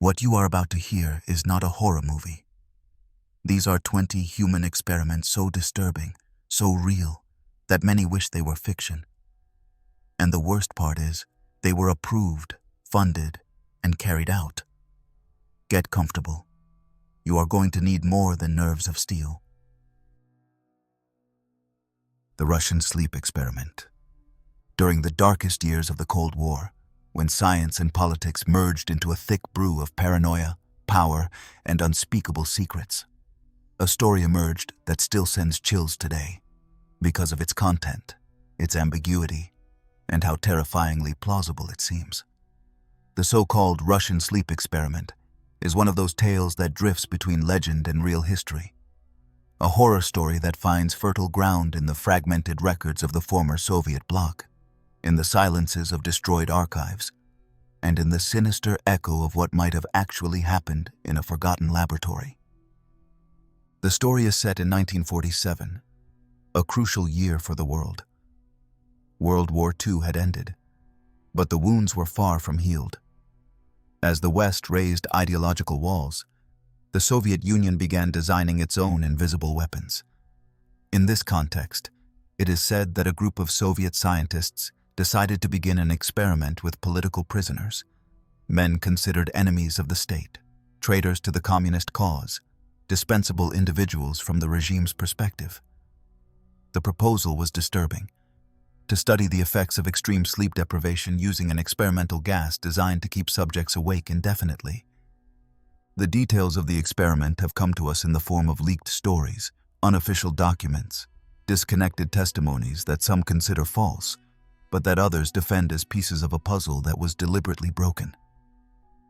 What you are about to hear is not a horror movie. These are 20 human experiments so disturbing, so real, that many wish they were fiction. And the worst part is, they were approved, funded, and carried out. Get comfortable. You are going to need more than nerves of steel. The Russian sleep experiment. During the darkest years of the Cold War, when science and politics merged into a thick brew of paranoia, power, and unspeakable secrets, a story emerged that still sends chills today because of its content, its ambiguity, and how terrifyingly plausible it seems. The so-called Russian sleep experiment is one of those tales that drifts between legend and real history. A horror story that finds fertile ground in the fragmented records of the former Soviet bloc, in the silences of destroyed archives, and in the sinister echo of what might have actually happened in a forgotten laboratory. The story is set in 1947, a crucial year for the world. World War II had ended, but the wounds were far from healed. As the West raised ideological walls, the Soviet Union began designing its own invisible weapons. In this context, it is said that a group of Soviet scientists decided to begin an experiment with political prisoners, men considered enemies of the state, traitors to the communist cause, dispensable individuals from the regime's perspective. The proposal was disturbing: to study the effects of extreme sleep deprivation using an experimental gas designed to keep subjects awake indefinitely. The details of the experiment have come to us in the form of leaked stories, unofficial documents, disconnected testimonies that some consider false, but that others defend as pieces of a puzzle that was deliberately broken.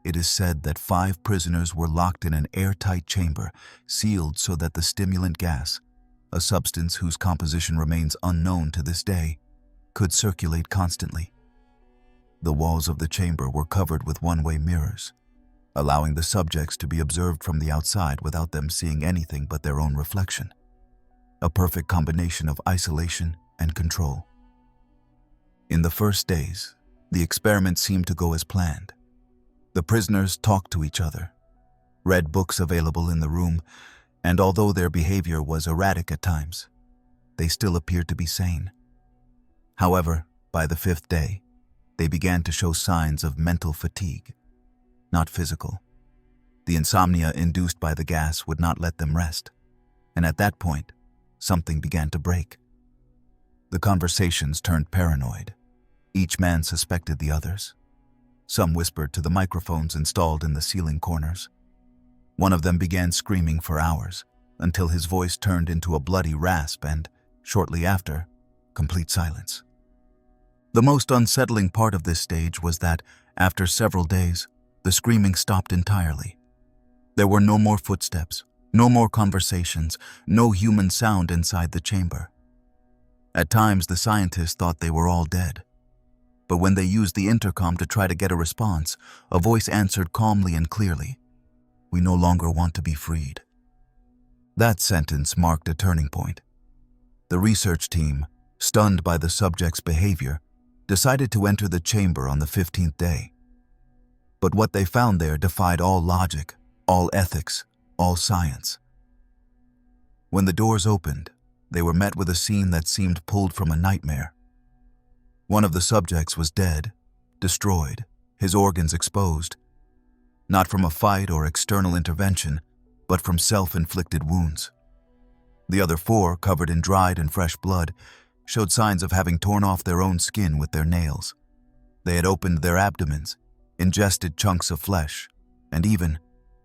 It is said that 5 prisoners were locked in an airtight chamber, sealed so that the stimulant gas, a substance whose composition remains unknown to this day, could circulate constantly. The walls of the chamber were covered with one-way mirrors, allowing the subjects to be observed from the outside without them seeing anything but their own reflection. A perfect combination of isolation and control. In the first days, the experiment seemed to go as planned. The prisoners talked to each other, read books available in the room, and although their behavior was erratic at times, they still appeared to be sane. However, by the 5th day, they began to show signs of mental fatigue, not physical. The insomnia induced by the gas would not let them rest, and at that point, something began to break. The conversations turned paranoid. Each man suspected the others. Some whispered to the microphones installed in the ceiling corners. One of them began screaming for hours, until his voice turned into a bloody rasp and, shortly after, complete silence. The most unsettling part of this stage was that, after several days, the screaming stopped entirely. There were no more footsteps, no more conversations, no human sound inside the chamber. At times, the scientists thought they were all dead. But when they used the intercom to try to get a response, a voice answered calmly and clearly, "We no longer want to be freed." That sentence marked a turning point. The research team, stunned by the subject's behavior, decided to enter the chamber on the 15th day. But what they found there defied all logic, all ethics, all science. When the doors opened, they were met with a scene that seemed pulled from a nightmare. One of the subjects was dead, destroyed, his organs exposed, not from a fight or external intervention, but from self-inflicted wounds. The other 4, covered in dried and fresh blood, showed signs of having torn off their own skin with their nails. They had opened their abdomens, ingested chunks of flesh, and even,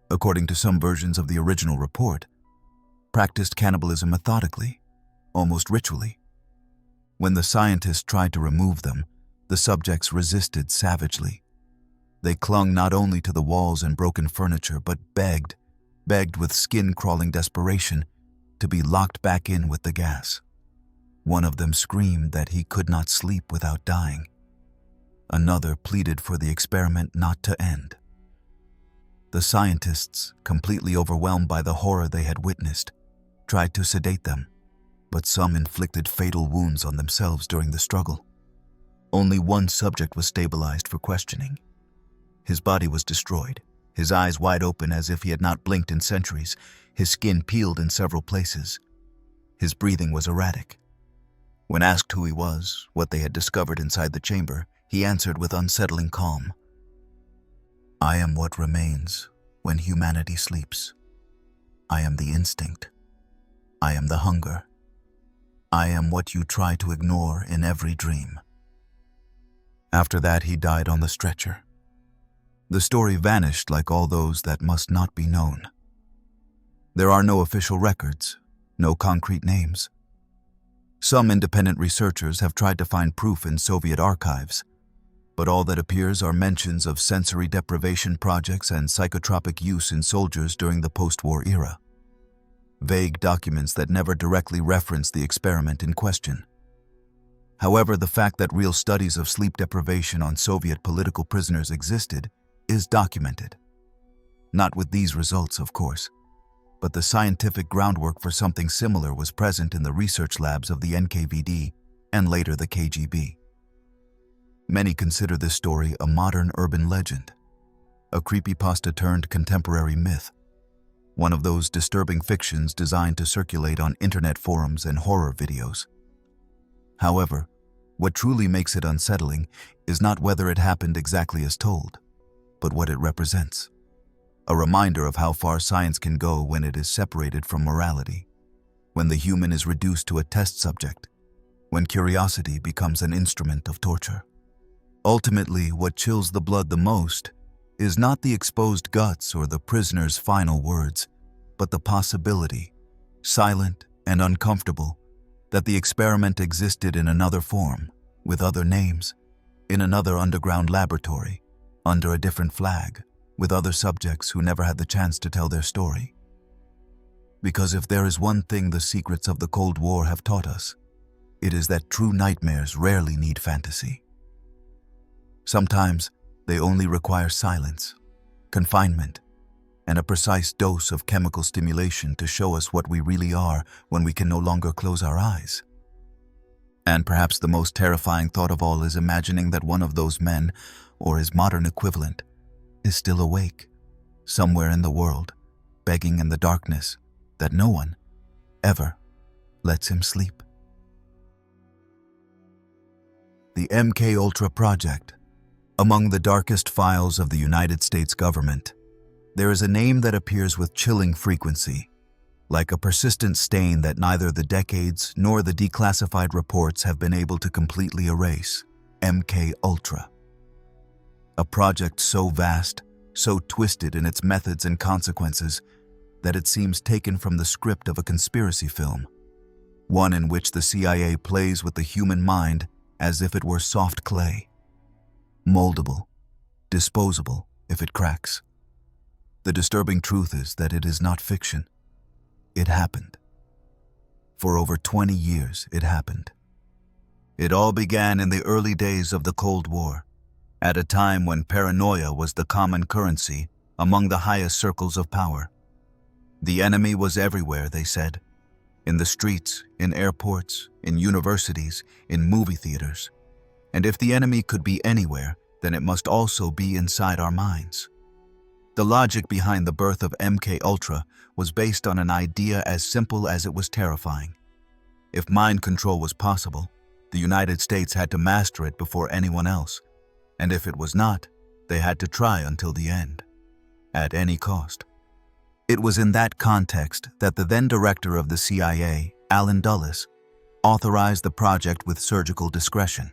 according to some versions of the original report, practiced cannibalism methodically, almost ritually. When the scientists tried to remove them, the subjects resisted savagely. They clung not only to the walls and broken furniture, but begged with skin-crawling desperation, to be locked back in with the gas. One of them screamed that he could not sleep without dying. Another pleaded for the experiment not to end. The scientists, completely overwhelmed by the horror they had witnessed, tried to sedate them, but some inflicted fatal wounds on themselves during the struggle. Only one subject was stabilized for questioning. His body was destroyed, his eyes wide open as if he had not blinked in centuries, his skin peeled in several places. His breathing was erratic. When asked who he was, what they had discovered inside the chamber, he answered with unsettling calm, "I am what remains when humanity sleeps. I am the instinct. I am the hunger. I am what you try to ignore in every dream." After that, he died on the stretcher. The story vanished like all those that must not be known. There are no official records, no concrete names. Some independent researchers have tried to find proof in Soviet archives, but all that appears are mentions of sensory deprivation projects and psychotropic use in soldiers during the post-war era. Vague documents that never directly reference the experiment in question. However, the fact that real studies of sleep deprivation on Soviet political prisoners existed is documented. Not with these results, of course, but the scientific groundwork for something similar was present in the research labs of the NKVD and later the KGB. Many consider this story a modern urban legend, a creepypasta turned contemporary myth, one of those disturbing fictions designed to circulate on internet forums and horror videos. However, what truly makes it unsettling is not whether it happened exactly as told, but what it represents. A reminder of how far science can go when it is separated from morality, when the human is reduced to a test subject, when curiosity becomes an instrument of torture. Ultimately, what chills the blood the most is not the exposed guts or the prisoner's final words, but the possibility, silent and uncomfortable, that the experiment existed in another form, with other names, in another underground laboratory, under a different flag, with other subjects who never had the chance to tell their story. Because if there is one thing the secrets of the Cold War have taught us, it is that true nightmares rarely need fantasy. Sometimes they only require silence, confinement, and a precise dose of chemical stimulation to show us what we really are when we can no longer close our eyes. And perhaps the most terrifying thought of all is imagining that one of those men, or his modern equivalent, is still awake, somewhere in the world, begging in the darkness that no one, ever, lets him sleep. The MKUltra Project. Among the darkest files of the United States government, there is a name that appears with chilling frequency, like a persistent stain that neither the decades nor the declassified reports have been able to completely erase: MKUltra. A project so vast, so twisted in its methods and consequences, that it seems taken from the script of a conspiracy film, one in which the CIA plays with the human mind as if it were soft clay, moldable, disposable if it cracks. The disturbing truth is that it is not fiction. It happened. For over 20 years, it happened. It all began in the early days of the Cold War, at a time when paranoia was the common currency among the highest circles of power. The enemy was everywhere, they said, in the streets, in airports, in universities, in movie theaters. And if the enemy could be anywhere, then it must also be inside our minds. The logic behind the birth of MKUltra was based on an idea as simple as it was terrifying. If mind control was possible, the United States had to master it before anyone else. And if it was not, they had to try until the end, at any cost. It was in that context that the then director of the CIA, Allen Dulles, authorized the project with surgical discretion.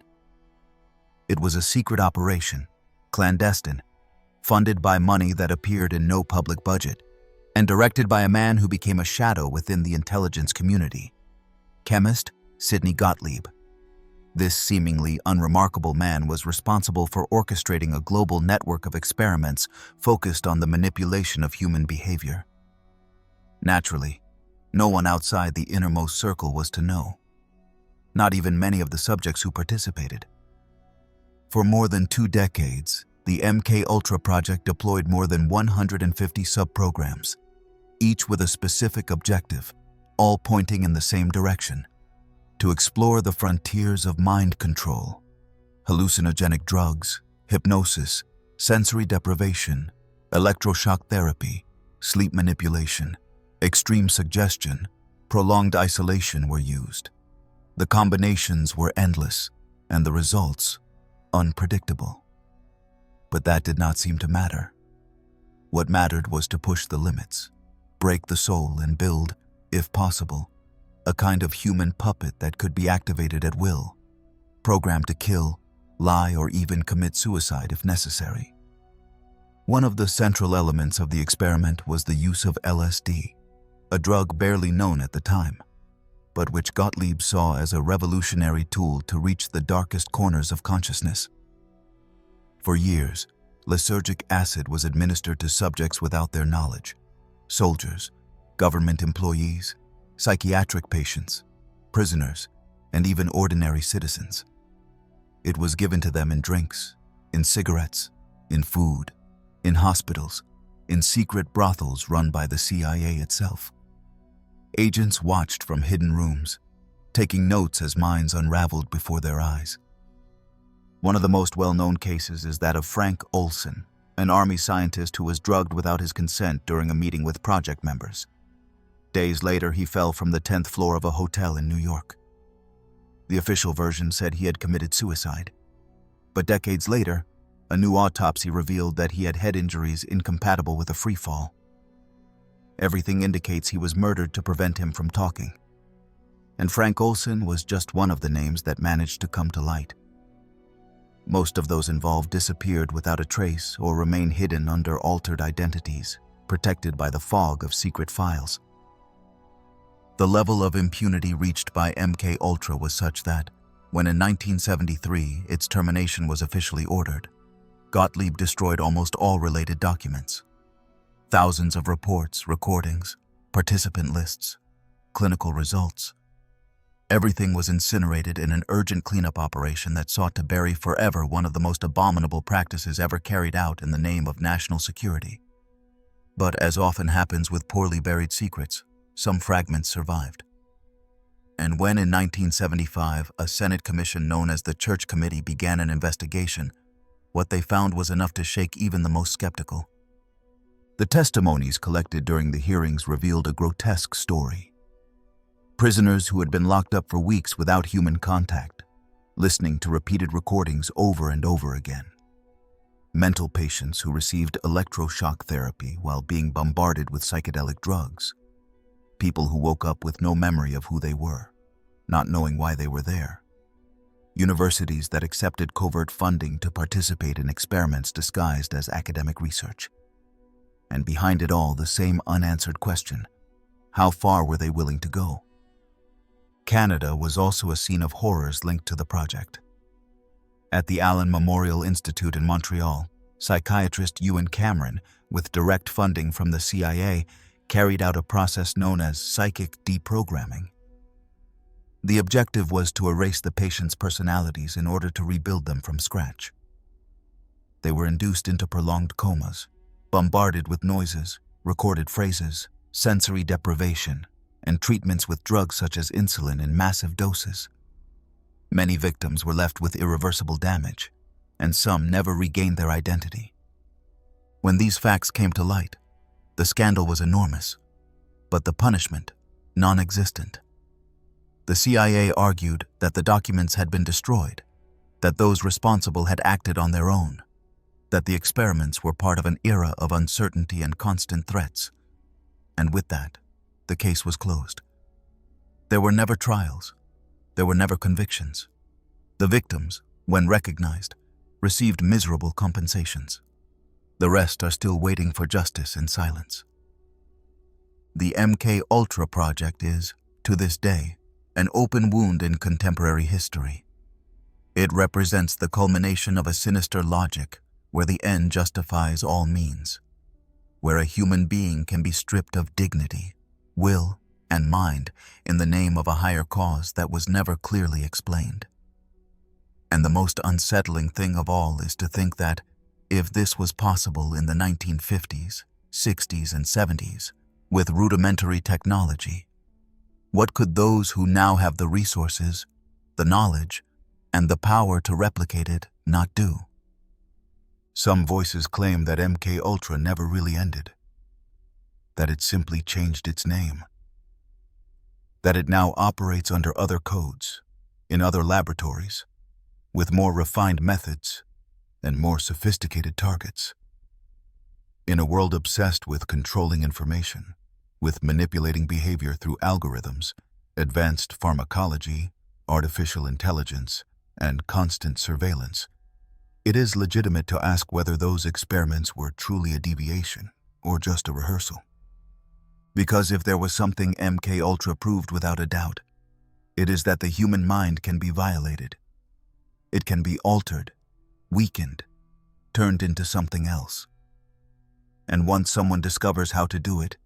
It was a secret operation, clandestine, funded by money that appeared in no public budget, and directed by a man who became a shadow within the intelligence community, chemist Sidney Gottlieb. This seemingly unremarkable man was responsible for orchestrating a global network of experiments focused on the manipulation of human behavior. Naturally, no one outside the innermost circle was to know, not even many of the subjects who participated. For more than 2 decades, the MKUltra project deployed more than 150 subprograms, each with a specific objective, all pointing in the same direction: to explore the frontiers of mind control, hallucinogenic drugs, hypnosis, sensory deprivation, Electroshock therapy, sleep manipulation, extreme suggestion, prolonged isolation were used. The combinations were endless, and the results unpredictable. But that did not seem to matter. What mattered was to push the limits, break the soul, and build, if possible, a kind of human puppet that could be activated at will, programmed to kill, lie, or even commit suicide if necessary. One of the central elements of the experiment was the use of LSD, a drug barely known at the time, but which Gottlieb saw as a revolutionary tool to reach the darkest corners of consciousness. For years, lysergic acid was administered to subjects without their knowledge: soldiers, government employees, psychiatric patients, prisoners, and even ordinary citizens. It was given to them in drinks, in cigarettes, in food, in hospitals, in secret brothels run by the CIA itself. Agents watched from hidden rooms, taking notes as minds unraveled before their eyes. One of the most well-known cases is that of Frank Olson, an Army scientist who was drugged without his consent during a meeting with project members. Days later, he fell from the 10th floor of a hotel in New York. The official version said he had committed suicide, but decades later, a new autopsy revealed that he had head injuries incompatible with a free fall. Everything indicates he was murdered to prevent him from talking. And Frank Olson was just one of the names that managed to come to light. Most of those involved disappeared without a trace or remain hidden under altered identities, protected by the fog of secret files. The level of impunity reached by MK Ultra was such that, when in 1973 its termination was officially ordered, Gottlieb destroyed almost all related documents. Thousands of reports, recordings, participant lists, clinical results. Everything was incinerated in an urgent cleanup operation that sought to bury forever one of the most abominable practices ever carried out in the name of national security. But as often happens with poorly buried secrets, some fragments survived. And when in 1975 a Senate commission known as the Church Committee began an investigation, what they found was enough to shake even the most skeptical. The testimonies collected during the hearings revealed a grotesque story. Prisoners who had been locked up for weeks without human contact, listening to repeated recordings over and over again. Mental patients who received electroshock therapy while being bombarded with psychedelic drugs. People who woke up with no memory of who they were, not knowing why they were there. Universities that accepted covert funding to participate in experiments disguised as academic research. And behind it all, the same unanswered question: how far were they willing to go? Canada was also a scene of horrors linked to the project. At the Allen Memorial Institute in Montreal, psychiatrist Ewan Cameron, with direct funding from the CIA, carried out a process known as psychic deprogramming. The objective was to erase the patient's personalities in order to rebuild them from scratch. They were induced into prolonged comas, bombarded with noises, recorded phrases, sensory deprivation, and treatments with drugs such as insulin in massive doses. Many victims were left with irreversible damage, and some never regained their identity. When these facts came to light, the scandal was enormous, but the punishment non-existent. The CIA argued that the documents had been destroyed, that those responsible had acted on their own, that the experiments were part of an era of uncertainty and constant threats. And with that, the case was closed. There were never trials. There were never convictions. The victims, when recognized, received miserable compensations. The rest are still waiting for justice in silence. The MK Ultra project is, to this day, an open wound in contemporary history. It represents the culmination of a sinister logic where the end justifies all means, where a human being can be stripped of dignity, will, and mind in the name of a higher cause that was never clearly explained. And the most unsettling thing of all is to think that, if this was possible in the 1950s, 60s, and 70s, with rudimentary technology, what could those who now have the resources, the knowledge, and the power to replicate it not do? Some voices claim that MK Ultra never really ended, that it simply changed its name, that it now operates under other codes, in other laboratories, with more refined methods and more sophisticated targets. In a world obsessed with controlling information, with manipulating behavior through algorithms, advanced pharmacology, artificial intelligence, and constant surveillance, it is legitimate to ask whether those experiments were truly a deviation or just a rehearsal. Because if there was something MK Ultra proved without a doubt, it is that the human mind can be violated. It can be altered, weakened, turned into something else. And once someone discovers how to do it,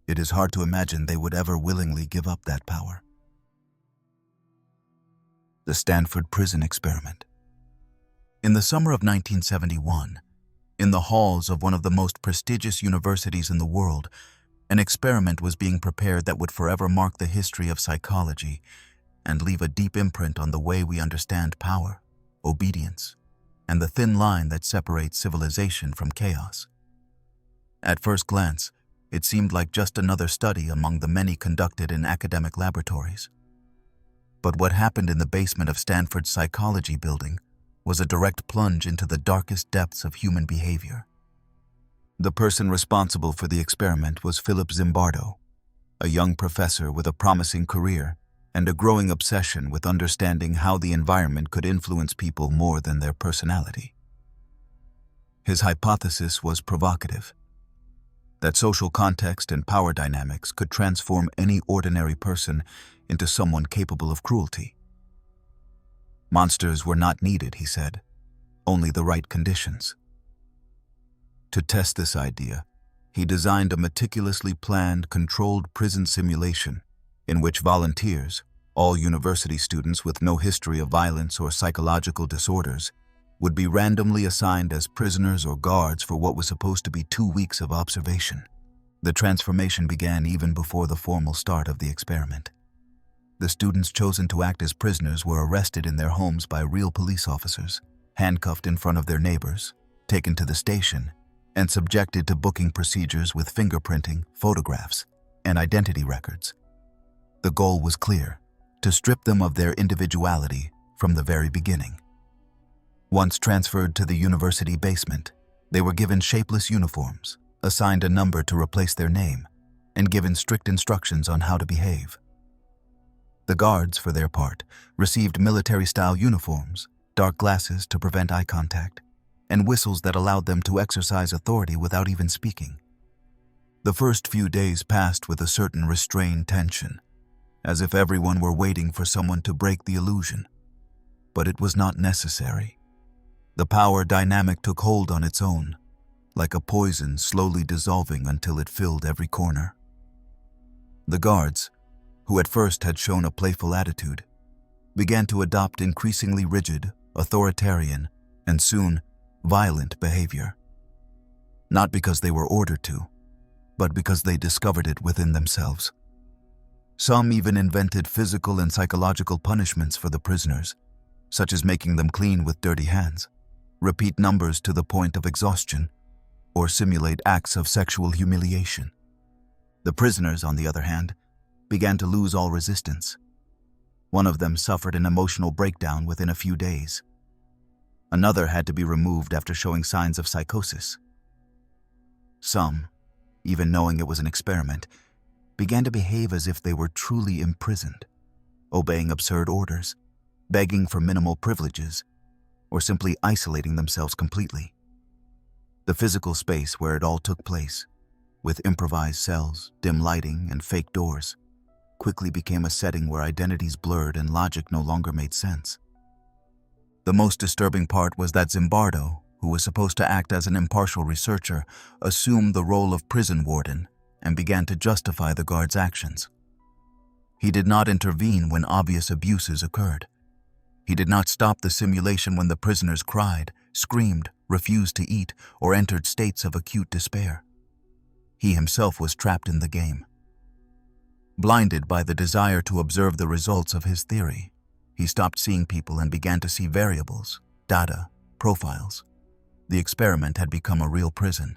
it is hard to imagine they would ever willingly give up that power. The Stanford Prison Experiment. In the summer of 1971, in the halls of one of the most prestigious universities in the world, an experiment was being prepared that would forever mark the history of psychology and leave a deep imprint on the way we understand power, obedience, and the thin line that separates civilization from chaos. At first glance, it seemed like just another study among the many conducted in academic laboratories. But what happened in the basement of Stanford's psychology building was a direct plunge into the darkest depths of human behavior. The person responsible for the experiment was Philip Zimbardo, a young professor with a promising career and a growing obsession with understanding how the environment could influence people more than their personality. His hypothesis was provocative: that social context and power dynamics could transform any ordinary person into someone capable of cruelty. Monsters were not needed, he said, only the right conditions. To test this idea, he designed a meticulously planned, controlled prison simulation in which volunteers, all university students with no history of violence or psychological disorders, would be randomly assigned as prisoners or guards for what was supposed to be 2 weeks of observation. The transformation began even before the formal start of the experiment. The students chosen to act as prisoners were arrested in their homes by real police officers, handcuffed in front of their neighbors, taken to the station, and subjected to booking procedures with fingerprinting, photographs, and identity records. The goal was clear: to strip them of their individuality from the very beginning. Once transferred to the university basement, they were given shapeless uniforms, assigned a number to replace their name, and given strict instructions on how to behave. The guards, for their part, received military-style uniforms, dark glasses to prevent eye contact, and whistles that allowed them to exercise authority without even speaking. The first few days passed with a certain restrained tension, as if everyone were waiting for someone to break the illusion. But it was not necessary. The power dynamic took hold on its own, like a poison slowly dissolving until it filled every corner. The guards, who at first had shown a playful attitude, began to adopt increasingly rigid, authoritarian, and soon violent behavior. Not because they were ordered to, but because they discovered it within themselves. Some even invented physical and psychological punishments for the prisoners, such as making them clean with dirty hands, repeat numbers to the point of exhaustion, or simulate acts of sexual humiliation. The prisoners, on the other hand, began to lose all resistance. One of them suffered an emotional breakdown within a few days. Another had to be removed after showing signs of psychosis. Some, even knowing it was an experiment, began to behave as if they were truly imprisoned, obeying absurd orders, begging for minimal privileges, or simply isolating themselves completely. The physical space where it all took place, with improvised cells, dim lighting, and fake doors, quickly became a setting where identities blurred and logic no longer made sense. The most disturbing part was that Zimbardo, who was supposed to act as an impartial researcher, assumed the role of prison warden and began to justify the guards' actions. He did not intervene when obvious abuses occurred. He did not stop the simulation when the prisoners cried, screamed, refused to eat, or entered states of acute despair. He himself was trapped in the game. Blinded by the desire to observe the results of his theory, he stopped seeing people and began to see variables, data, profiles. the experiment had become a real prison.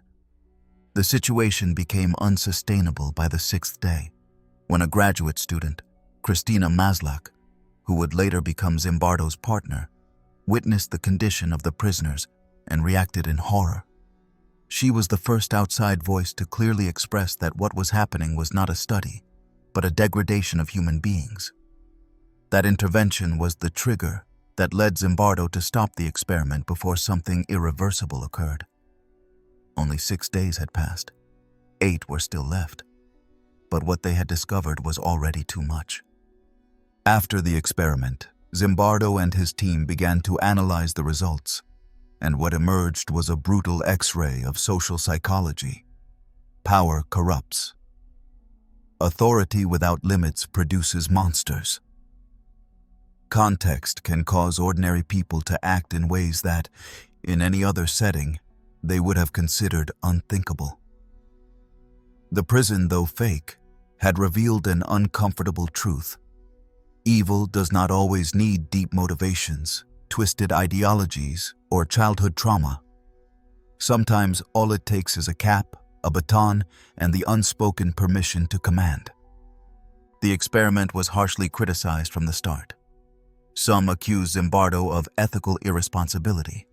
The situation became unsustainable by the 6th day, when a graduate student, Christina Maslach, who would later become Zimbardo's partner, witnessed the condition of the prisoners and reacted in horror. She was the first outside voice to clearly express that what was happening was not a study, but a degradation of human beings. That intervention was the trigger that led Zimbardo to stop the experiment before something irreversible occurred. Only 6 days had passed. 8 were still left. But what they had discovered was already too much. After the experiment, Zimbardo and his team began to analyze the results, and what emerged was a brutal X-ray of social psychology. Power corrupts. Authority without limits produces monsters. Context can cause ordinary people to act in ways that, in any other setting, they would have considered unthinkable. The prison, though fake, had revealed an uncomfortable truth. Evil does not always need deep motivations, twisted ideologies, or childhood trauma. Sometimes all it takes is a cap, a baton, and the unspoken permission to command. The experiment was harshly criticized from the start. Some accused Zimbardo of ethical irresponsibility.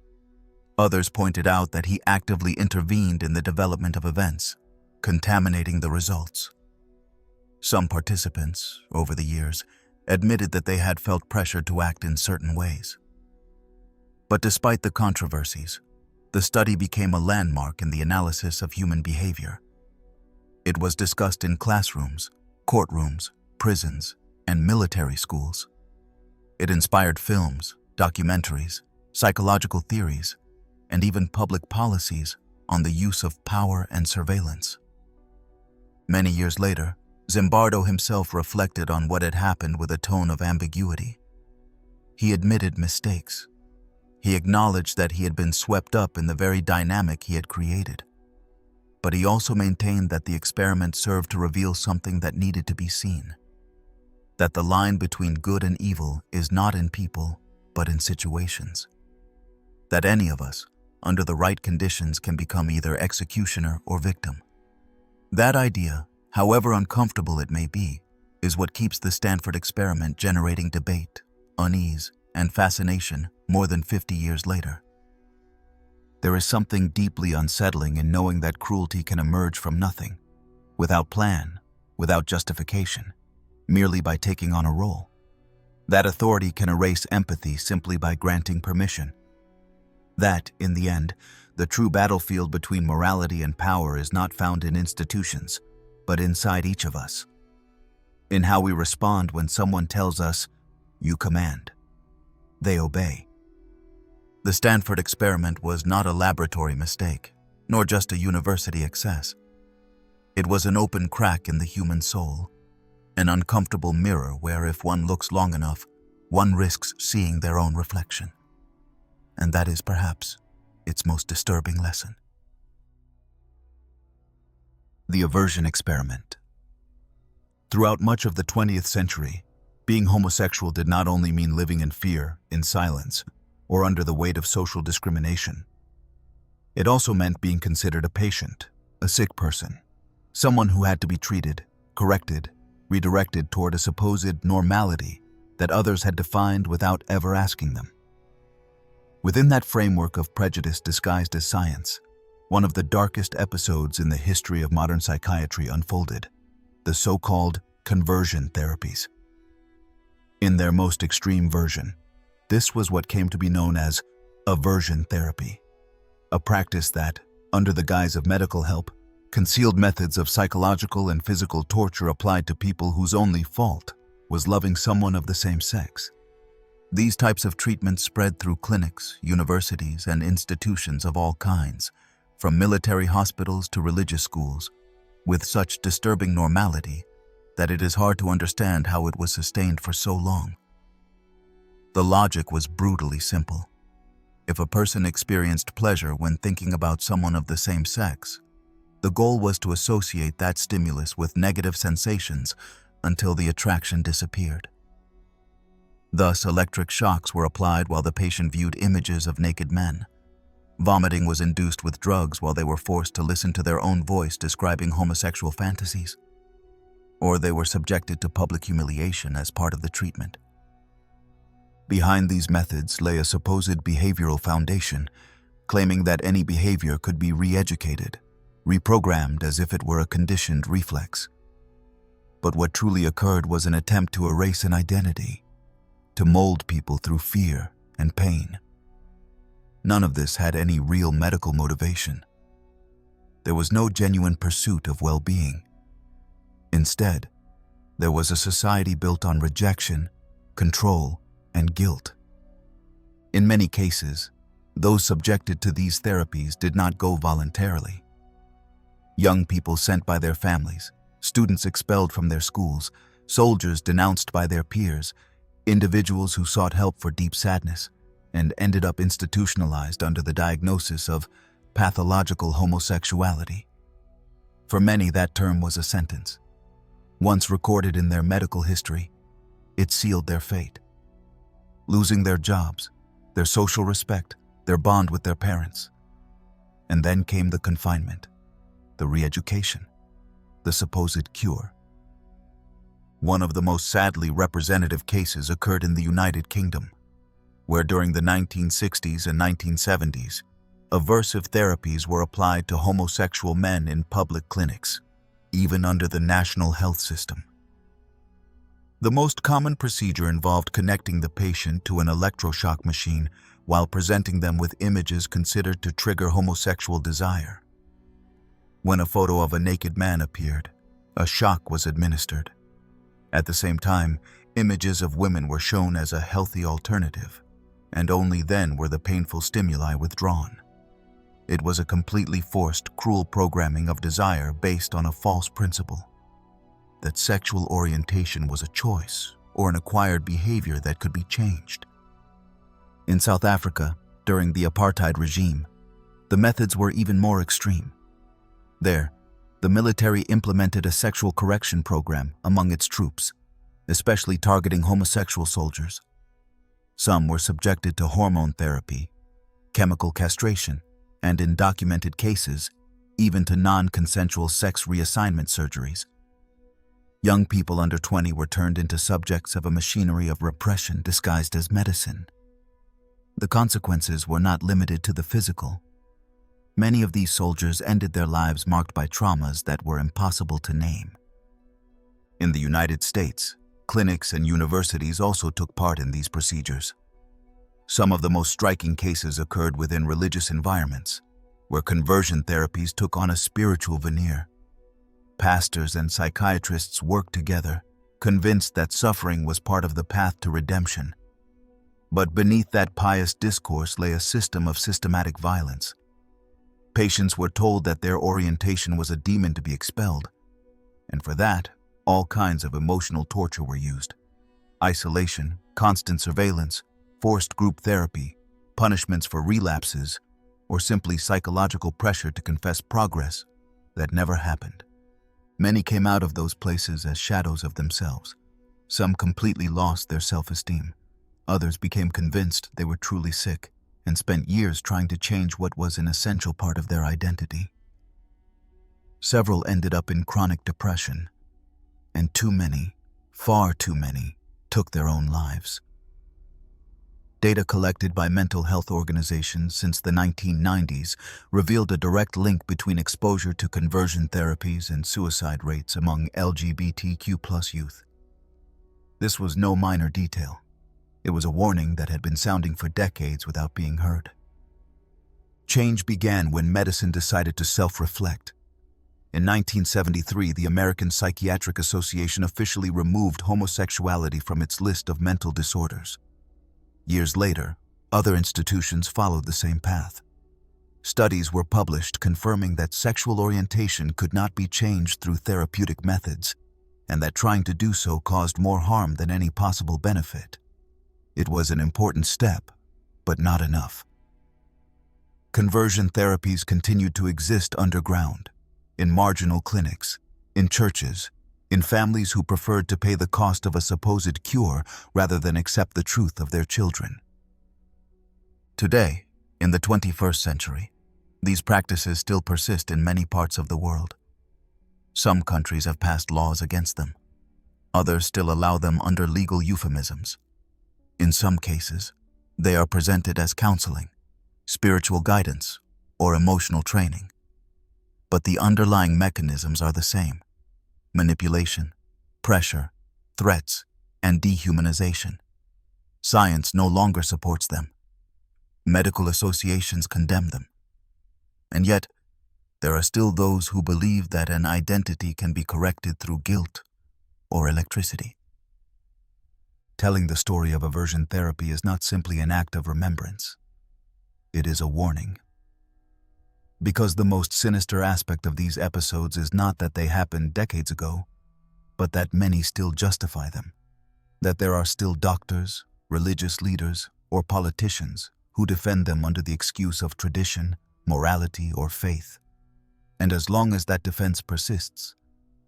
Others pointed out that he actively intervened in the development of events, contaminating the results. Some participants, over the years, admitted that they had felt pressure to act in certain ways. But despite the controversies, the study became a landmark in the analysis of human behavior. It was discussed in classrooms, courtrooms, prisons, and military schools. It inspired films, documentaries, psychological theories, and even public policies on the use of power and surveillance. Many years later, Zimbardo himself reflected on what had happened with a tone of ambiguity. He admitted mistakes. He acknowledged that he had been swept up in the very dynamic he had created. But he also maintained that the experiment served to reveal something that needed to be seen. That the line between good and evil is not in people, but in situations. That any of us, under the right conditions, can become either executioner or victim. That idea, however uncomfortable it may be, is what keeps the Stanford experiment generating debate, unease, and fascination more than 50 years later. There is something deeply unsettling in knowing that cruelty can emerge from nothing, without plan, without justification, merely by taking on a role. That authority can erase empathy simply by granting permission. That, in the end, the true battlefield between morality and power is not found in institutions, but inside each of us. In how we respond when someone tells us, "You command." They obey. The Stanford experiment was not a laboratory mistake, nor just a university excess. It was an open crack in the human soul, an uncomfortable mirror where, if one looks long enough, one risks seeing their own reflection. And that is perhaps its most disturbing lesson. The Aversion Experiment. Throughout much of the 20th century, being homosexual did not only mean living in fear, in silence, or under the weight of social discrimination. It also meant being considered a patient, a sick person, someone who had to be treated, corrected, redirected toward a supposed normality that others had defined without ever asking them. Within that framework of prejudice disguised as science, one of the darkest episodes in the history of modern psychiatry unfolded, the so-called conversion therapies. In their most extreme version, this was what came to be known as aversion therapy, a practice that, under the guise of medical help, concealed methods of psychological and physical torture applied to people whose only fault was loving someone of the same sex. These types of treatments spread through clinics, universities, and institutions of all kinds, from military hospitals to religious schools, with such disturbing normality that it is hard to understand how it was sustained for so long. The logic was brutally simple. If a person experienced pleasure when thinking about someone of the same sex, the goal was to associate that stimulus with negative sensations until the attraction disappeared. Thus, electric shocks were applied while the patient viewed images of naked men, Vomiting was induced with drugs while they were forced to listen to their own voice describing homosexual fantasies. Or they were subjected to public humiliation as part of the treatment. Behind these methods lay a supposed behavioral foundation, claiming that any behavior could be re-educated, reprogrammed as if it were a conditioned reflex. But what truly occurred was an attempt to erase an identity, to mold people through fear and pain. None of this had any real medical motivation. There was no genuine pursuit of well-being. Instead, there was a society built on rejection, control, and guilt. In many cases, those subjected to these therapies did not go voluntarily. Young people sent by their families, students expelled from their schools, soldiers denounced by their peers, individuals who sought help for deep sadness, and ended up institutionalized under the diagnosis of pathological homosexuality. For many, that term was a sentence. Once recorded in their medical history, it sealed their fate. Losing their jobs, their social respect, their bond with their parents. And then came the confinement, the re-education, the supposed cure. One of the most sadly representative cases occurred in the United Kingdom, where during the 1960s and 1970s, aversive therapies were applied to homosexual men in public clinics, even under the national health system. The most common procedure involved connecting the patient to an electroshock machine while presenting them with images considered to trigger homosexual desire. When a photo of a naked man appeared, a shock was administered. At the same time, images of women were shown as a healthy alternative, and only then were the painful stimuli withdrawn. It was a completely forced, cruel programming of desire based on a false principle, that sexual orientation was a choice or an acquired behavior that could be changed. In South Africa, during the apartheid regime, the methods were even more extreme. There, the military implemented a sexual correction program among its troops, especially targeting homosexual soldiers. Some were subjected to hormone therapy, chemical castration, and in documented cases, even to non-consensual sex reassignment surgeries. Young people under 20 were turned into subjects of a machinery of repression disguised as medicine. The consequences were not limited to the physical. Many of these soldiers ended their lives marked by traumas that were impossible to name. In the United States, clinics and universities also took part in these procedures. Some of the most striking cases occurred within religious environments, where conversion therapies took on a spiritual veneer. Pastors and psychiatrists worked together, convinced that suffering was part of the path to redemption. But beneath that pious discourse lay a system of systematic violence. Patients were told that their orientation was a demon to be expelled, and for that, all kinds of emotional torture were used. Isolation, constant surveillance, forced group therapy, punishments for relapses, or simply psychological pressure to confess progress that never happened. Many came out of those places as shadows of themselves. Some completely lost their self-esteem. Others became convinced they were truly sick and spent years trying to change what was an essential part of their identity. Several ended up in chronic depression, and too many, far too many, took their own lives. Data collected by mental health organizations since the 1990s revealed a direct link between exposure to conversion therapies and suicide rates among LGBTQ+ youth. This was no minor detail. It was a warning that had been sounding for decades without being heard. Change began when medicine decided to self-reflect. In 1973, the American Psychiatric Association officially removed homosexuality from its list of mental disorders. Years later, other institutions followed the same path. Studies were published confirming that sexual orientation could not be changed through therapeutic methods, and that trying to do so caused more harm than any possible benefit. It was an important step, but not enough. Conversion therapies continued to exist underground, in marginal clinics, in churches, in families who preferred to pay the cost of a supposed cure rather than accept the truth of their children. Today, In the 21st century, these practices still persist in many parts of the world. Some countries have passed laws against them. Others still allow them under legal euphemisms. In some cases, they are presented as counseling, spiritual guidance, or emotional training. But the underlying mechanisms are the same: manipulation, pressure, threats, and dehumanization. Science no longer supports them. Medical associations condemn them. And yet, there are still those who believe that an identity can be corrected through guilt or electricity. Telling the story of aversion therapy is not simply an act of remembrance. It is a warning. Because the most sinister aspect of these episodes is not that they happened decades ago, but that many still justify them. That there are still doctors, religious leaders, or politicians who defend them under the excuse of tradition, morality, or faith. And as long as that defense persists,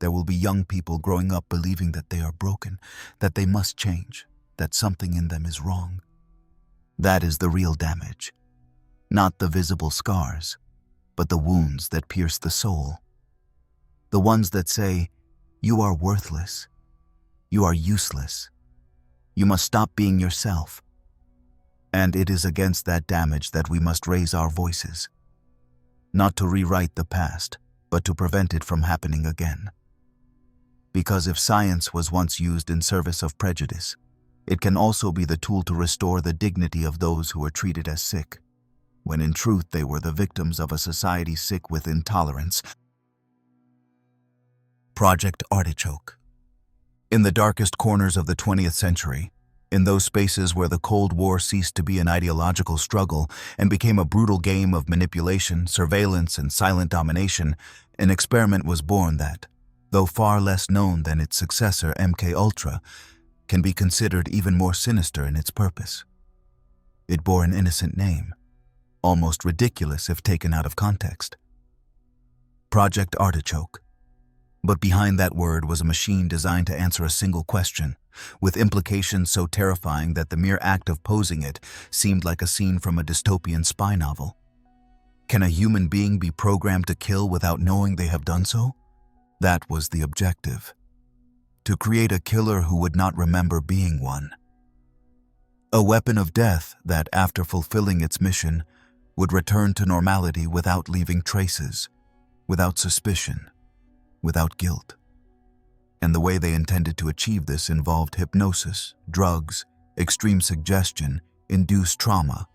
there will be young people growing up believing that they are broken, that they must change, that something in them is wrong. That is the real damage. Not the visible scars, but the wounds that pierce the soul. The ones that say, "You are worthless. You are useless. You must stop being yourself." And it is against that damage that we must raise our voices. Not to rewrite the past, but to prevent it from happening again. Because if science was once used in service of prejudice, it can also be the tool to restore the dignity of those who were treated as sick, when in truth they were the victims of a society sick with intolerance. Project Artichoke. In the darkest corners of the 20th century, in those spaces where the Cold War ceased to be an ideological struggle and became a brutal game of manipulation, surveillance, and silent domination, an experiment was born that, though far less known than its successor MK-Ultra, can be considered even more sinister in its purpose. It bore an innocent name, almost ridiculous if taken out of context: Project Artichoke. But behind that word was a machine designed to answer a single question, with implications so terrifying that the mere act of posing it seemed like a scene from a dystopian spy novel. Can a human being be programmed to kill without knowing they have done so? That was the objective. To create a killer who would not remember being one. A weapon of death that, after fulfilling its mission, would return to normality without leaving traces, without suspicion, without guilt. And the way they intended to achieve this involved hypnosis, drugs, extreme suggestion, induced trauma,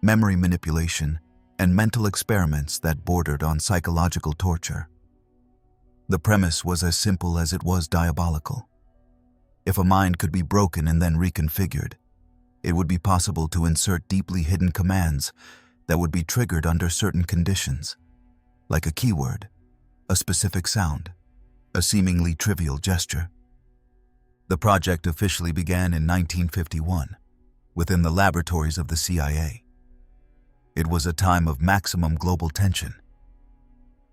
memory manipulation, and mental experiments that bordered on psychological torture. The premise was as simple as it was diabolical. If a mind could be broken and then reconfigured, it would be possible to insert deeply hidden commands that would be triggered under certain conditions, like a keyword, a specific sound, a seemingly trivial gesture. The project officially began in 1951, within the laboratories of the CIA. It was a time of maximum global tension.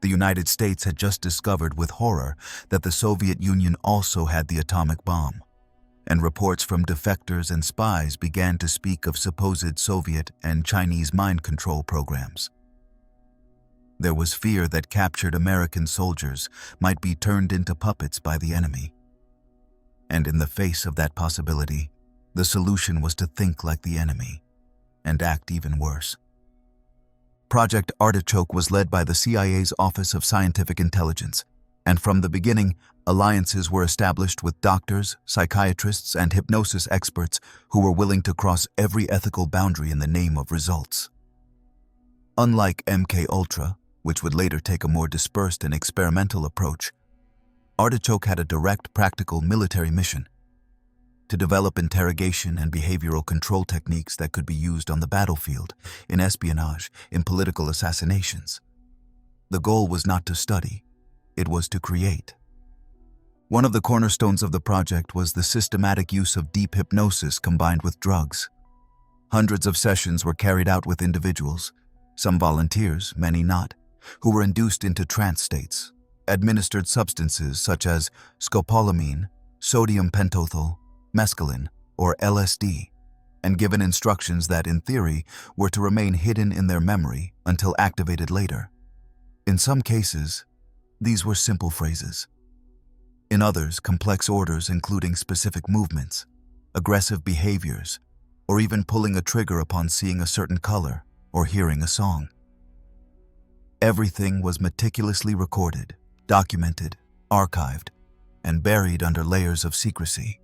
The United States had just discovered with horror that the Soviet Union also had the atomic bomb, and reports from defectors and spies began to speak of supposed Soviet and Chinese mind control programs. There was fear that captured American soldiers might be turned into puppets by the enemy. And in the face of that possibility, the solution was to think like the enemy and act even worse. Project Artichoke was led by the CIA's Office of Scientific Intelligence, and from the beginning, alliances were established with doctors, psychiatrists, and hypnosis experts who were willing to cross every ethical boundary in the name of results. Unlike MK-Ultra, which would later take a more dispersed and experimental approach, Artichoke had a direct, practical military mission: to develop interrogation and behavioral control techniques that could be used on the battlefield, in espionage, in political assassinations. The goal was not to study, it was to create. One of the cornerstones of the project was the systematic use of deep hypnosis combined with drugs. Hundreds of sessions were carried out with individuals, some volunteers, many not, who were induced into trance states, administered substances such as scopolamine, sodium pentothal, mescaline, or LSD, and given instructions that, in theory, were to remain hidden in their memory until activated later. In some cases, these were simple phrases. In others, complex orders including specific movements, aggressive behaviors, or even pulling a trigger upon seeing a certain color or hearing a song. Everything was meticulously recorded, documented, archived, and buried under layers of secrecy.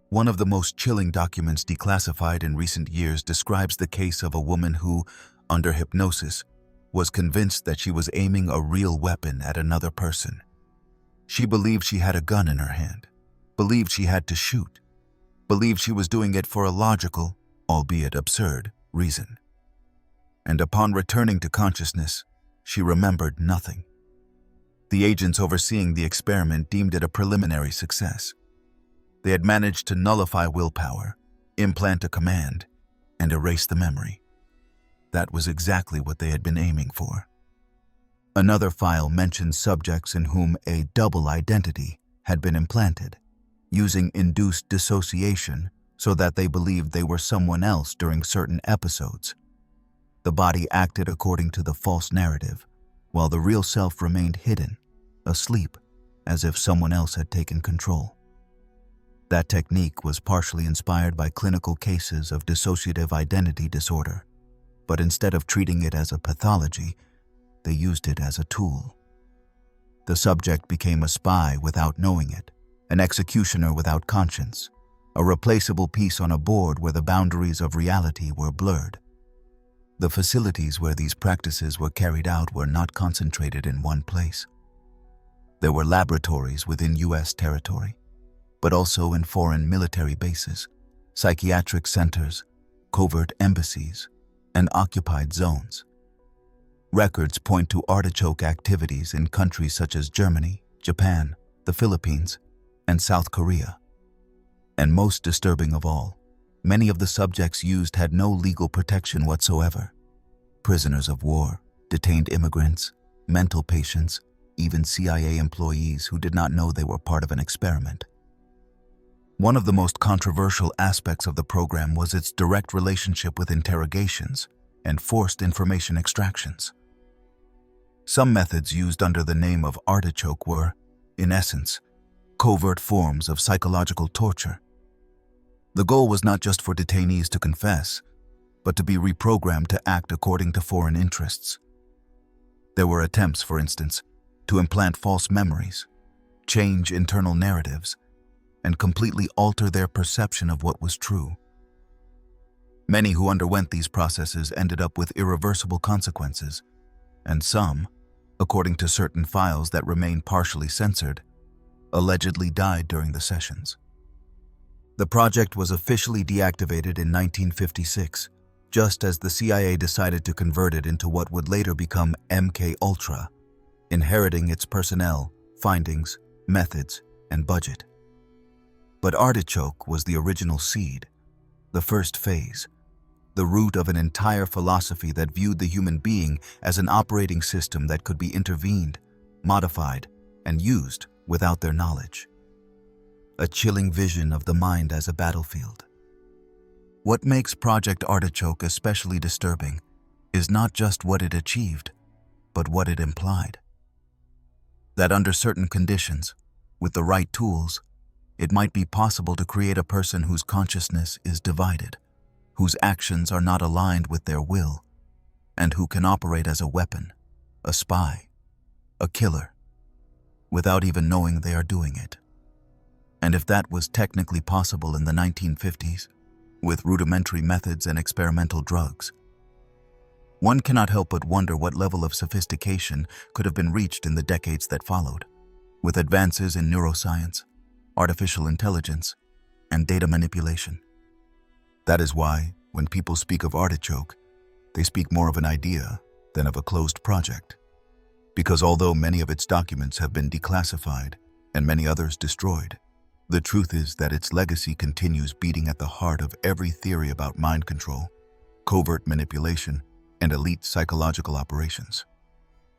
One of the most chilling documents declassified in recent years describes the case of a woman who, under hypnosis, was convinced that she was aiming a real weapon at another person. She believed she had a gun in her hand, believed she had to shoot, believed she was doing it for a logical, albeit absurd, reason. And upon returning to consciousness, she remembered nothing. The agents overseeing the experiment deemed it a preliminary success. They had managed to nullify willpower, implant a command, and erase the memory. That was exactly what they had been aiming for. Another file mentions subjects in whom a double identity had been implanted, using induced dissociation so that they believed they were someone else during certain episodes. The body acted according to the false narrative, while the real self remained hidden, asleep, as if someone else had taken control. That technique was partially inspired by clinical cases of dissociative identity disorder, but instead of treating it as a pathology, they used it as a tool. The subject became a spy without knowing it, an executioner without conscience, a replaceable piece on a board where the boundaries of reality were blurred. The facilities where these practices were carried out were not concentrated in one place. There were laboratories within U.S. territory, but also in foreign military bases, psychiatric centers, covert embassies, and occupied zones. Records point to Artichoke activities in countries such as Germany, Japan, the Philippines, and South Korea. And most disturbing of all, many of the subjects used had no legal protection whatsoever. Prisoners of war, detained immigrants, mental patients, even CIA employees who did not know they were part of an experiment. One of the most controversial aspects of the program was its direct relationship with interrogations and forced information extractions. Some methods used under the name of Artichoke were, in essence, covert forms of psychological torture. The goal was not just for detainees to confess, but to be reprogrammed to act according to foreign interests. There were attempts, for instance, to implant false memories, change internal narratives, and completely alter their perception of what was true. Many who underwent these processes ended up with irreversible consequences, and some, according to certain files that remain partially censored, allegedly died during the sessions. The project was officially deactivated in 1956, just as the CIA decided to convert it into what would later become MK-Ultra, inheriting its personnel, findings, methods, and budget. But Artichoke was the original seed, the first phase, the root of an entire philosophy that viewed the human being as an operating system that could be intervened, modified, and used without their knowledge. A chilling vision of the mind as a battlefield. What makes Project Artichoke especially disturbing is not just what it achieved, but what it implied. That under certain conditions, with the right tools, it might be possible to create a person whose consciousness is divided, whose actions are not aligned with their will, and who can operate as a weapon, a spy, a killer, without even knowing they are doing it. And if that was technically possible in the 1950s, with rudimentary methods and experimental drugs, one cannot help but wonder what level of sophistication could have been reached in the decades that followed, with advances in neuroscience, artificial intelligence, and data manipulation. That is why, when people speak of Artichoke, they speak more of an idea than of a closed project. Because although many of its documents have been declassified and many others destroyed, the truth is that its legacy continues beating at the heart of every theory about mind control, covert manipulation, and elite psychological operations.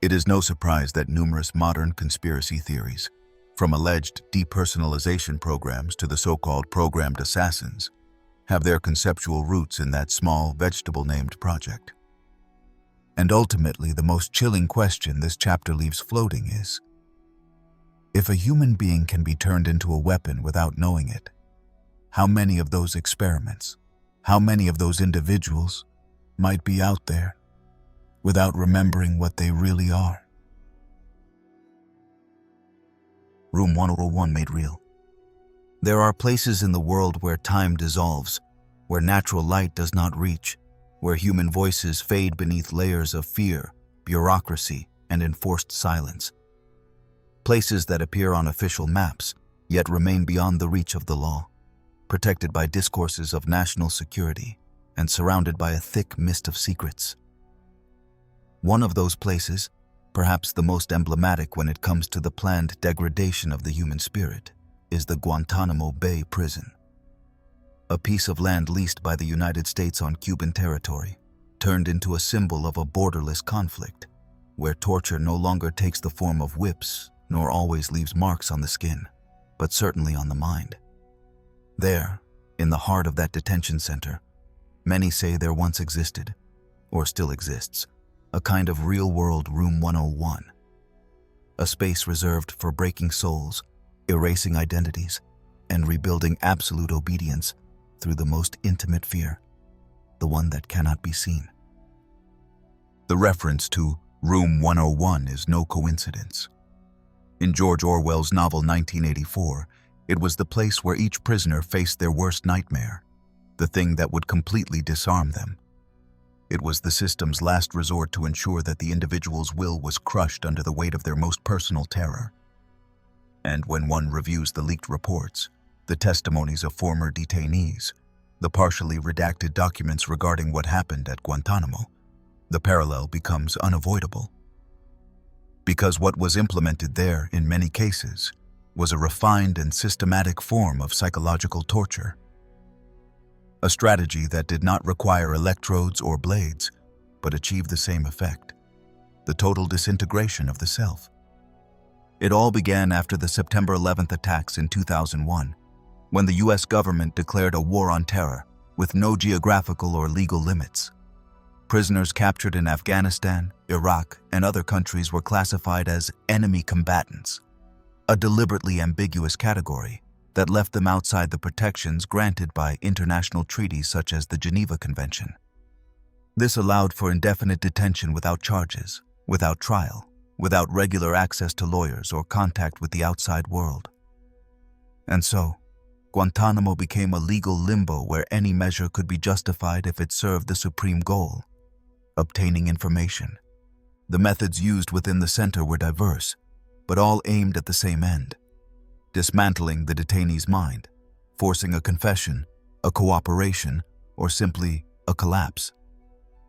It is no surprise that numerous modern conspiracy theories, from alleged depersonalization programs to the so-called programmed assassins, have their conceptual roots in that small vegetable-named project. And ultimately, the most chilling question this chapter leaves floating is, if a human being can be turned into a weapon without knowing it, how many of those experiments, how many of those individuals might be out there without remembering what they really are? Room 101 made real. There are places in the world where time dissolves, where natural light does not reach, where human voices fade beneath layers of fear, bureaucracy, and enforced silence. Places that appear on official maps, yet remain beyond the reach of the law, protected by discourses of national security and surrounded by a thick mist of secrets. One of those places, perhaps the most emblematic when it comes to the planned degradation of the human spirit, is the Guantanamo Bay Prison. A piece of land leased by the United States on Cuban territory, turned into a symbol of a borderless conflict, where torture no longer takes the form of whips, nor always leaves marks on the skin, but certainly on the mind. There, in the heart of that detention center, many say there once existed, or still exists, a kind of real-world Room 101, a space reserved for breaking souls, erasing identities, and rebuilding absolute obedience through the most intimate fear, the one that cannot be seen. The reference to Room 101 is no coincidence. In George Orwell's novel 1984, it was the place where each prisoner faced their worst nightmare, the thing that would completely disarm them. It was the system's last resort to ensure that the individual's will was crushed under the weight of their most personal terror. And when one reviews the leaked reports, the testimonies of former detainees, the partially redacted documents regarding what happened at Guantanamo, the parallel becomes unavoidable. Because what was implemented there, in many cases, was a refined and systematic form of psychological torture. A strategy that did not require electrodes or blades, but achieved the same effect: the total disintegration of the self. It all began after the September 11th attacks in 2001, when the US government declared a war on terror with no geographical or legal limits. Prisoners captured in Afghanistan, Iraq, and other countries were classified as enemy combatants, a deliberately ambiguous category that left them outside the protections granted by international treaties such as the Geneva Convention. This allowed for indefinite detention without charges, without trial, without regular access to lawyers or contact with the outside world. And so, Guantanamo became a legal limbo where any measure could be justified if it served the supreme goal: obtaining information. The methods used within the center were diverse, but all aimed at the same end: dismantling the detainee's mind, forcing a confession, a cooperation, or simply a collapse.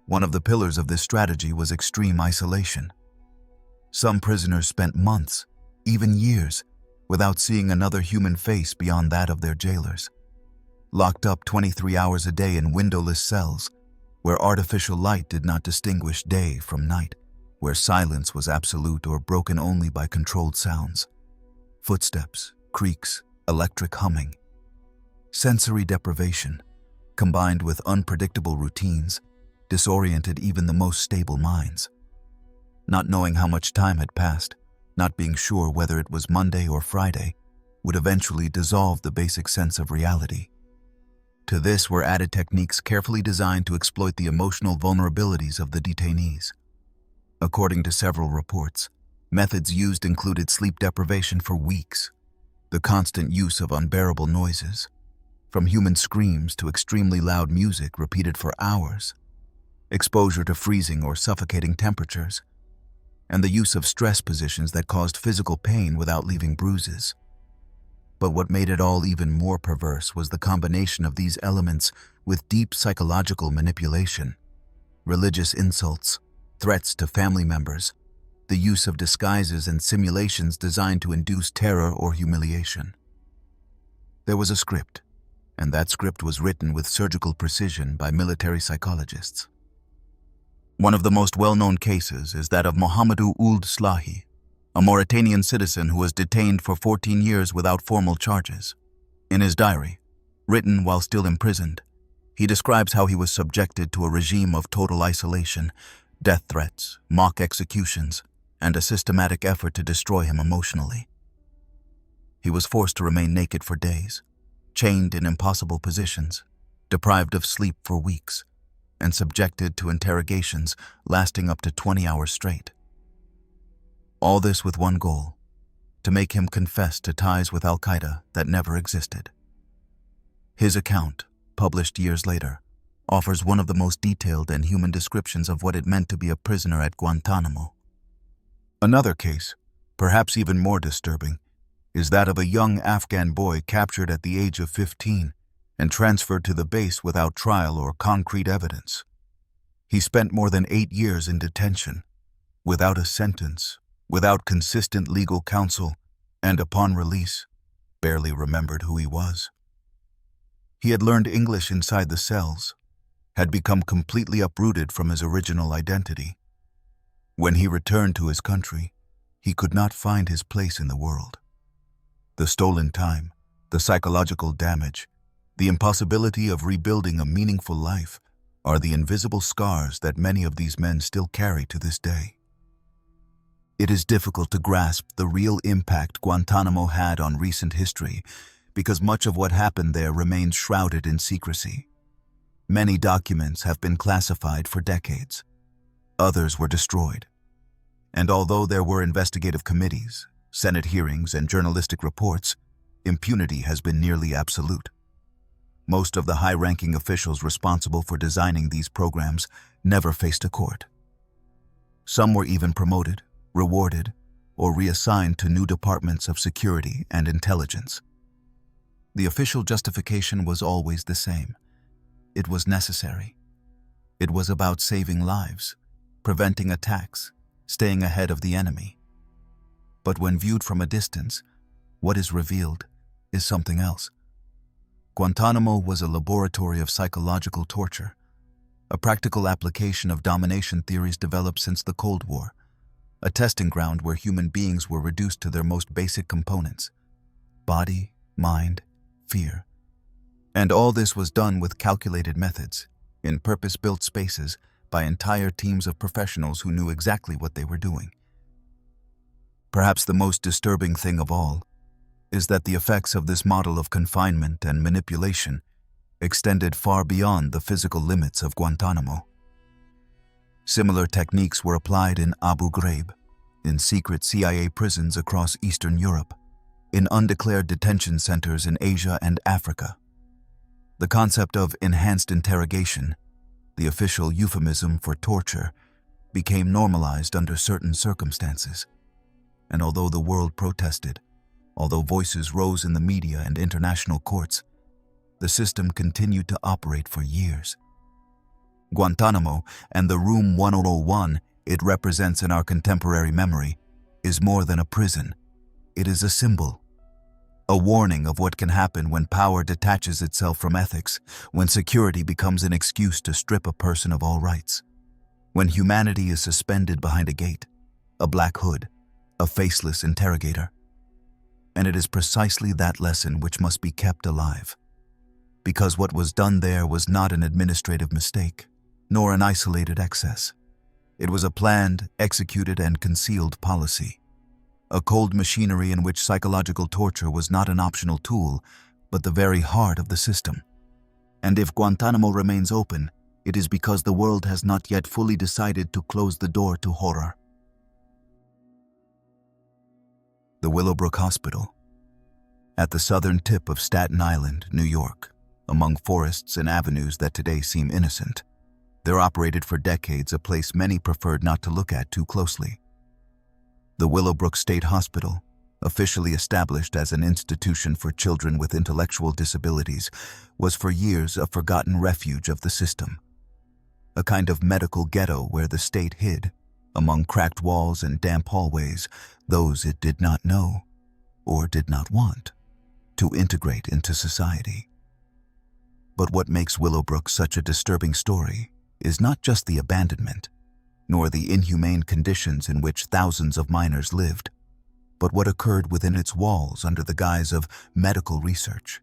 One of the pillars of this strategy was extreme isolation. Some prisoners spent months, even years, without seeing another human face beyond that of their jailers, locked up 23 hours a day in windowless cells, where artificial light did not distinguish day from night, where silence was absolute or broken only by controlled sounds: footsteps, creaks, electric humming. Sensory deprivation, combined with unpredictable routines, disoriented even the most stable minds. Not knowing how much time had passed, not being sure whether it was Monday or Friday, would eventually dissolve the basic sense of reality. To this were added techniques carefully designed to exploit the emotional vulnerabilities of the detainees. According to several reports, methods used included sleep deprivation for weeks, the constant use of unbearable noises, from human screams to extremely loud music repeated for hours, exposure to freezing or suffocating temperatures, and the use of stress positions that caused physical pain without leaving bruises. But what made it all even more perverse was the combination of these elements with deep psychological manipulation: religious insults, threats to family members, the use of disguises and simulations designed to induce terror or humiliation. There was a script, and that script was written with surgical precision by military psychologists. One of the most well-known cases is that of Mohamedou Ould Slahi, a Mauritanian citizen who was detained for 14 years without formal charges. In his diary, written while still imprisoned, He describes how he was subjected to a regime of total isolation, death threats, mock executions, and a systematic effort to destroy him emotionally. He was forced to remain naked for days, chained in impossible positions, deprived of sleep for weeks, and subjected to interrogations lasting up to 20 hours straight. All this with one goal: to make him confess to ties with Al-Qaeda that never existed. His account, published years later, offers one of the most detailed and human descriptions of what it meant to be a prisoner at Guantanamo. Another case, perhaps even more disturbing, is that of a young Afghan boy captured at the age of 15 and transferred to the base without trial or concrete evidence. He spent more than 8 years in detention, without a sentence, without consistent legal counsel, and upon release, barely remembered who he was. He had learned English inside the cells, had become completely uprooted from his original identity. When he returned to his country, he could not find his place in the world. The stolen time, the psychological damage, the impossibility of rebuilding a meaningful life are the invisible scars that many of these men still carry to this day. It is difficult to grasp the real impact Guantanamo had on recent history because much of what happened there remains shrouded in secrecy. Many documents have been classified for decades. Others were destroyed. And although there were investigative committees, Senate hearings, and journalistic reports, impunity has been nearly absolute. Most of the high-ranking officials responsible for designing these programs never faced a court. Some were even promoted, rewarded, or reassigned to new departments of security and intelligence. The official justification was always the same. It was necessary. It was about saving lives, preventing attacks, staying ahead of the enemy. But when viewed from a distance, what is revealed is something else. Guantanamo was a laboratory of psychological torture, a practical application of domination theories developed since the Cold War, a testing ground where human beings were reduced to their most basic components: body, mind, fear. And all this was done with calculated methods, in purpose-built spaces, by entire teams of professionals who knew exactly what they were doing. Perhaps the most disturbing thing of all is that the effects of this model of confinement and manipulation extended far beyond the physical limits of Guantanamo. Similar techniques were applied in Abu Ghraib, in secret CIA prisons across Eastern Europe, in undeclared detention centers in Asia and Africa. The concept of enhanced interrogation, the official euphemism for torture, became normalized under certain circumstances. And although the world protested, although voices rose in the media and international courts, the system continued to operate for years. Guantanamo and the Room 1001 it represents in our contemporary memory is more than a prison. It is a symbol, a warning of what can happen when power detaches itself from ethics, when security becomes an excuse to strip a person of all rights, when humanity is suspended behind a gate, a black hood, a faceless interrogator. And it is precisely that lesson which must be kept alive, because what was done there was not an administrative mistake, nor an isolated excess. It was a planned, executed, and concealed policy, a cold machinery in which psychological torture was not an optional tool, but the very heart of the system. And if Guantanamo remains open, it is because the world has not yet fully decided to close the door to horror. The Willowbrook Hospital. At the southern tip of Staten Island, New York, among forests and avenues that today seem innocent, there operated for decades a place many preferred not to look at too closely. The Willowbrook State Hospital, officially established as an institution for children with intellectual disabilities, was for years a forgotten refuge of the system. A kind of medical ghetto where the state hid, among cracked walls and damp hallways, those it did not know, or did not want, to integrate into society. But what makes Willowbrook such a disturbing story is not just the abandonment, nor the inhumane conditions in which thousands of minors lived, but what occurred within its walls under the guise of medical research.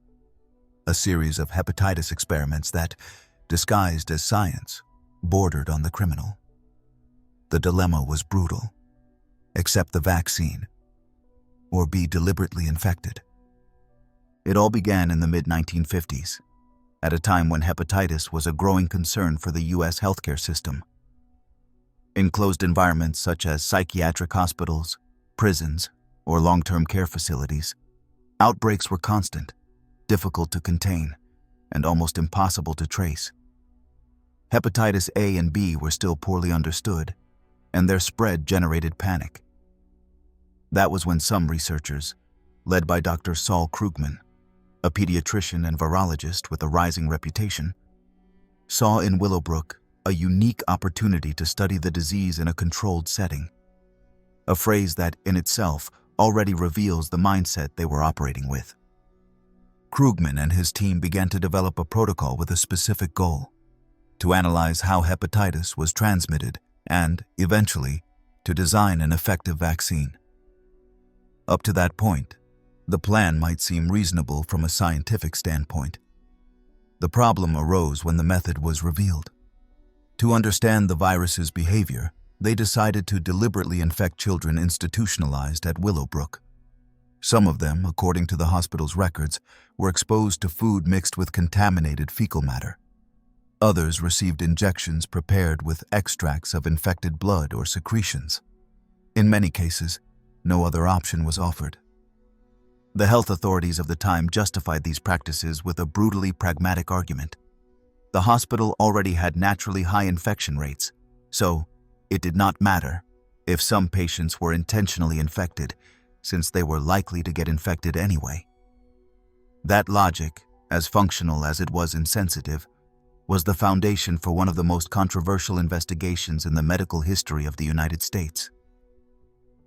A series of hepatitis experiments that, disguised as science, bordered on the criminal. The dilemma was brutal. Accept the vaccine, or be deliberately infected. It all began in the mid-1950s, at a time when hepatitis was a growing concern for the U.S. healthcare system. In closed environments such as psychiatric hospitals, prisons, or long-term care facilities, outbreaks were constant, difficult to contain, and almost impossible to trace. Hepatitis A and B were still poorly understood, and their spread generated panic. That was when some researchers, led by Dr. Saul Krugman, a pediatrician and virologist with a rising reputation, saw in Willowbrook a unique opportunity to study the disease in a controlled setting, a phrase that, in itself, already reveals the mindset they were operating with. Krugman and his team began to develop a protocol with a specific goal: to analyze how hepatitis was transmitted and, eventually, to design an effective vaccine. Up to that point, the plan might seem reasonable from a scientific standpoint. The problem arose when the method was revealed. To understand the virus's behavior, they decided to deliberately infect children institutionalized at Willowbrook. Some of them, according to the hospital's records, were exposed to food mixed with contaminated fecal matter. Others received injections prepared with extracts of infected blood or secretions. In many cases, no other option was offered. The health authorities of the time justified these practices with a brutally pragmatic argument. The hospital already had naturally high infection rates, so it did not matter if some patients were intentionally infected, since they were likely to get infected anyway. That logic, as functional as it was insensitive, was the foundation for one of the most controversial investigations in the medical history of the United States.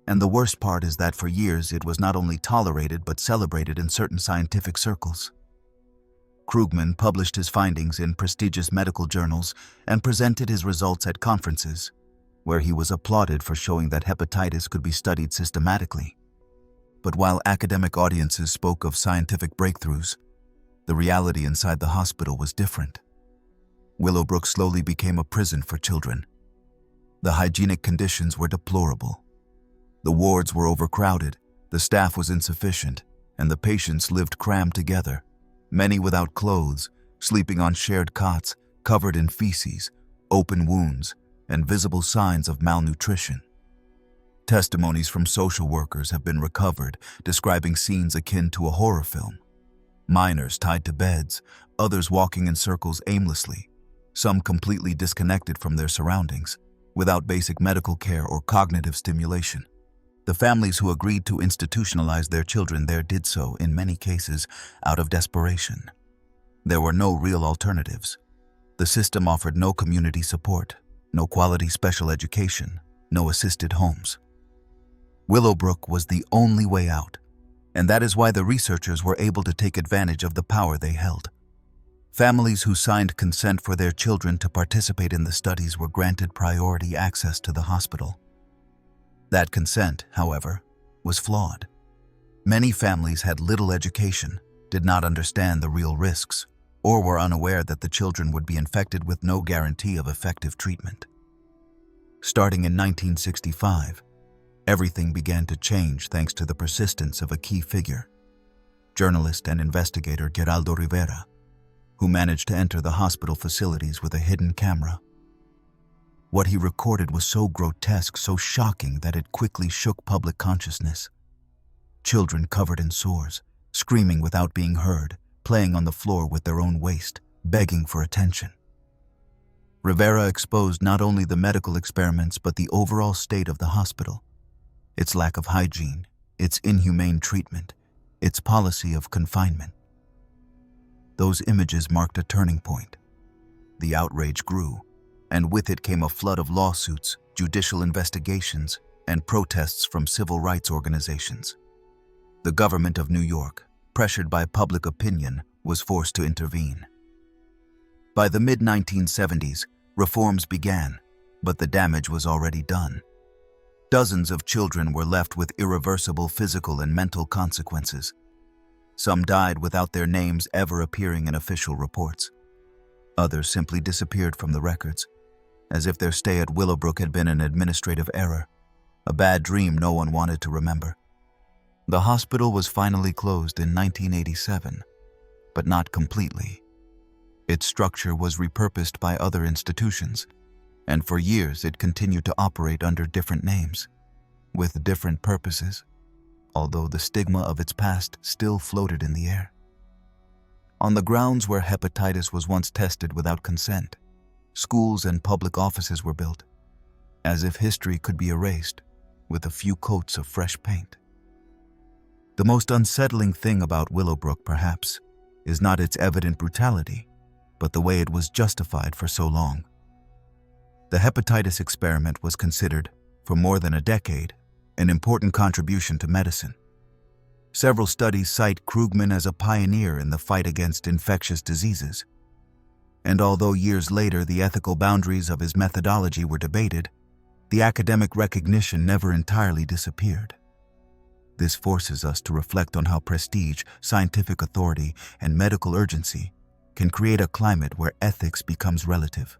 And the worst part is that for years it was not only tolerated but celebrated in certain scientific circles. Krugman published his findings in prestigious medical journals and presented his results at conferences, where he was applauded for showing that hepatitis could be studied systematically. But while academic audiences spoke of scientific breakthroughs, the reality inside the hospital was different. Willowbrook slowly became a prison for children. The hygienic conditions were deplorable. The wards were overcrowded, the staff was insufficient, and the patients lived crammed together, many without clothes, sleeping on shared cots, covered in feces, open wounds, and visible signs of malnutrition. Testimonies from social workers have been recovered, describing scenes akin to a horror film. Minors tied to beds, others walking in circles aimlessly, some completely disconnected from their surroundings, without basic medical care or cognitive stimulation. The families who agreed to institutionalize their children there did so, in many cases, out of desperation. There were no real alternatives. The system offered no community support, no quality special education, no assisted homes. Willowbrook was the only way out, and that is why the researchers were able to take advantage of the power they held. Families who signed consent for their children to participate in the studies were granted priority access to the hospital. That consent, however, was flawed. Many families had little education, did not understand the real risks, or were unaware that the children would be infected with no guarantee of effective treatment. Starting in 1965, everything began to change thanks to the persistence of a key figure, journalist and investigator Geraldo Rivera, who managed to enter the hospital facilities with a hidden camera. What he recorded was so grotesque, so shocking that it quickly shook public consciousness. Children covered in sores, screaming without being heard, playing on the floor with their own waste, begging for attention. Rivera exposed not only the medical experiments but the overall state of the hospital, its lack of hygiene, its inhumane treatment, its policy of confinement. Those images marked a turning point. The outrage grew, and with it came a flood of lawsuits, judicial investigations, and protests from civil rights organizations. The government of New York, pressured by public opinion, was forced to intervene. By the mid-1970s, reforms began, but the damage was already done. Dozens of children were left with irreversible physical and mental consequences. Some died without their names ever appearing in official reports. Others simply disappeared from the records, as if their stay at Willowbrook had been an administrative error, a bad dream no one wanted to remember. The hospital was finally closed in 1987, but not completely. Its structure was repurposed by other institutions, and for years it continued to operate under different names, with different purposes, although the stigma of its past still floated in the air. On the grounds where hepatitis was once tested without consent, schools and public offices were built, as if history could be erased with a few coats of fresh paint. The most unsettling thing about Willowbrook, perhaps, is not its evident brutality, but the way it was justified for so long. The hepatitis experiment was considered, for more than a decade, an important contribution to medicine. Several studies cite Krugman as a pioneer in the fight against infectious diseases. And although years later the ethical boundaries of his methodology were debated, the academic recognition never entirely disappeared. This forces us to reflect on how prestige, scientific authority, and medical urgency can create a climate where ethics becomes relative,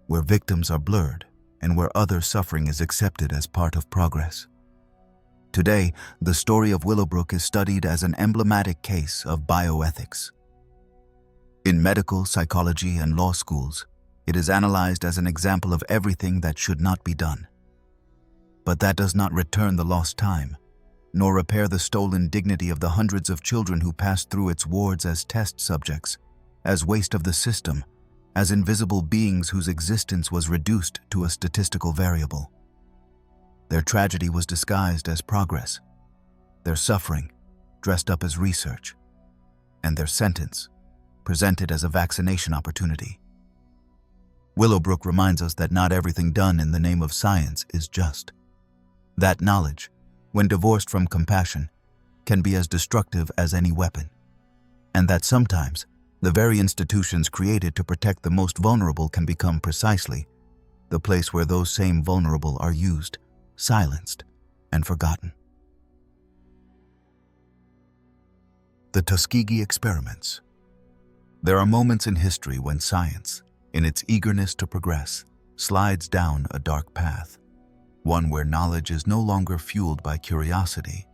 where victims are blurred, and where other suffering is accepted as part of progress. Today, the story of Willowbrook is studied as an emblematic case of bioethics. In medical, psychology, and law schools, it is analyzed as an example of everything that should not be done. But that does not return the lost time, nor repair the stolen dignity of the hundreds of children who passed through its wards as test subjects, as waste of the system, as invisible beings whose existence was reduced to a statistical variable. Their tragedy was disguised as progress, their suffering dressed up as research, and their sentence presented as a vaccination opportunity. Willowbrook reminds us that not everything done in the name of science is just. That knowledge, when divorced from compassion, can be as destructive as any weapon, and that sometimes the very institutions created to protect the most vulnerable can become precisely the place where those same vulnerable are used, silenced, and forgotten. The Tuskegee Experiments. There are moments in history when science, in its eagerness to progress, slides down a dark path, one where knowledge is no longer fueled by curiosity,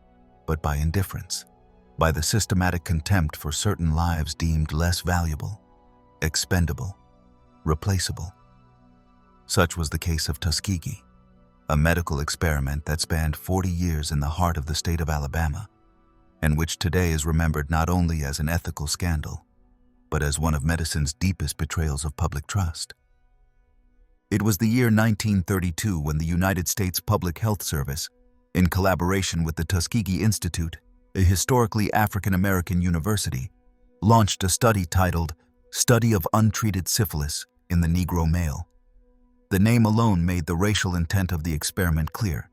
but by indifference, by the systematic contempt for certain lives deemed less valuable, expendable, replaceable. Such was the case of Tuskegee, a medical experiment that spanned 40 years in the heart of the state of Alabama, and which today is remembered not only as an ethical scandal, but as one of medicine's deepest betrayals of public trust. It was the year 1932 when the United States Public Health Service, in collaboration with the Tuskegee Institute, a historically African-American university, launched a study titled Study of Untreated Syphilis in the Negro Male. The name alone made the racial intent of the experiment clear.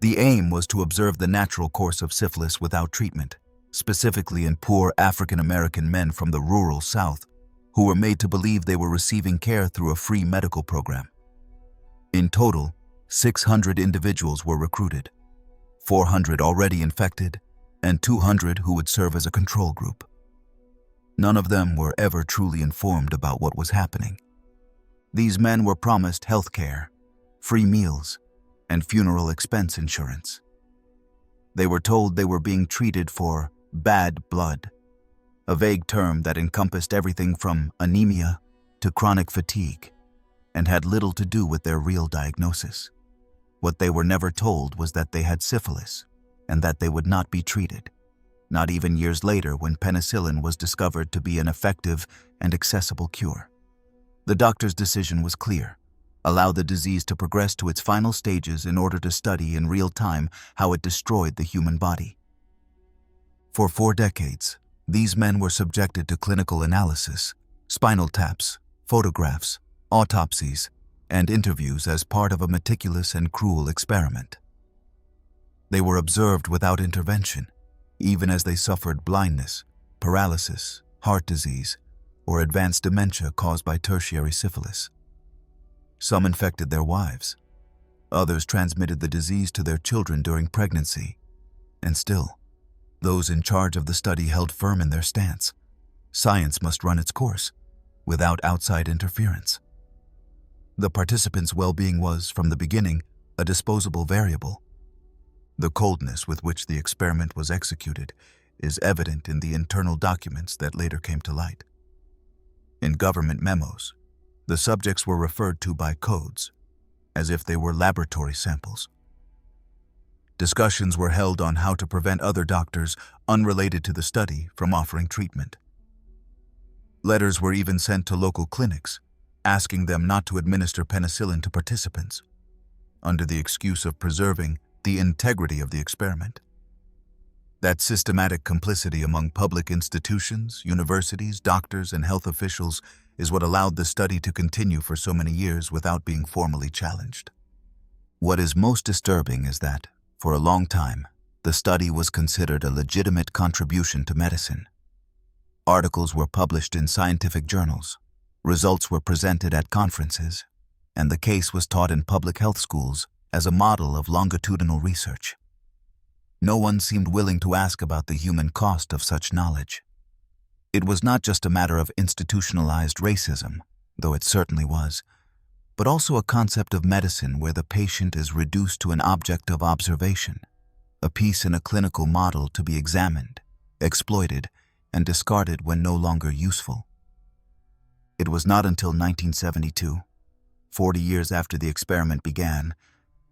The aim was to observe the natural course of syphilis without treatment, specifically in poor African-American men from the rural South, who were made to believe they were receiving care through a free medical program. In total, 600 individuals were recruited, 400 already infected, and 200 who would serve as a control group. None of them were ever truly informed about what was happening. These men were promised health care, free meals, and funeral expense insurance. They were told they were being treated for bad blood, a vague term that encompassed everything from anemia to chronic fatigue, and had little to do with their real diagnosis. What they were never told was that they had syphilis, and that they would not be treated, not even years later when penicillin was discovered to be an effective and accessible cure. The doctor's decision was clear: allow the disease to progress to its final stages in order to study in real time how it destroyed the human body. For 4 decades, these men were subjected to clinical analysis, spinal taps, photographs, autopsies, and interviews as part of a meticulous and cruel experiment. They were observed without intervention, even as they suffered blindness, paralysis, heart disease, or advanced dementia caused by tertiary syphilis. Some infected their wives. Others transmitted the disease to their children during pregnancy. And still, those in charge of the study held firm in their stance. Science must run its course, without outside interference. The participants' well-being was, from the beginning, a disposable variable. The coldness with which the experiment was executed is evident in the internal documents that later came to light. In government memos, the subjects were referred to by codes, as if they were laboratory samples. Discussions were held on how to prevent other doctors unrelated to the study from offering treatment. Letters were even sent to local clinics, asking them not to administer penicillin to participants, under the excuse of preserving the integrity of the experiment. That systematic complicity among public institutions, universities, doctors, and health officials is what allowed the study to continue for so many years without being formally challenged. What is most disturbing is that, for a long time, the study was considered a legitimate contribution to medicine. Articles were published in scientific journals, results were presented at conferences, and the case was taught in public health schools as a model of longitudinal research. No one seemed willing to ask about the human cost of such knowledge. It was not just a matter of institutionalized racism, though it certainly was, but also a concept of medicine where the patient is reduced to an object of observation, a piece in a clinical model to be examined, exploited, and discarded when no longer useful. It was not until 1972, 40 years after the experiment began,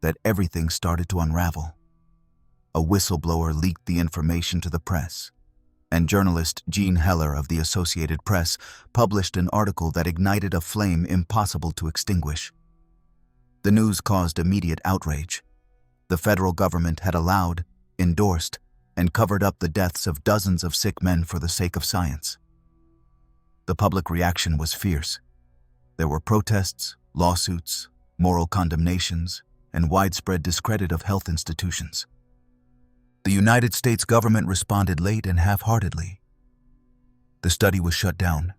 that everything started to unravel. A whistleblower leaked the information to the press, and journalist Gene Heller of the Associated Press published an article that ignited a flame impossible to extinguish. The news caused immediate outrage. The federal government had allowed, endorsed, and covered up the deaths of dozens of sick men for the sake of science. The public reaction was fierce. There were protests, lawsuits, moral condemnations, and widespread discredit of health institutions. The United States government responded late and half-heartedly. The study was shut down,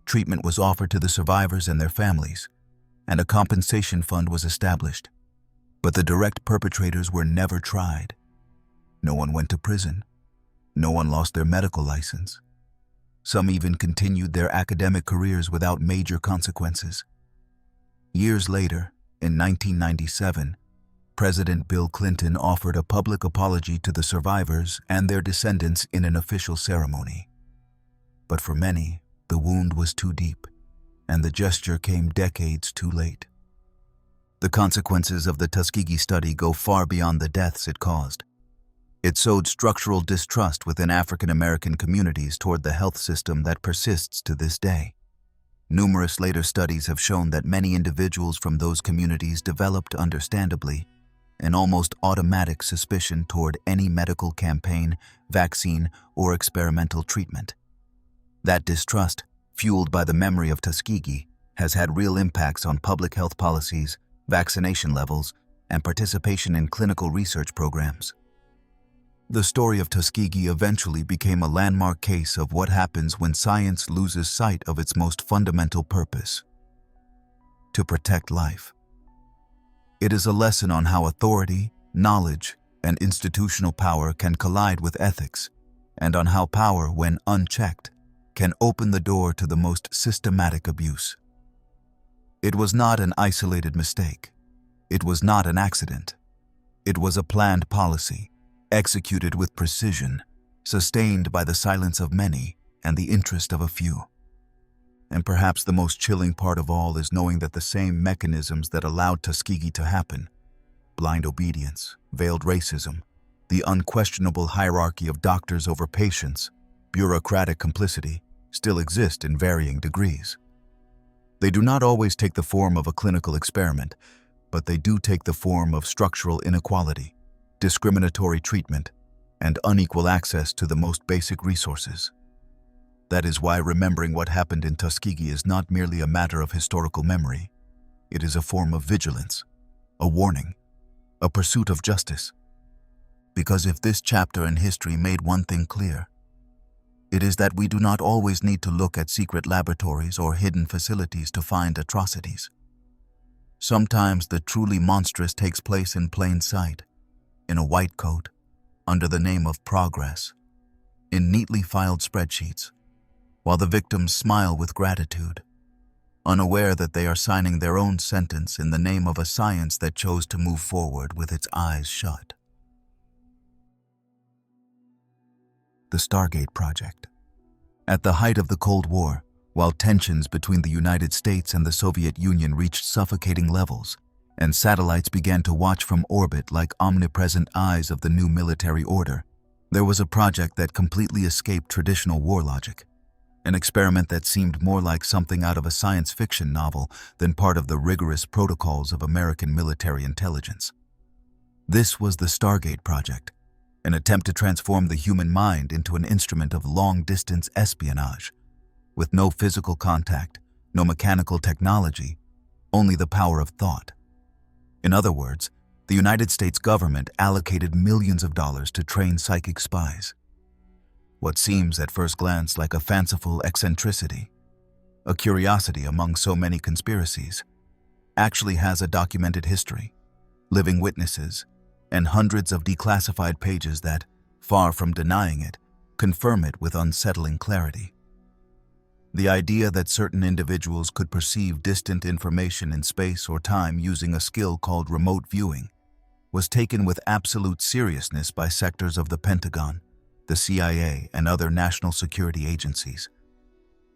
treatment was offered to the survivors and their families, and a compensation fund was established. But the direct perpetrators were never tried. No one went to prison. No one lost their medical license. Some even continued their academic careers without major consequences. Years later, in 1997, President Bill Clinton offered a public apology to the survivors and their descendants in an official ceremony. But for many, the wound was too deep, and the gesture came decades too late. The consequences of the Tuskegee study go far beyond the deaths it caused. It sowed structural distrust within African American communities toward the health system that persists to this day. Numerous later studies have shown that many individuals from those communities developed, understandably, an almost automatic suspicion toward any medical campaign, vaccine, or experimental treatment. That distrust, fueled by the memory of Tuskegee, has had real impacts on public health policies, vaccination levels, and participation in clinical research programs. The story of Tuskegee eventually became a landmark case of what happens when science loses sight of its most fundamental purpose: to protect life. It is a lesson on how authority, knowledge, and institutional power can collide with ethics, and on how power, when unchecked, can open the door to the most systematic abuse. It was not an isolated mistake. It was not an accident. It was a planned policy, executed with precision, sustained by the silence of many and the interest of a few. And perhaps the most chilling part of all is knowing that the same mechanisms that allowed Tuskegee to happen, blind obedience, veiled racism, the unquestionable hierarchy of doctors over patients, bureaucratic complicity, still exist in varying degrees. They do not always take the form of a clinical experiment, but they do take the form of structural inequality, discriminatory treatment, and unequal access to the most basic resources. That is why remembering what happened in Tuskegee is not merely a matter of historical memory. It is a form of vigilance, a warning, a pursuit of justice. Because if this chapter in history made one thing clear, it is that we do not always need to look at secret laboratories or hidden facilities to find atrocities. Sometimes the truly monstrous takes place in plain sight, in a white coat, under the name of progress, in neatly filed spreadsheets, while the victims smile with gratitude, unaware that they are signing their own sentence in the name of a science that chose to move forward with its eyes shut. The Stargate Project. At the height of the Cold War, while tensions between the United States and the Soviet Union reached suffocating levels, and satellites began to watch from orbit like omnipresent eyes of the new military order, there was a project that completely escaped traditional war logic. An experiment that seemed more like something out of a science fiction novel than part of the rigorous protocols of American military intelligence. This was the Stargate Project, an attempt to transform the human mind into an instrument of long-distance espionage, with no physical contact, no mechanical technology, only the power of thought. In other words, the United States government allocated millions of dollars to train psychic spies. What seems at first glance like a fanciful eccentricity, a curiosity among so many conspiracies, actually has a documented history, living witnesses, and hundreds of declassified pages that, far from denying it, confirm it with unsettling clarity. The idea that certain individuals could perceive distant information in space or time using a skill called remote viewing was taken with absolute seriousness by sectors of the Pentagon, the CIA, and other national security agencies.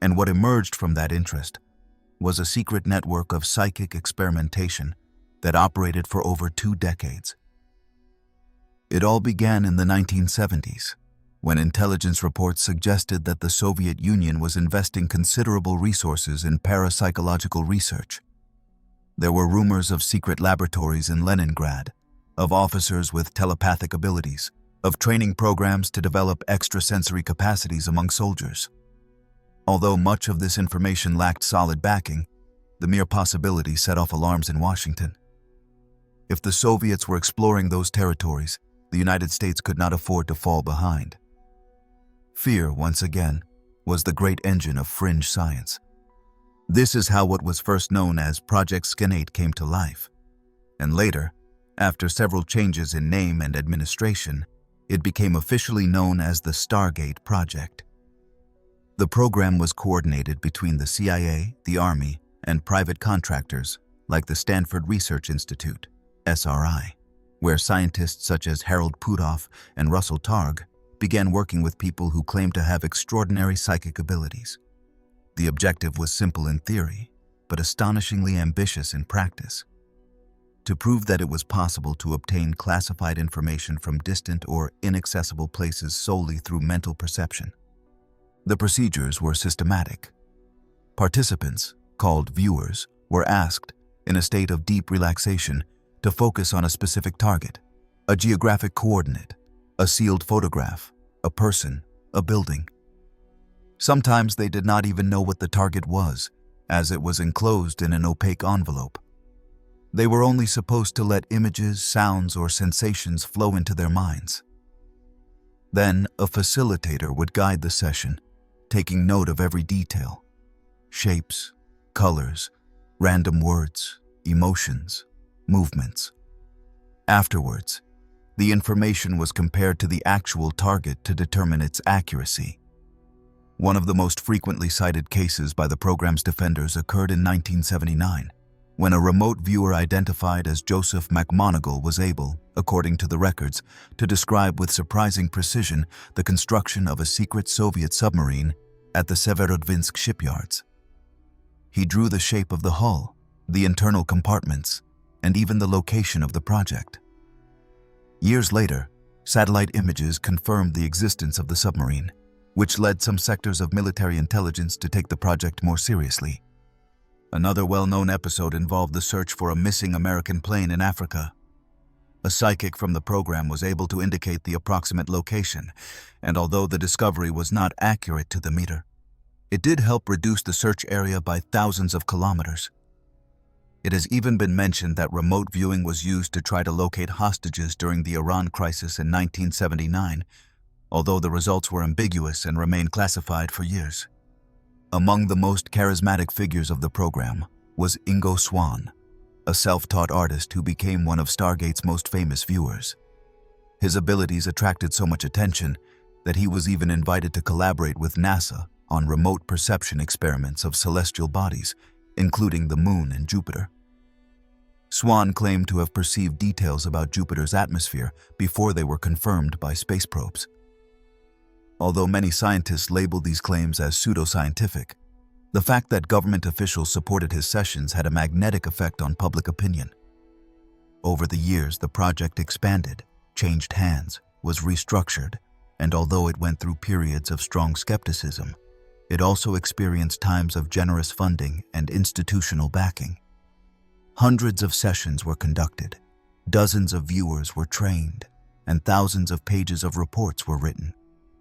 And what emerged from that interest was a secret network of psychic experimentation that operated for over 2 decades. It all began in the 1970s, when intelligence reports suggested that the Soviet Union was investing considerable resources in parapsychological research. There were rumors of secret laboratories in Leningrad, of officers with telepathic abilities, of training programs to develop extrasensory capacities among soldiers. Although much of this information lacked solid backing, the mere possibility set off alarms in Washington. If the Soviets were exploring those territories, the United States could not afford to fall behind. Fear, once again, was the great engine of fringe science. This is how what was first known as Project Skinate came to life, and later, after several changes in name and administration, it became officially known as the Stargate Project. The program was coordinated between the CIA, the Army, and private contractors like the Stanford Research Institute, SRI, where scientists such as Harold Puthoff and Russell Targ began working with people who claimed to have extraordinary psychic abilities. The objective was simple in theory, but astonishingly ambitious in practice: to prove that it was possible to obtain classified information from distant or inaccessible places solely through mental perception. The procedures were systematic. Participants, called viewers, were asked, in a state of deep relaxation, to focus on a specific target, a geographic coordinate, a sealed photograph, a person, a building. Sometimes they did not even know what the target was, as it was enclosed in an opaque envelope. They were only supposed to let images, sounds, or sensations flow into their minds. Then a facilitator would guide the session, taking note of every detail: shapes, colors, random words, emotions, movements. Afterwards, the information was compared to the actual target to determine its accuracy. One of the most frequently cited cases by the program's defenders occurred in 1979, when a remote viewer identified as Joseph McMoneagle was able, according to the records, to describe with surprising precision the construction of a secret Soviet submarine at the Severodvinsk shipyards. He drew the shape of the hull, the internal compartments, and even the location of the project. Years later, satellite images confirmed the existence of the submarine, which led some sectors of military intelligence to take the project more seriously. Another well-known episode involved the search for a missing American plane in Africa. A psychic from the program was able to indicate the approximate location, and although the discovery was not accurate to the meter, it did help reduce the search area by thousands of kilometers. It has even been mentioned that remote viewing was used to try to locate hostages during the Iran crisis in 1979, although the results were ambiguous and remained classified for years. Among the most charismatic figures of the program was Ingo Swann, a self-taught artist who became one of Stargate's most famous viewers. His abilities attracted so much attention that he was even invited to collaborate with NASA on remote perception experiments of celestial bodies including the Moon and Jupiter. Swan claimed to have perceived details about Jupiter's atmosphere before they were confirmed by space probes. Although many scientists labeled these claims as pseudoscientific, the fact that government officials supported his sessions had a magnetic effect on public opinion. Over the years, the project expanded, changed hands, was restructured, and although it went through periods of strong skepticism, it also experienced times of generous funding and institutional backing. Hundreds of sessions were conducted, dozens of viewers were trained, and thousands of pages of reports were written,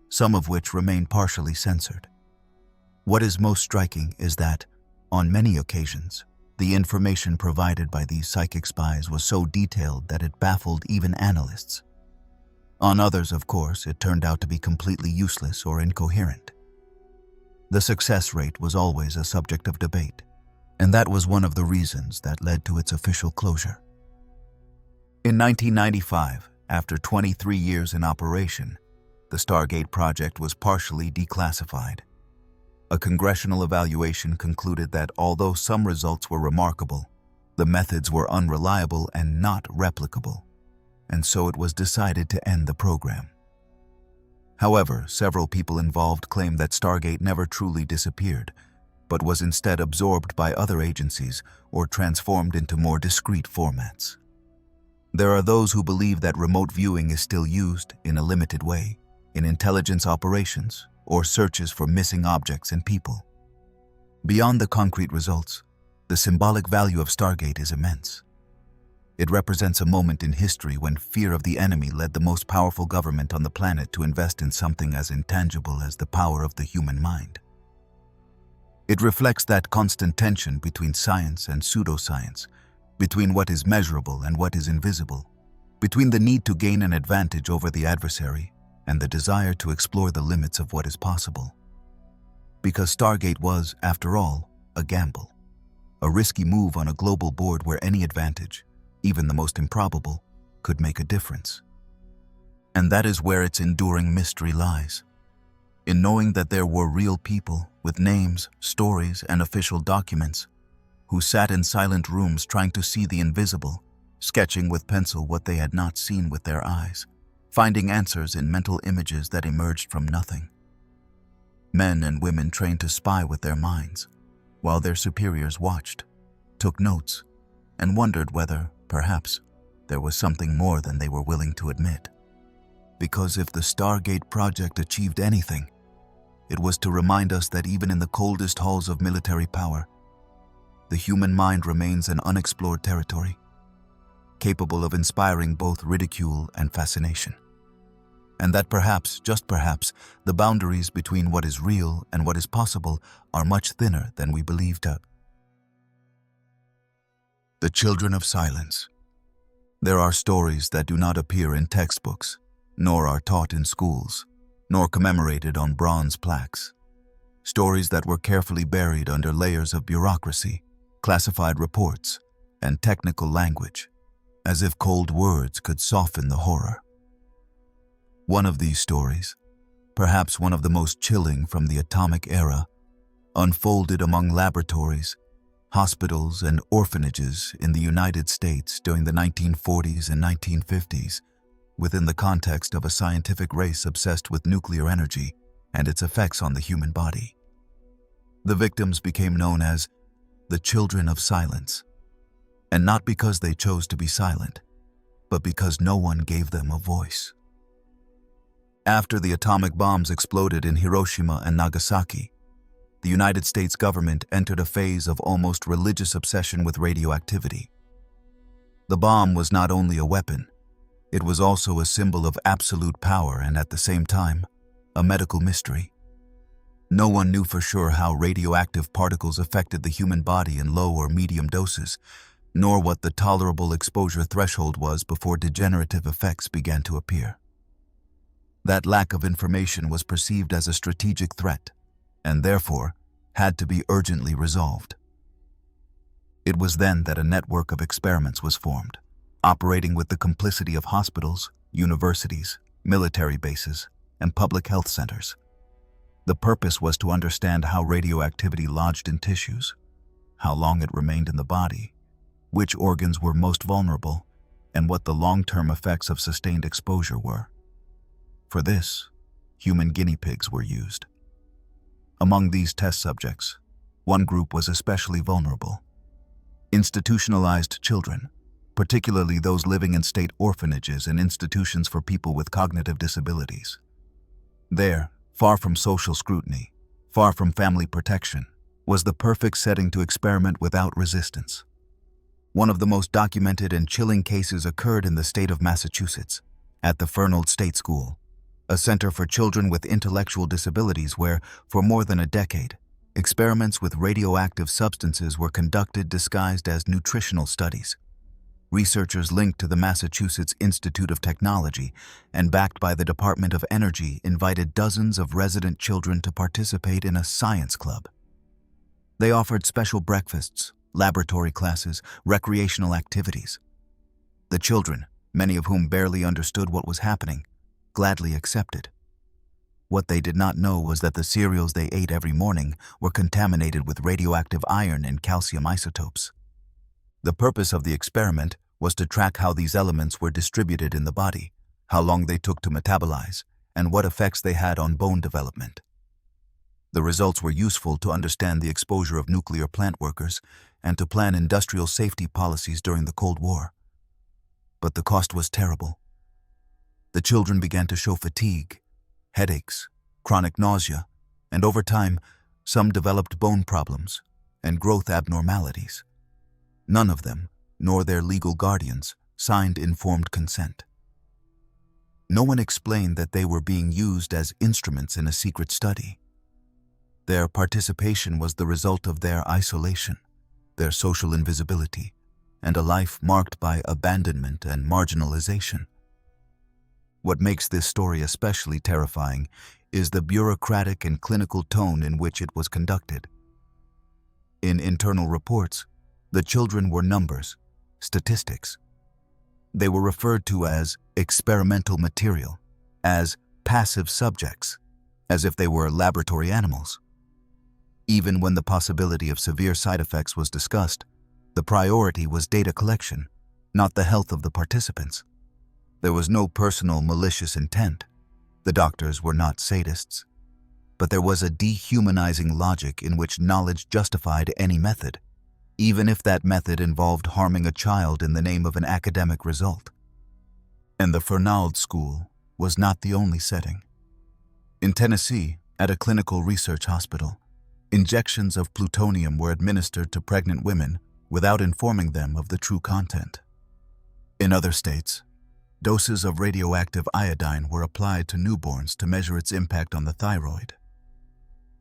some of which remain partially censored. What is most striking is that, on many occasions, the information provided by these psychic spies was so detailed that it baffled even analysts. On others, of course, it turned out to be completely useless or incoherent. The success rate was always a subject of debate, and that was one of the reasons that led to its official closure. In 1995, after 23 years in operation, the Stargate Project was partially declassified. A congressional evaluation concluded that although some results were remarkable, the methods were unreliable and not replicable, and so it was decided to end the program. However, several people involved claim that Stargate never truly disappeared, but was instead absorbed by other agencies or transformed into more discrete formats. There are those who believe that remote viewing is still used, in a limited way, in intelligence operations or searches for missing objects and people. Beyond the concrete results, the symbolic value of Stargate is immense. It represents a moment in history when fear of the enemy led the most powerful government on the planet to invest in something as intangible as the power of the human mind. It reflects that constant tension between science and pseudoscience, between what is measurable and what is invisible, between the need to gain an advantage over the adversary and the desire to explore the limits of what is possible. Because Stargate was, after all, a gamble, a risky move on a global board where any advantage, even the most improbable, could make a difference. And that is where its enduring mystery lies, in knowing that there were real people with names, stories, and official documents who sat in silent rooms trying to see the invisible, sketching with pencil what they had not seen with their eyes, finding answers in mental images that emerged from nothing. Men and women trained to spy with their minds, while their superiors watched, took notes, and wondered whether, perhaps, there was something more than they were willing to admit. Because if the Stargate Project achieved anything, it was to remind us that even in the coldest halls of military power, the human mind remains an unexplored territory, capable of inspiring both ridicule and fascination. And that perhaps, just perhaps, the boundaries between what is real and what is possible are much thinner than we believed. The Children of Silence. There are stories that do not appear in textbooks, nor are taught in schools, nor commemorated on bronze plaques. Stories that were carefully buried under layers of bureaucracy, classified reports, and technical language, as if cold words could soften the horror. One of these stories, perhaps one of the most chilling from the atomic era, unfolded among laboratories, hospitals, and orphanages in the United States during the 1940s and 1950s, within the context of a scientific race obsessed with nuclear energy and its effects on the human body. The victims became known as the Children of Silence, and not because they chose to be silent, but because no one gave them a voice. After the atomic bombs exploded in Hiroshima and Nagasaki, the United States government entered a phase of almost religious obsession with radioactivity. The bomb was not only a weapon, it was also a symbol of absolute power and, at the same time, a medical mystery. No one knew for sure how radioactive particles affected the human body in low or medium doses, nor what the tolerable exposure threshold was before degenerative effects began to appear. That lack of information was perceived as a strategic threat, and therefore had to be urgently resolved. It was then that a network of experiments was formed, operating with the complicity of hospitals, universities, military bases, and public health centers. The purpose was to understand how radioactivity lodged in tissues, how long it remained in the body, which organs were most vulnerable, and what the long-term effects of sustained exposure were. For this, human guinea pigs were used. Among these test subjects, one group was especially vulnerable: institutionalized children, particularly those living in state orphanages and institutions for people with cognitive disabilities. There, far from social scrutiny, far from family protection, was the perfect setting to experiment without resistance. One of the most documented and chilling cases occurred in the state of Massachusetts, at the Fernald State School, a center for children with intellectual disabilities where, for more than a decade, experiments with radioactive substances were conducted disguised as nutritional studies. Researchers linked to the Massachusetts Institute of Technology and backed by the Department of Energy invited dozens of resident children to participate in a science club. They offered special breakfasts, laboratory classes, recreational activities. The children, many of whom barely understood what was happening, gladly accepted. What they did not know was that the cereals they ate every morning were contaminated with radioactive iron and calcium isotopes. The purpose of the experiment was to track how these elements were distributed in the body, how long they took to metabolize, and what effects they had on bone development. The results were useful to understand the exposure of nuclear plant workers and to plan industrial safety policies during the Cold War. But the cost was terrible. The children began to show fatigue, headaches, chronic nausea, and over time, some developed bone problems and growth abnormalities. None of them, nor their legal guardians, signed informed consent. No one explained that they were being used as instruments in a secret study. Their participation was the result of their isolation, their social invisibility, and a life marked by abandonment and marginalization. What makes this story especially terrifying is the bureaucratic and clinical tone in which it was conducted. In internal reports, the children were numbers, statistics. They were referred to as experimental material, as passive subjects, as if they were laboratory animals. Even when the possibility of severe side effects was discussed, the priority was data collection, not the health of the participants. There was no personal malicious intent. The doctors were not sadists. But there was a dehumanizing logic in which knowledge justified any method, even if that method involved harming a child in the name of an academic result. And the Fernald School was not the only setting. In Tennessee, at a clinical research hospital, injections of plutonium were administered to pregnant women without informing them of the true content. In other states, doses of radioactive iodine were applied to newborns to measure its impact on the thyroid.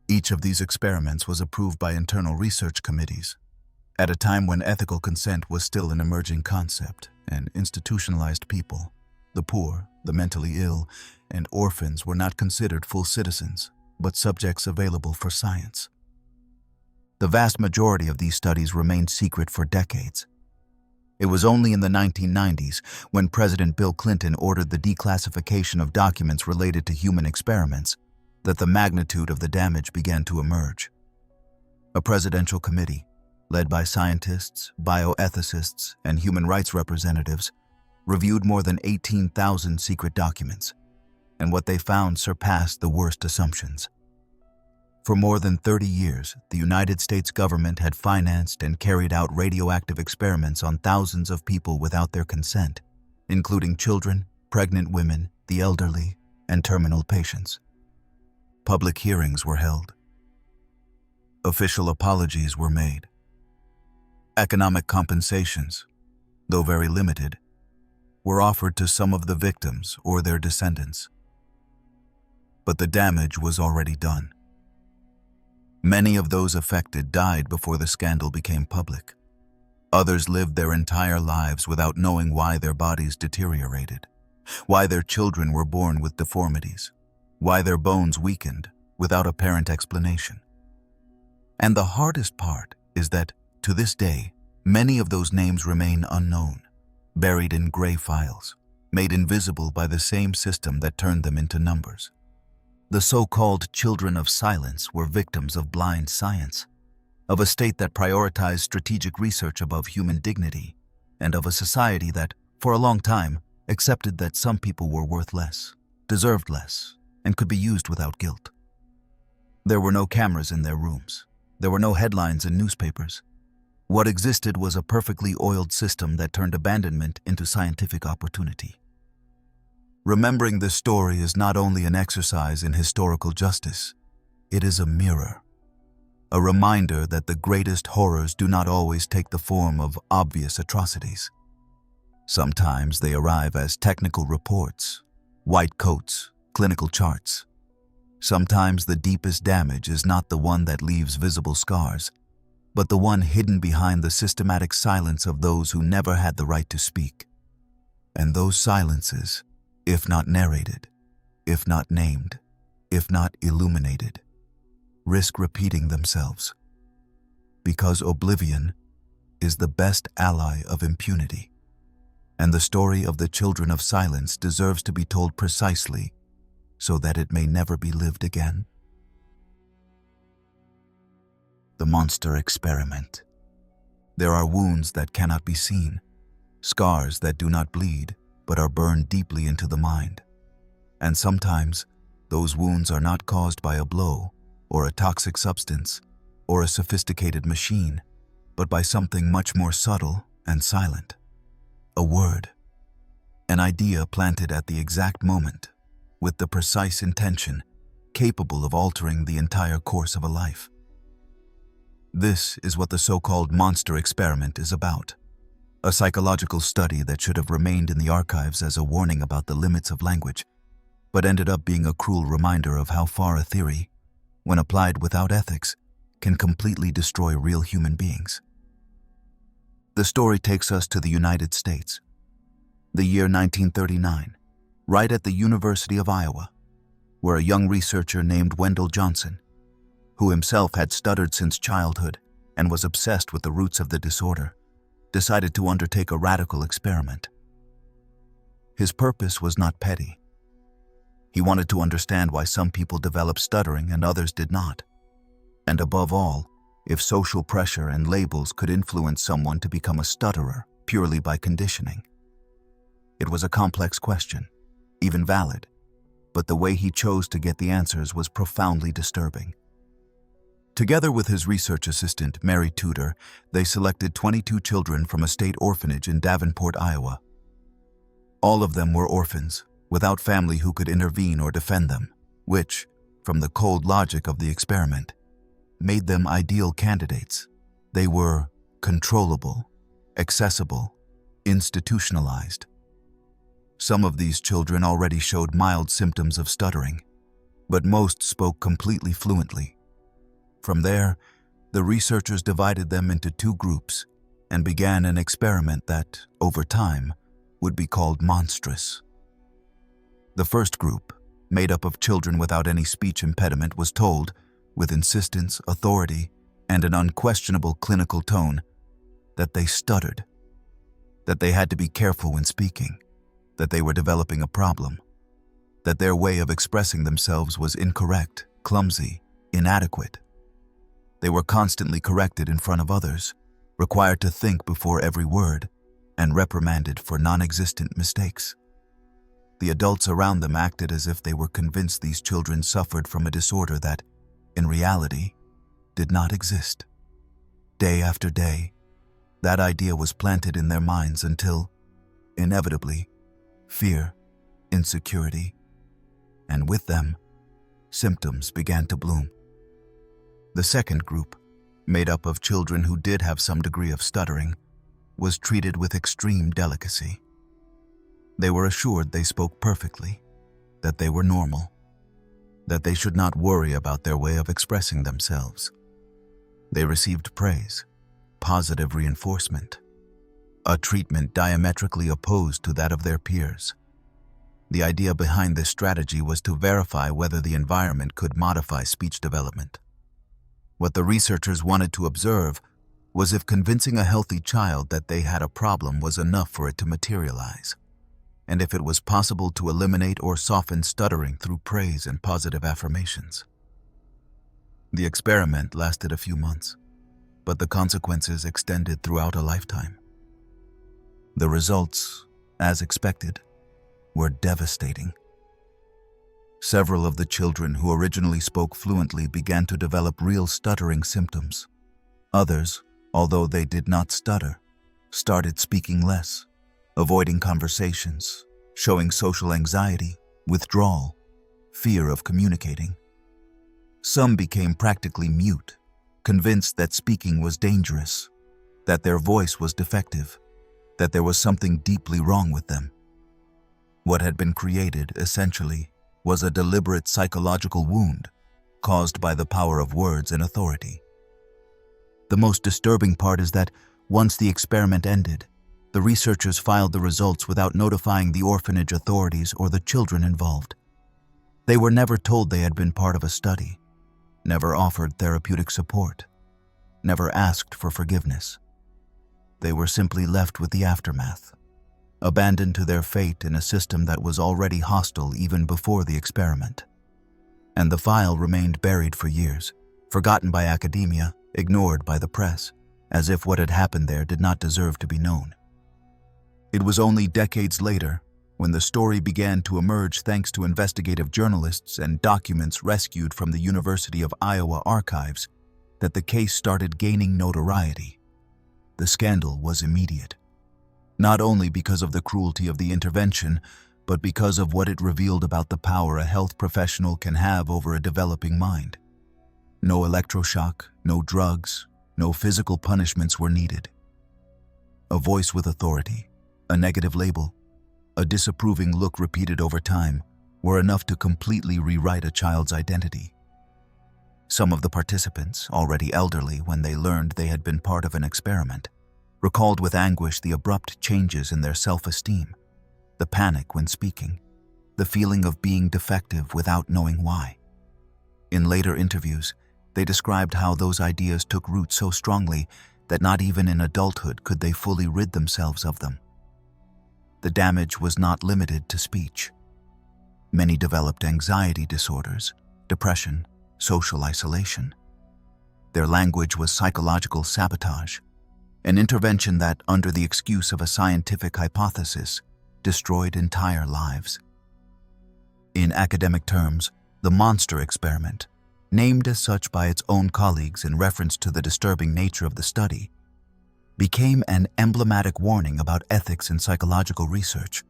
Each of these experiments was approved by internal research committees, at a time when ethical consent was still an emerging concept, and institutionalized people, the poor, the mentally ill, and orphans were not considered full citizens, but subjects available for science. The vast majority of these studies remained secret for decades. It was only in the 1990s, when President Bill Clinton ordered the declassification of documents related to human experiments, that the magnitude of the damage began to emerge. A presidential committee, led by scientists, bioethicists, and human rights representatives, reviewed more than 18,000 secret documents, and what they found surpassed the worst assumptions. For more than 30 years, the United States government had financed and carried out radioactive experiments on thousands of people without their consent, including children, pregnant women, the elderly, and terminal patients. Public hearings were held. Official apologies were made. Economic compensations, though very limited, were offered to some of the victims or their descendants. But the damage was already done. Many of those affected died before the scandal became public. Others lived their entire lives without knowing why their bodies deteriorated, why their children were born with deformities, why their bones weakened without apparent explanation. And the hardest part is that, to this day, many of those names remain unknown, buried in gray files, made invisible by the same system that turned them into numbers. The so-called children of silence were victims of blind science, of a state that prioritized strategic research above human dignity, and of a society that, for a long time, accepted that some people were worth less, deserved less, and could be used without guilt. There were no cameras in their rooms. There were no headlines in newspapers. What existed was a perfectly oiled system that turned abandonment into scientific opportunity. Remembering this story is not only an exercise in historical justice, it is a mirror. A reminder that the greatest horrors do not always take the form of obvious atrocities. Sometimes they arrive as technical reports, white coats, clinical charts. Sometimes the deepest damage is not the one that leaves visible scars, but the one hidden behind the systematic silence of those who never had the right to speak. And those silences, if not narrated, if not named, if not illuminated, risk repeating themselves. Because oblivion is the best ally of impunity, and the story of the children of silence deserves to be told precisely so that it may never be lived again. The monster experiment. There are wounds that cannot be seen, scars that do not bleed but are burned deeply into the mind. And sometimes those wounds are not caused by a blow or a toxic substance or a sophisticated machine, but by something much more subtle and silent. A word, an idea planted at the exact moment, with the precise intention, capable of altering the entire course of a life. This is what the so-called monster experiment is about. A psychological study that should have remained in the archives as a warning about the limits of language, but ended up being a cruel reminder of how far a theory, when applied without ethics, can completely destroy real human beings. The story takes us to the United States. The year 1939, right at the University of Iowa, where a young researcher named Wendell Johnson, who himself had stuttered since childhood and was obsessed with the roots of the disorder, decided to undertake a radical experiment. His purpose was not petty. He wanted to understand why some people developed stuttering and others did not. And above all, if social pressure and labels could influence someone to become a stutterer purely by conditioning. It was a complex question, even valid, but the way he chose to get the answers was profoundly disturbing. Together with his research assistant, Mary Tudor, they selected 22 children from a state orphanage in Davenport, Iowa. All of them were orphans, without family who could intervene or defend them, which, from the cold logic of the experiment, made them ideal candidates. They were controllable, accessible, institutionalized. Some of these children already showed mild symptoms of stuttering, but most spoke completely fluently. From there, the researchers divided them into two groups and began an experiment that, over time, would be called monstrous. The first group, made up of children without any speech impediment, was told, with insistence, authority, and an unquestionable clinical tone, that they stuttered, that they had to be careful when speaking, that they were developing a problem, that their way of expressing themselves was incorrect, clumsy, inadequate. They were constantly corrected in front of others, required to think before every word, and reprimanded for non-existent mistakes. The adults around them acted as if they were convinced these children suffered from a disorder that, in reality, did not exist. Day after day, that idea was planted in their minds until, inevitably, fear, insecurity, and with them, symptoms began to bloom. The second group, made up of children who did have some degree of stuttering, was treated with extreme delicacy. They were assured they spoke perfectly, that they were normal, that they should not worry about their way of expressing themselves. They received praise, positive reinforcement, a treatment diametrically opposed to that of their peers. The idea behind this strategy was to verify whether the environment could modify speech development. What the researchers wanted to observe was if convincing a healthy child that they had a problem was enough for it to materialize, and if it was possible to eliminate or soften stuttering through praise and positive affirmations. The experiment lasted a few months. but the consequences extended throughout a lifetime. The results, as expected, were devastating. Several of the children who originally spoke fluently began to develop real stuttering symptoms. Others, although they did not stutter, started speaking less, avoiding conversations, showing social anxiety, withdrawal, fear of communicating. Some became practically mute, convinced that speaking was dangerous, that their voice was defective, that there was something deeply wrong with them. What had been created, essentially, was a deliberate psychological wound caused by the power of words and authority. The most disturbing part is that once the experiment ended, the researchers filed the results without notifying the orphanage authorities or the children involved. They were never told they had been part of a study, never offered therapeutic support, never asked for forgiveness. They were simply left with the aftermath, abandoned to their fate in a system that was already hostile even before the experiment. And the file remained buried for years, forgotten by academia, ignored by the press, as if what had happened there did not deserve to be known. It was only decades later, when the story began to emerge thanks to investigative journalists and documents rescued from the University of Iowa archives, that the case started gaining notoriety. The scandal was immediate, not only because of the cruelty of the intervention, but because of what it revealed about the power a health professional can have over a developing mind. No electroshock, no drugs, no physical punishments were needed. A voice with authority, a negative label, a disapproving look repeated over time were enough to completely rewrite a child's identity. Some of the participants, already elderly when they learned they had been part of an experiment, recalled with anguish the abrupt changes in their self-esteem, the panic when speaking, the feeling of being defective without knowing why. In later interviews, they described how those ideas took root so strongly that not even in adulthood could they fully rid themselves of them. The damage was not limited to speech. Many developed anxiety disorders, depression, social isolation. Their language was psychological sabotage, an intervention that, under the excuse of a scientific hypothesis, destroyed entire lives. In academic terms, the monster experiment, named as such by its own colleagues in reference to the disturbing nature of the study, became an emblematic warning about ethics in psychological research.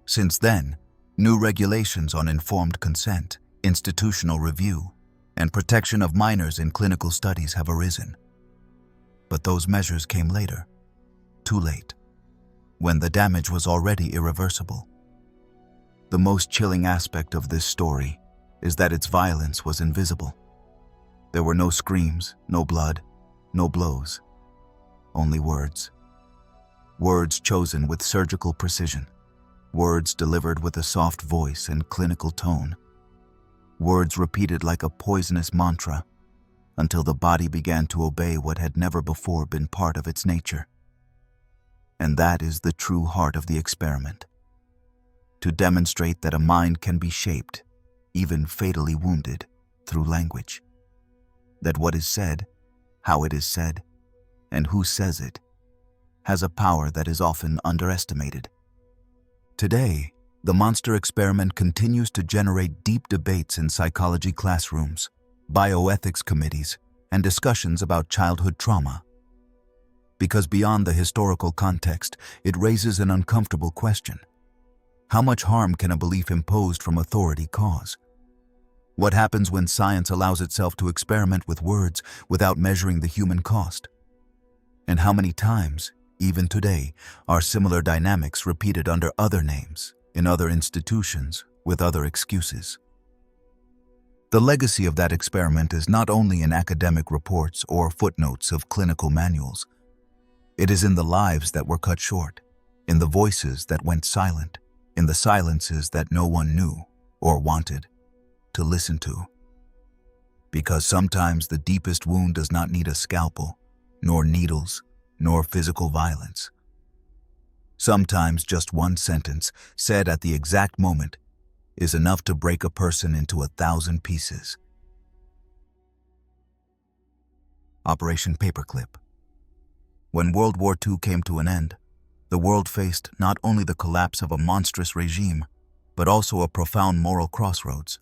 Since then, new regulations on informed consent, institutional review, and protection of minors in clinical studies have arisen. But those measures came later, too late, when the damage was already irreversible. The most chilling aspect of this story is that its violence was invisible. There were no screams, no blood, no blows. Only words. Words chosen with surgical precision. Words delivered with a soft voice and clinical tone. Words repeated like a poisonous mantra until the body began to obey what had never before been part of its nature. And that is the true heart of the experiment. To demonstrate that a mind can be shaped, even fatally wounded, through language. That what is said, how it is said, and who says it, has a power that is often underestimated. Today, the monster experiment continues to generate deep debates in psychology classrooms, bioethics committees, and discussions about childhood trauma. Because beyond the historical context, it raises an uncomfortable question. How much harm can a belief imposed from authority cause? What happens when science allows itself to experiment with words without measuring the human cost? And how many times, even today, are similar dynamics repeated under other names, in other institutions, with other excuses? The legacy of that experiment is not only in academic reports or footnotes of clinical manuals. It is in the lives that were cut short, in the voices that went silent, in the silences that no one knew or wanted to listen to. Because sometimes the deepest wound does not need a scalpel, nor needles, nor physical violence. Sometimes just one sentence, said at the exact moment, is enough to break a person into 1,000 pieces. Operation Paperclip. When World War II came to an end, the world faced not only the collapse of a monstrous regime, but also a profound moral crossroads.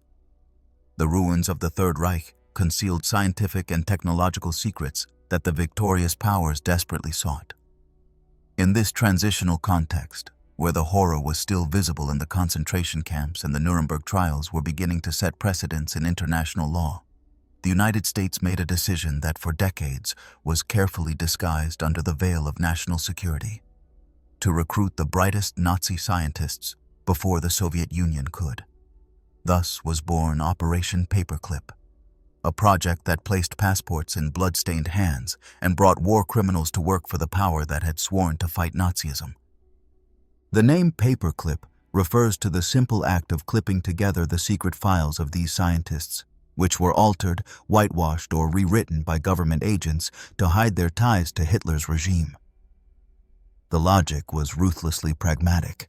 The ruins of the Third Reich concealed scientific and technological secrets that the victorious powers desperately sought. In this transitional context, where the horror was still visible in the concentration camps and the Nuremberg trials were beginning to set precedents in international law, the United States made a decision that for decades was carefully disguised under the veil of national security: to recruit the brightest Nazi scientists before the Soviet Union could. Thus was born Operation Paperclip, a project that placed passports in blood-stained hands and brought war criminals to work for the power that had sworn to fight Nazism. The name Paperclip refers to the simple act of clipping together the secret files of these scientists, which were altered, whitewashed, or rewritten by government agents to hide their ties to Hitler's regime. The logic was ruthlessly pragmatic.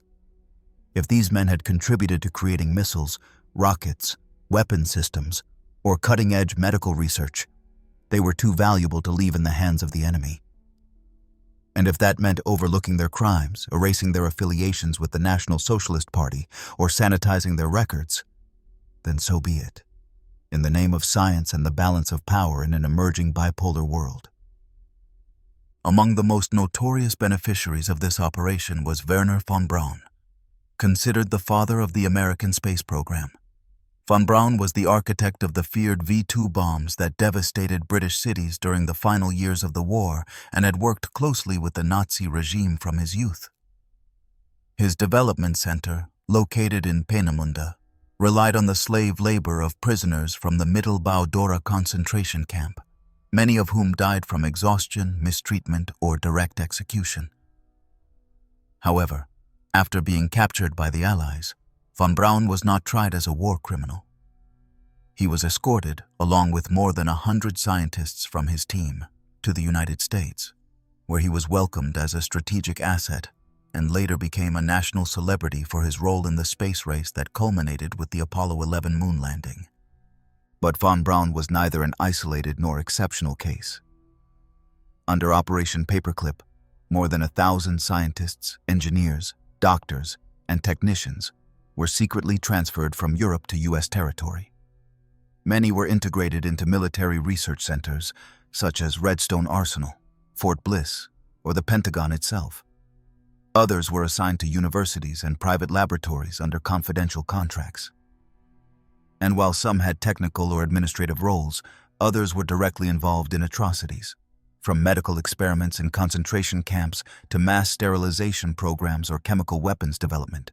If these men had contributed to creating missiles, rockets, weapon systems, or cutting-edge medical research, they were too valuable to leave in the hands of the enemy. And if that meant overlooking their crimes, erasing their affiliations with the National Socialist Party, or sanitizing their records, then so be it, in the name of science and the balance of power in an emerging bipolar world. Among the most notorious beneficiaries of this operation was Wernher von Braun, considered the father of the American space program. Von Braun was the architect of the feared V-2 bombs that devastated British cities during the final years of the war and had worked closely with the Nazi regime from his youth. His development center, located in Peenemünde, relied on the slave labor of prisoners from the Mittelbau-Dora concentration camp, many of whom died from exhaustion, mistreatment, or direct execution. However, after being captured by the Allies, von Braun was not tried as a war criminal. He was escorted, along with more than 100 scientists from his team, to the United States, where he was welcomed as a strategic asset and later became a national celebrity for his role in the space race that culminated with the Apollo 11 moon landing. But von Braun was neither an isolated nor exceptional case. Under Operation Paperclip, more than 1,000 scientists, engineers, doctors, and technicians were secretly transferred from Europe to U.S. territory. Many were integrated into military research centers such as Redstone Arsenal, Fort Bliss, or the Pentagon itself. Others were assigned to universities and private laboratories under confidential contracts. And while some had technical or administrative roles, others were directly involved in atrocities, from medical experiments in concentration camps to mass sterilization programs or chemical weapons development.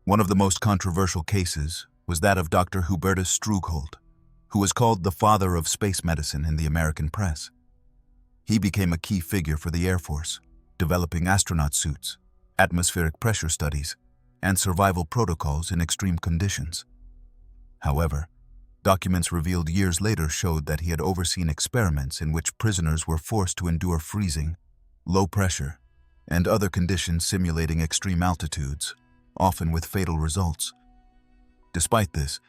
One of the most controversial cases was that of Dr. Hubertus Strughold, who was called the father of space medicine in the American press. He became a key figure for the Air Force, developing astronaut suits, atmospheric pressure studies, and survival protocols in extreme conditions. However, documents revealed years later showed that he had overseen experiments in which prisoners were forced to endure freezing, low pressure, and other conditions simulating extreme altitudes, often with fatal results. Despite this,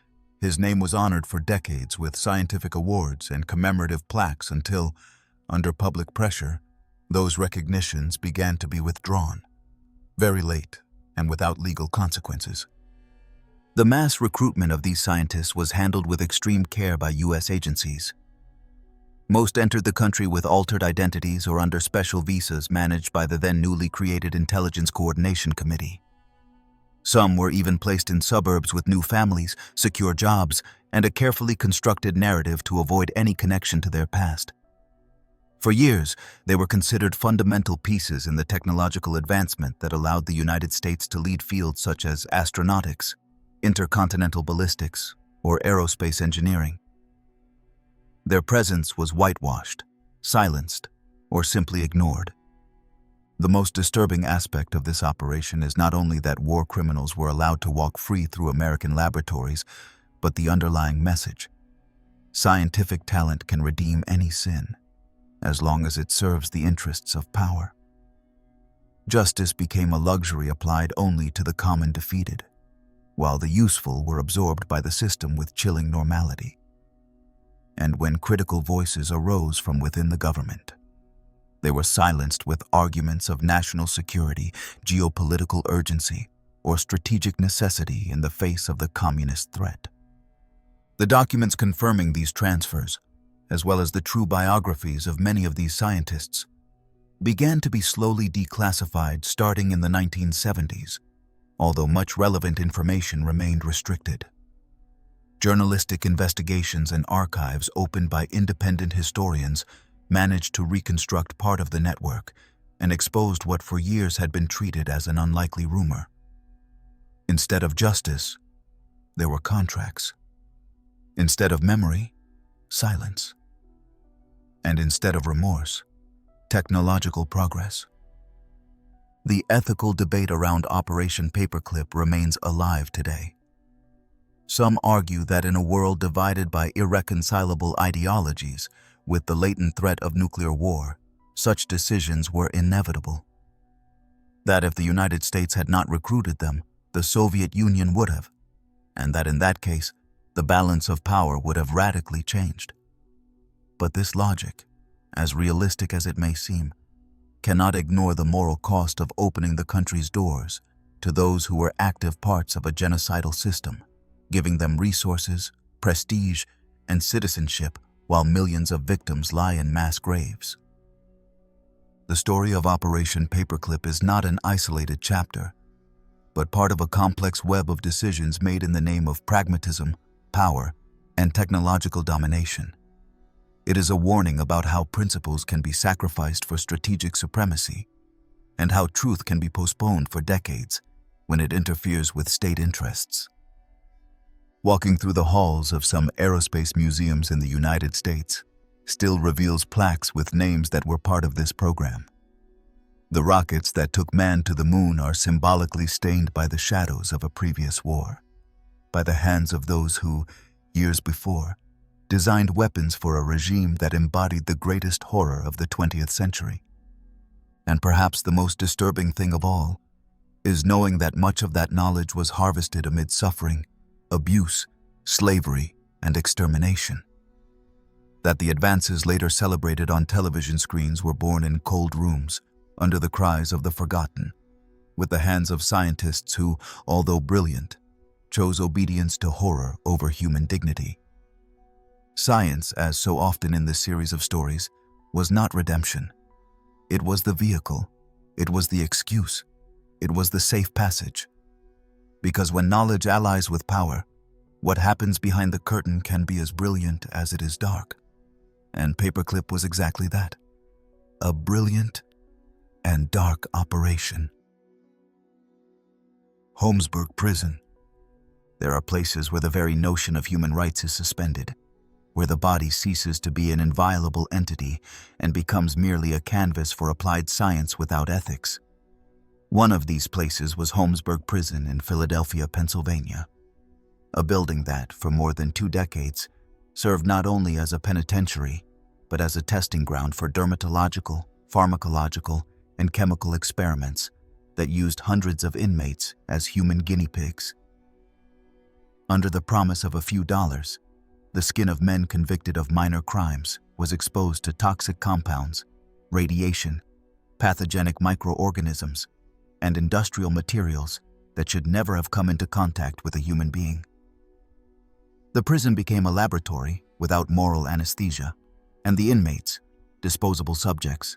his name was honored for decades with scientific awards and commemorative plaques until, under public pressure, those recognitions began to be withdrawn, very late and without legal consequences. The mass recruitment of these scientists was handled with extreme care by U.S. agencies. Most entered the country with altered identities or under special visas managed by the then newly created Intelligence Coordination Committee. Some were even placed in suburbs with new families, secure jobs, and a carefully constructed narrative to avoid any connection to their past. For years, they were considered fundamental pieces in the technological advancement that allowed the United States to lead fields such as astronautics, intercontinental ballistics, or aerospace engineering. Their presence was whitewashed, silenced, or simply ignored. The most disturbing aspect of this operation is not only that war criminals were allowed to walk free through American laboratories, but the underlying message. Scientific talent can redeem any sin, as long as it serves the interests of power. Justice became a luxury applied only to the common defeated, while the useful were absorbed by the system with chilling normality. and when critical voices arose from within the government. They were silenced with arguments of national security, geopolitical urgency, or strategic necessity in the face of the communist threat. The documents confirming these transfers, as well as the true biographies of many of these scientists, began to be slowly declassified starting in the 1970s, although much relevant information remained restricted. Journalistic investigations and archives opened by independent historians managed to reconstruct part of the network and exposed what for years had been treated as an unlikely rumor. Instead of justice, there were contracts. Instead of memory, silence. And instead of remorse, technological progress. The ethical debate around Operation Paperclip remains alive today. Some argue that in a world divided by irreconcilable ideologies, with the latent threat of nuclear war, such decisions were inevitable. That if the United States had not recruited them, the Soviet Union would have, and that in that case, the balance of power would have radically changed. But this logic, as realistic as it may seem, cannot ignore the moral cost of opening the country's doors to those who were active parts of a genocidal system, giving them resources, prestige, and citizenship while millions of victims lie in mass graves. The story of Operation Paperclip is not an isolated chapter, but part of a complex web of decisions made in the name of pragmatism, power, and technological domination. It is a warning about how principles can be sacrificed for strategic supremacy, and how truth can be postponed for decades when it interferes with state interests. Walking through the halls of some aerospace museums in the United States still reveals plaques with names that were part of this program. The rockets that took man to the moon are symbolically stained by the shadows of a previous war, by the hands of those who, years before, designed weapons for a regime that embodied the greatest horror of the 20th century. And perhaps the most disturbing thing of all is knowing that much of that knowledge was harvested amid suffering, abuse, slavery, and extermination. That the advances later celebrated on television screens were born in cold rooms, under the cries of the forgotten, with the hands of scientists who, although brilliant, chose obedience to horror over human dignity. Science, as so often in this series of stories, was not redemption. It was the vehicle, it was the excuse, it was the safe passage. Because when knowledge allies with power, what happens behind the curtain can be as brilliant as it is dark. And Paperclip was exactly that. A brilliant and dark operation. Holmesburg Prison. There are places where the very notion of human rights is suspended, where the body ceases to be an inviolable entity and becomes merely a canvas for applied science without ethics. One of these places was Holmesburg Prison in Philadelphia, Pennsylvania, a building that, for more than 2 decades, served not only as a penitentiary, but as a testing ground for dermatological, pharmacological, and chemical experiments that used hundreds of inmates as human guinea pigs. Under the promise of a few dollars, the skin of men convicted of minor crimes was exposed to toxic compounds, radiation, pathogenic microorganisms, and industrial materials that should never have come into contact with a human being. The prison became a laboratory without moral anesthesia, and the inmates, disposable subjects.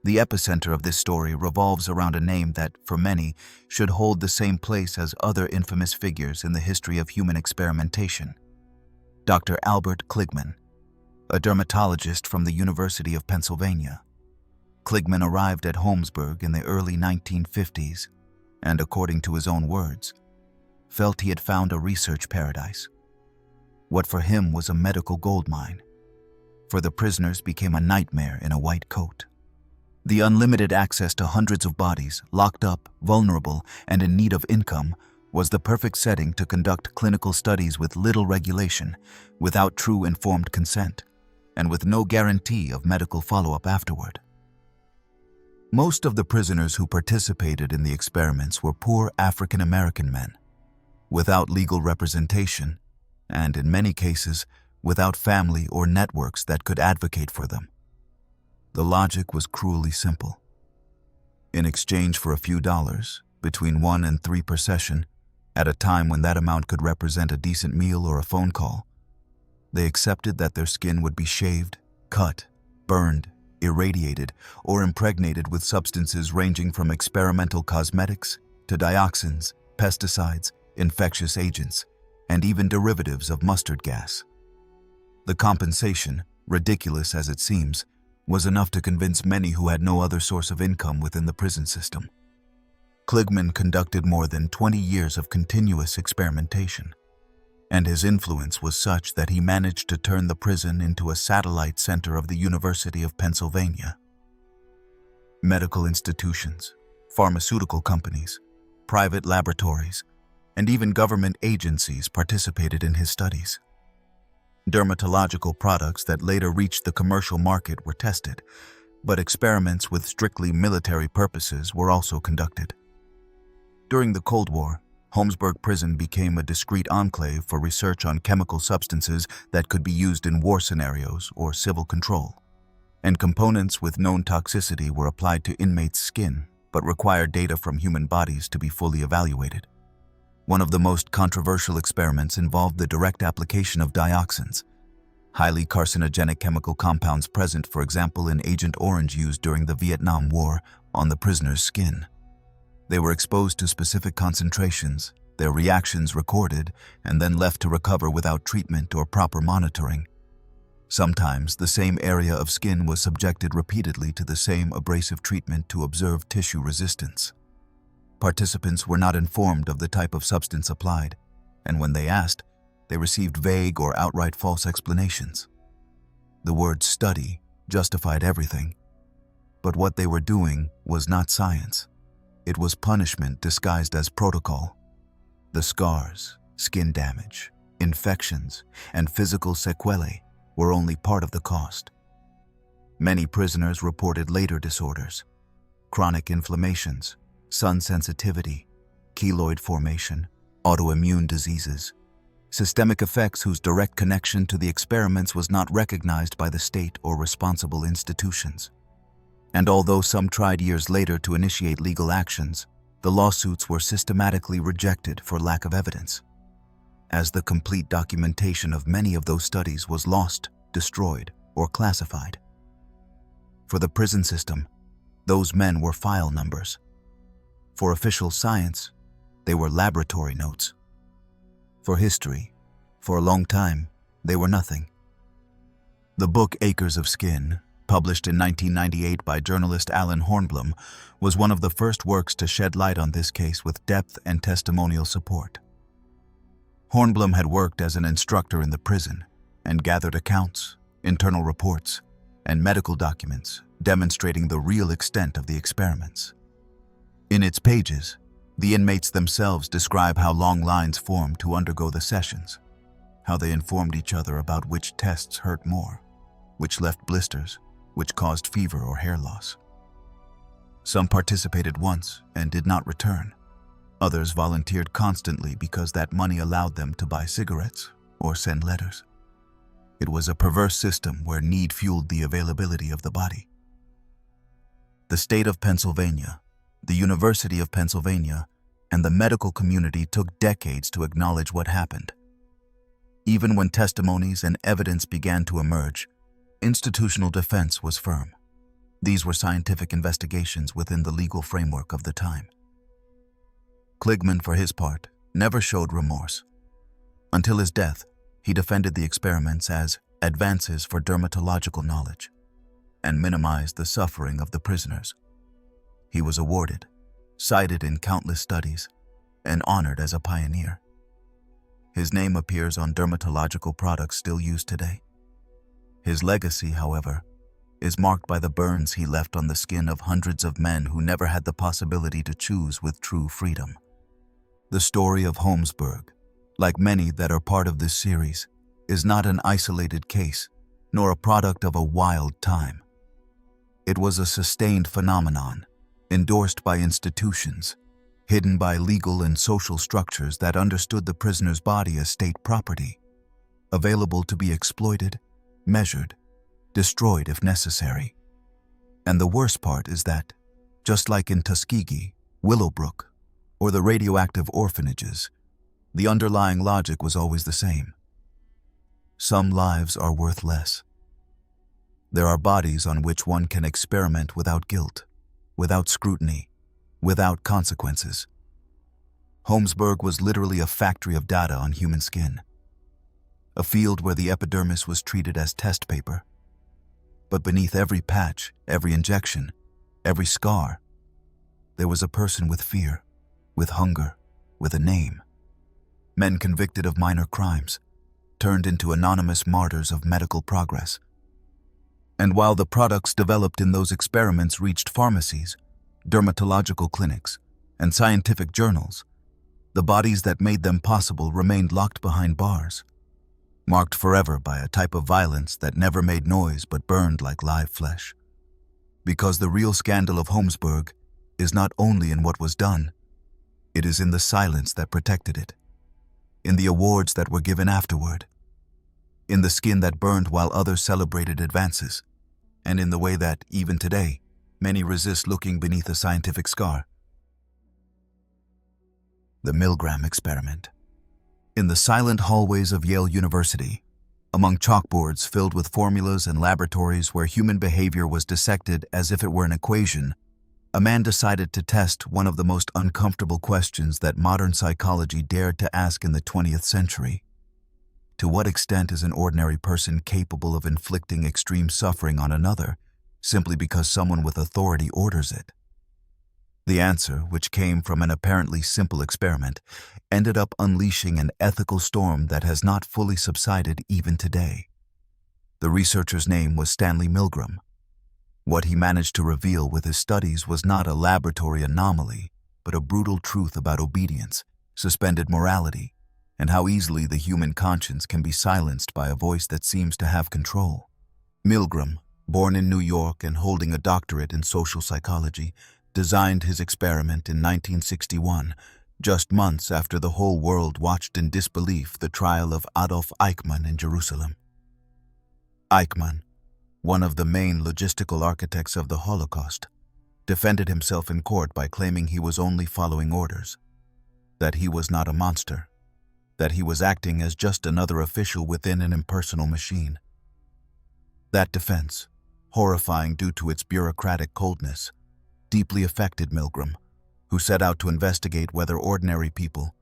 The epicenter of this story revolves around a name that, for many, should hold the same place as other infamous figures in the history of human experimentation. Dr. Albert Kligman, a dermatologist from the University of Pennsylvania. Kligman arrived at Holmesburg in the early 1950s and, according to his own words, felt he had found a research paradise. What for him was a medical goldmine, for the prisoners became a nightmare in a white coat. The unlimited access to hundreds of bodies, locked up, vulnerable, and in need of income, was the perfect setting to conduct clinical studies with little regulation, without true informed consent, and with no guarantee of medical follow-up afterward. Most of the prisoners who participated in the experiments were poor African American men, without legal representation, and in many cases, without family or networks that could advocate for them. The logic was cruelly simple. In exchange for a few dollars, between 1 and 3 per session, at a time when that amount could represent a decent meal or a phone call, they accepted that their skin would be shaved, cut, burned, irradiated, or impregnated with substances ranging from experimental cosmetics to dioxins, pesticides, infectious agents, and even derivatives of mustard gas. The compensation, ridiculous as it seems, was enough to convince many who had no other source of income within the prison system. Kligman conducted more than 20 years of continuous experimentation, and his influence was such that he managed to turn the prison into a satellite center of the University of Pennsylvania. Medical institutions, pharmaceutical companies, private laboratories, and even government agencies participated in his studies. Dermatological products that later reached the commercial market were tested, but experiments with strictly military purposes were also conducted. During the Cold War, Holmesburg Prison became a discreet enclave for research on chemical substances that could be used in war scenarios or civil control, and components with known toxicity were applied to inmates' skin but required data from human bodies to be fully evaluated. One of the most controversial experiments involved the direct application of dioxins, highly carcinogenic chemical compounds present, for example, in Agent Orange used during the Vietnam War, on the prisoner's skin. They were exposed to specific concentrations, their reactions recorded, and then left to recover without treatment or proper monitoring. Sometimes the same area of skin was subjected repeatedly to the same abrasive treatment to observe tissue resistance. Participants were not informed of the type of substance applied, and when they asked, they received vague or outright false explanations. The word study justified everything, but what they were doing was not science. It was punishment disguised as protocol. The scars, skin damage, infections, and physical sequelae were only part of the cost. Many prisoners reported later disorders, chronic inflammations, sun sensitivity, keloid formation, autoimmune diseases, systemic effects whose direct connection to the experiments was not recognized by the state or responsible institutions. And although some tried years later to initiate legal actions, the lawsuits were systematically rejected for lack of evidence, as the complete documentation of many of those studies was lost, destroyed, or classified. For the prison system, those men were file numbers. For official science, they were laboratory notes. For history, for a long time, they were nothing. The book Acres of Skin, published in 1998 by journalist Alan Hornblum, was one of the first works to shed light on this case with depth and testimonial support. Hornblum had worked as an instructor in the prison and gathered accounts, internal reports, and medical documents demonstrating the real extent of the experiments. In its pages, the inmates themselves describe how long lines formed to undergo the sessions, how they informed each other about which tests hurt more, which left blisters, which caused fever or hair loss. Some participated once and did not return. Others volunteered constantly because that money allowed them to buy cigarettes or send letters. It was a perverse system where need fueled the availability of the body. The state of Pennsylvania, the University of Pennsylvania, and the medical community took decades to acknowledge what happened. Even when testimonies and evidence began to emerge, institutional defense was firm. These were scientific investigations within the legal framework of the time. Kligman, for his part, never showed remorse. Until his death, he defended the experiments as advances for dermatological knowledge and minimized the suffering of the prisoners. He was awarded, cited in countless studies, and honored as a pioneer. His name appears on dermatological products still used today. His legacy, however, is marked by the burns he left on the skin of hundreds of men who never had the possibility to choose with true freedom. The story of Holmesburg, like many that are part of this series, is not an isolated case, nor a product of a wild time. It was a sustained phenomenon, endorsed by institutions, hidden by legal and social structures that understood the prisoner's body as state property. available to be exploited, measured, destroyed if necessary. And the worst part is that, just like in Tuskegee, Willowbrook, or the radioactive orphanages, the underlying logic was always the same. Some lives are worth less. There are bodies on which one can experiment without guilt, without scrutiny, without consequences. Holmesburg was literally a factory of data on human skin, a field where the epidermis was treated as test paper. But beneath every patch, every injection, every scar, there was a person with fear, with hunger, with a name. Men convicted of minor crimes, turned into anonymous martyrs of medical progress. And while the products developed in those experiments reached pharmacies, dermatological clinics, and scientific journals, the bodies that made them possible remained locked behind bars, marked forever by a type of violence that never made noise but burned like live flesh. Because the real scandal of Holmesburg is not only in what was done, it is in the silence that protected it, in the awards that were given afterward, in the skin that burned while others celebrated advances, and in the way that, even today, many resist looking beneath a scientific scar. The Milgram Experiment. In the silent hallways of Yale University, among chalkboards filled with formulas and laboratories where human behavior was dissected as if it were an equation, a man decided to test one of the most uncomfortable questions that modern psychology dared to ask in the 20th century. To what extent is an ordinary person capable of inflicting extreme suffering on another simply because someone with authority orders it? The answer, which came from an apparently simple experiment, ended up unleashing an ethical storm that has not fully subsided even today. The researcher's name was Stanley Milgram. What he managed to reveal with his studies was not a laboratory anomaly, but a brutal truth about obedience, suspended morality, and how easily the human conscience can be silenced by a voice that seems to have control. Milgram, born in New York and holding a doctorate in social psychology, designed his experiment in 1961, just months after the whole world watched in disbelief the trial of Adolf Eichmann in Jerusalem. Eichmann, one of the main logistical architects of the Holocaust, defended himself in court by claiming he was only following orders, that he was not a monster, that he was acting as just another official within an impersonal machine. That defense, horrifying due to its bureaucratic coldness, deeply affected Milgram, who set out to investigate whether ordinary people,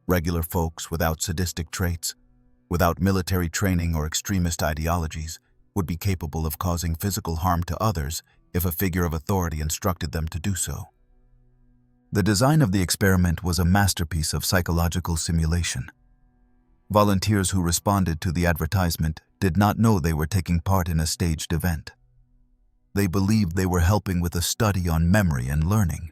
regular folks without sadistic traits, without military training or extremist ideologies, would be capable of causing physical harm to others if a figure of authority instructed them to do so. The design of the experiment was a masterpiece of psychological simulation. Volunteers who responded to the advertisement did not know they were taking part in a staged event. They believed they were helping with a study on memory and learning.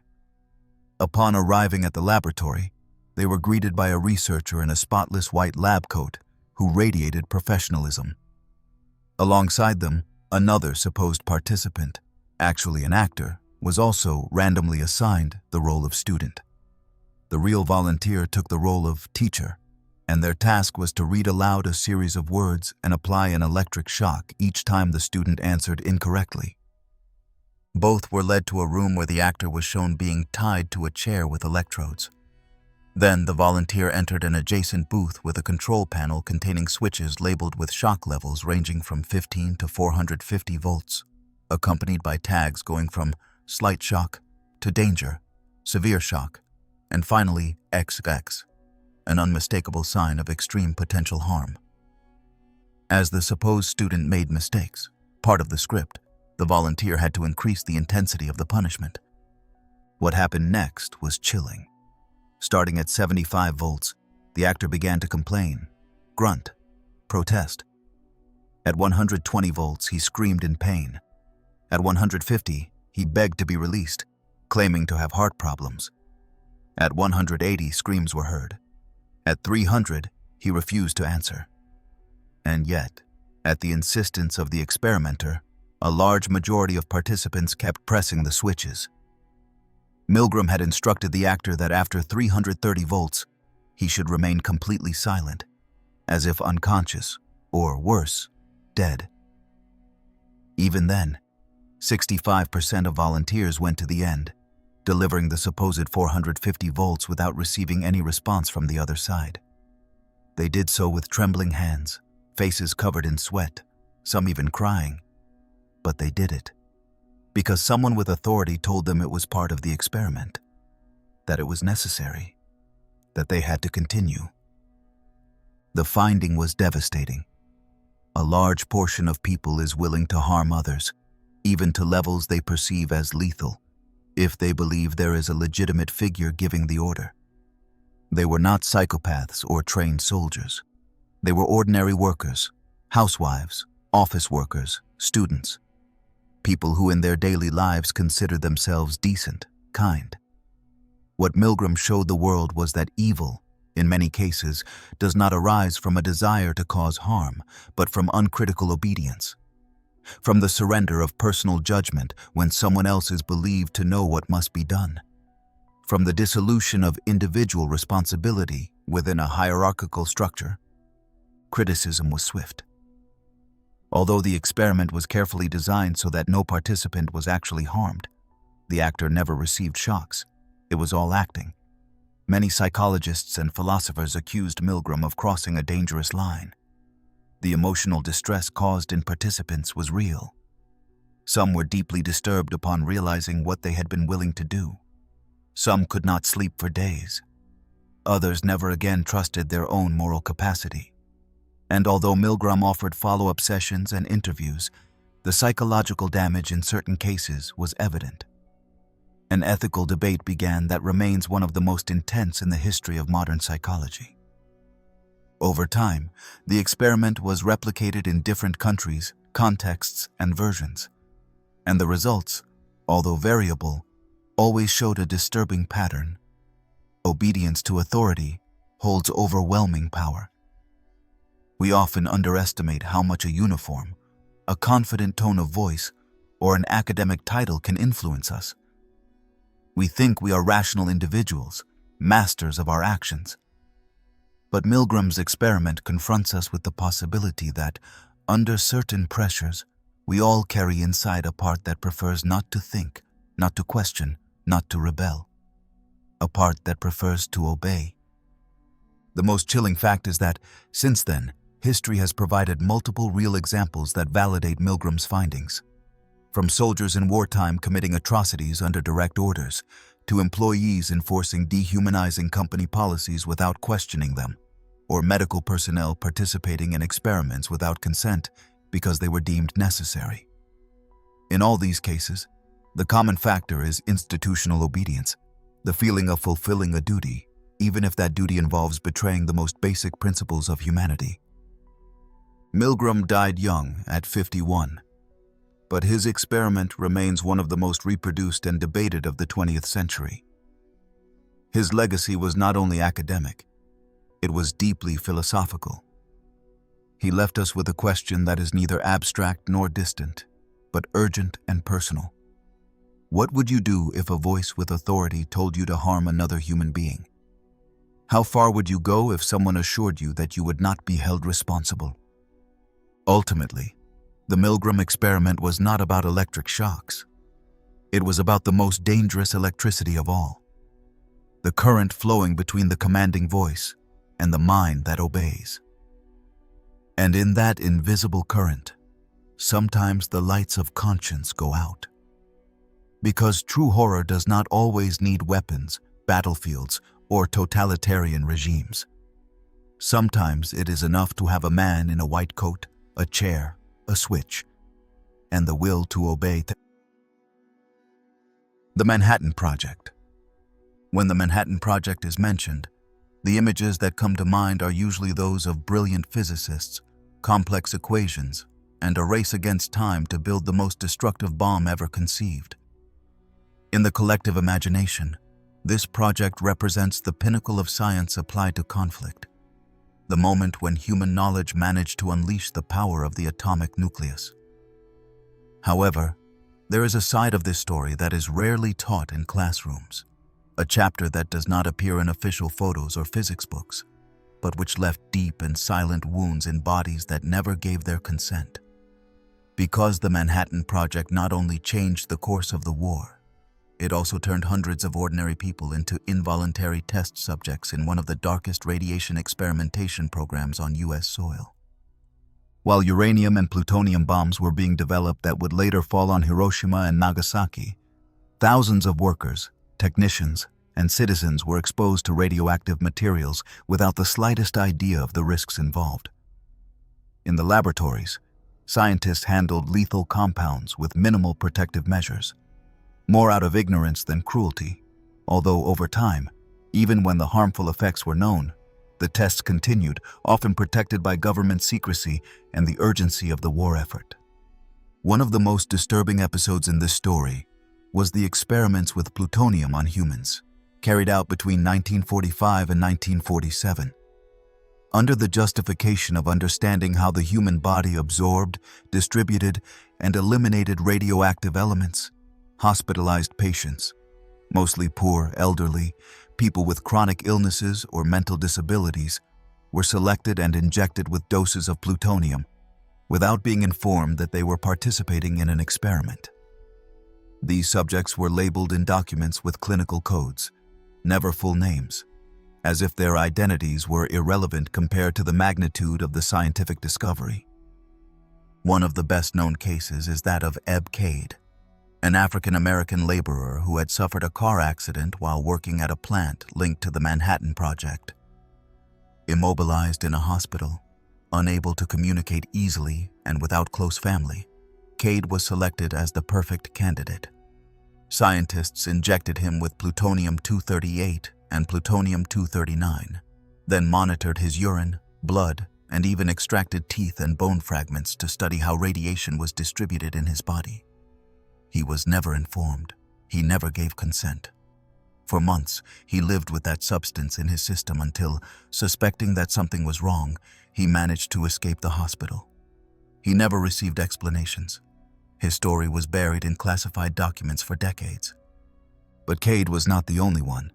Upon arriving at the laboratory, they were greeted by a researcher in a spotless white lab coat who radiated professionalism. Alongside them, another supposed participant, actually an actor, was also randomly assigned the role of student. The real volunteer took the role of teacher, and their task was to read aloud a series of words and apply an electric shock each time the student answered incorrectly. Both were led to a room where the actor was shown being tied to a chair with electrodes. Then the volunteer entered an adjacent booth with a control panel containing switches labeled with shock levels ranging from 15 to 450 volts, accompanied by tags going from slight shock to danger, severe shock, and finally XX, an unmistakable sign of extreme potential harm. As the supposed student made mistakes, part of the script, the volunteer had to increase the intensity of the punishment. What happened next was chilling. Starting at 75 volts, the actor began to complain, grunt, protest. At 120 volts, he screamed in pain. At 150, he begged to be released, claiming to have heart problems. At 180, screams were heard. At 300, he refused to answer. And yet, at the insistence of the experimenter, a large majority of participants kept pressing the switches. Milgram had instructed the actor that after 330 volts, he should remain completely silent. as if unconscious, or worse, dead. Even then, 65% of volunteers went to the end, delivering the supposed 450 volts without receiving any response from the other side. They did so with trembling hands, faces covered in sweat, some even crying. But they did it, because someone with authority told them it was part of the experiment, that it was necessary, that they had to continue. The finding was devastating. A large portion of people is willing to harm others, even to levels they perceive as lethal, if they believe there is a legitimate figure giving the order. They were not psychopaths or trained soldiers. They were ordinary workers, housewives, office workers, students, people who in their daily lives considered themselves decent, kind. What Milgram showed the world was that evil, in many cases, does not arise from a desire to cause harm, but from uncritical obedience, from the surrender of personal judgment when someone else is believed to know what must be done, from the dissolution of individual responsibility within a hierarchical structure. Criticism was swift. Although the experiment was carefully designed so that no participant was actually harmed, the actor never received shocks. It was all acting. Many psychologists and philosophers accused Milgram of crossing a dangerous line. The emotional distress caused in participants was real. Some were deeply disturbed upon realizing what they had been willing to do. Some could not sleep for days. Others never again trusted their own moral capacity. And although Milgram offered follow-up sessions and interviews, the psychological damage in certain cases was evident. An ethical debate began that remains one of the most intense in the history of modern psychology. Over time, the experiment was replicated in different countries, contexts, and versions. And the results, although variable, always showed a disturbing pattern. Obedience to authority holds overwhelming power. We often underestimate how much a uniform, a confident tone of voice, or an academic title can influence us. We think we are rational individuals, masters of our actions. But Milgram's experiment confronts us with the possibility that, under certain pressures, we all carry inside a part that prefers not to think, not to question, not to rebel. A part that prefers to obey. The most chilling fact is that, since then, history has provided multiple real examples that validate Milgram's findings. From soldiers in wartime committing atrocities under direct orders, to employees enforcing dehumanizing company policies without questioning them, or medical personnel participating in experiments without consent because they were deemed necessary. In all these cases, the common factor is institutional obedience, the feeling of fulfilling a duty, even if that duty involves betraying the most basic principles of humanity. Milgram died young at 51, but his experiment remains one of the most reproduced and debated of the 20th century. His legacy was not only academic, it was deeply philosophical. He left us with a question that is neither abstract nor distant, but urgent and personal. What would you do if a voice with authority told you to harm another human being? How far would you go if someone assured you that you would not be held responsible? Ultimately, the Milgram experiment was not about electric shocks. It was about the most dangerous electricity of all, the current flowing between the commanding voice and the mind that obeys. And in that invisible current, sometimes the lights of conscience go out. Because true horror does not always need weapons, battlefields, or totalitarian regimes. Sometimes it is enough to have a man in a white coat, a chair, a switch, and the will to obey. The Manhattan Project. When the Manhattan Project is mentioned, the images that come to mind are usually those of brilliant physicists, complex equations, and a race against time to build the most destructive bomb ever conceived. In the collective imagination, this project represents the pinnacle of science applied to conflict, the moment when human knowledge managed to unleash the power of the atomic nucleus. However, there is a side of this story that is rarely taught in classrooms, a chapter that does not appear in official photos or physics books, but which left deep and silent wounds in bodies that never gave their consent. Because the Manhattan Project not only changed the course of the war, it also turned hundreds of ordinary people into involuntary test subjects in one of the darkest radiation experimentation programs on U.S. soil. While uranium and plutonium bombs were being developed that would later fall on Hiroshima and Nagasaki, thousands of workers, technicians, and citizens were exposed to radioactive materials without the slightest idea of the risks involved. In the laboratories, scientists handled lethal compounds with minimal protective measures, more out of ignorance than cruelty, although over time, even when the harmful effects were known, the tests continued, often protected by government secrecy and the urgency of the war effort. One of the most disturbing episodes in this story was the experiments with plutonium on humans, carried out between 1945 and 1947. Under the justification of understanding how the human body absorbed, distributed, and eliminated radioactive elements, hospitalized patients, mostly poor, elderly, people with chronic illnesses or mental disabilities, were selected and injected with doses of plutonium without being informed that they were participating in an experiment. These subjects were labeled in documents with clinical codes, never full names, as if their identities were irrelevant compared to the magnitude of the scientific discovery. One of the best-known cases is that of Eb Cade, an African-American laborer who had suffered a car accident while working at a plant linked to the Manhattan Project. Immobilized in a hospital, unable to communicate easily and without close family, Cade was selected as the perfect candidate. Scientists injected him with plutonium-238 and plutonium-239, then monitored his urine, blood, and even extracted teeth and bone fragments to study how radiation was distributed in his body. He was never informed. He never gave consent. For months, he lived with that substance in his system until, suspecting that something was wrong, he managed to escape the hospital. He never received explanations. His story was buried in classified documents for decades. But Cade was not the only one.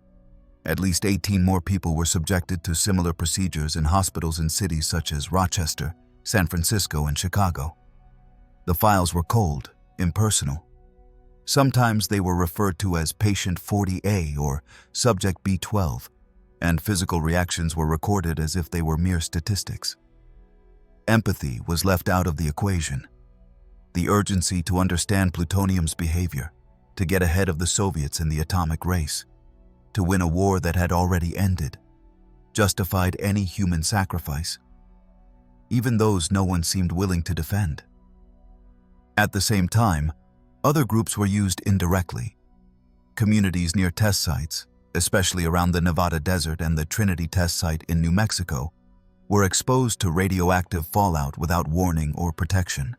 At least 18 more people were subjected to similar procedures in hospitals in cities such as Rochester, San Francisco, and Chicago. The files were cold, impersonal. Sometimes they were referred to as Patient 40A or Subject B12, and physical reactions were recorded as if they were mere statistics. Empathy was left out of the equation. The urgency to understand plutonium's behavior, to get ahead of the Soviets in the atomic race, to win a war that had already ended, justified any human sacrifice, even those no one seemed willing to defend. At the same time, other groups were used indirectly. Communities near test sites, especially around the Nevada desert and the Trinity test site in New Mexico, were exposed to radioactive fallout without warning or protection.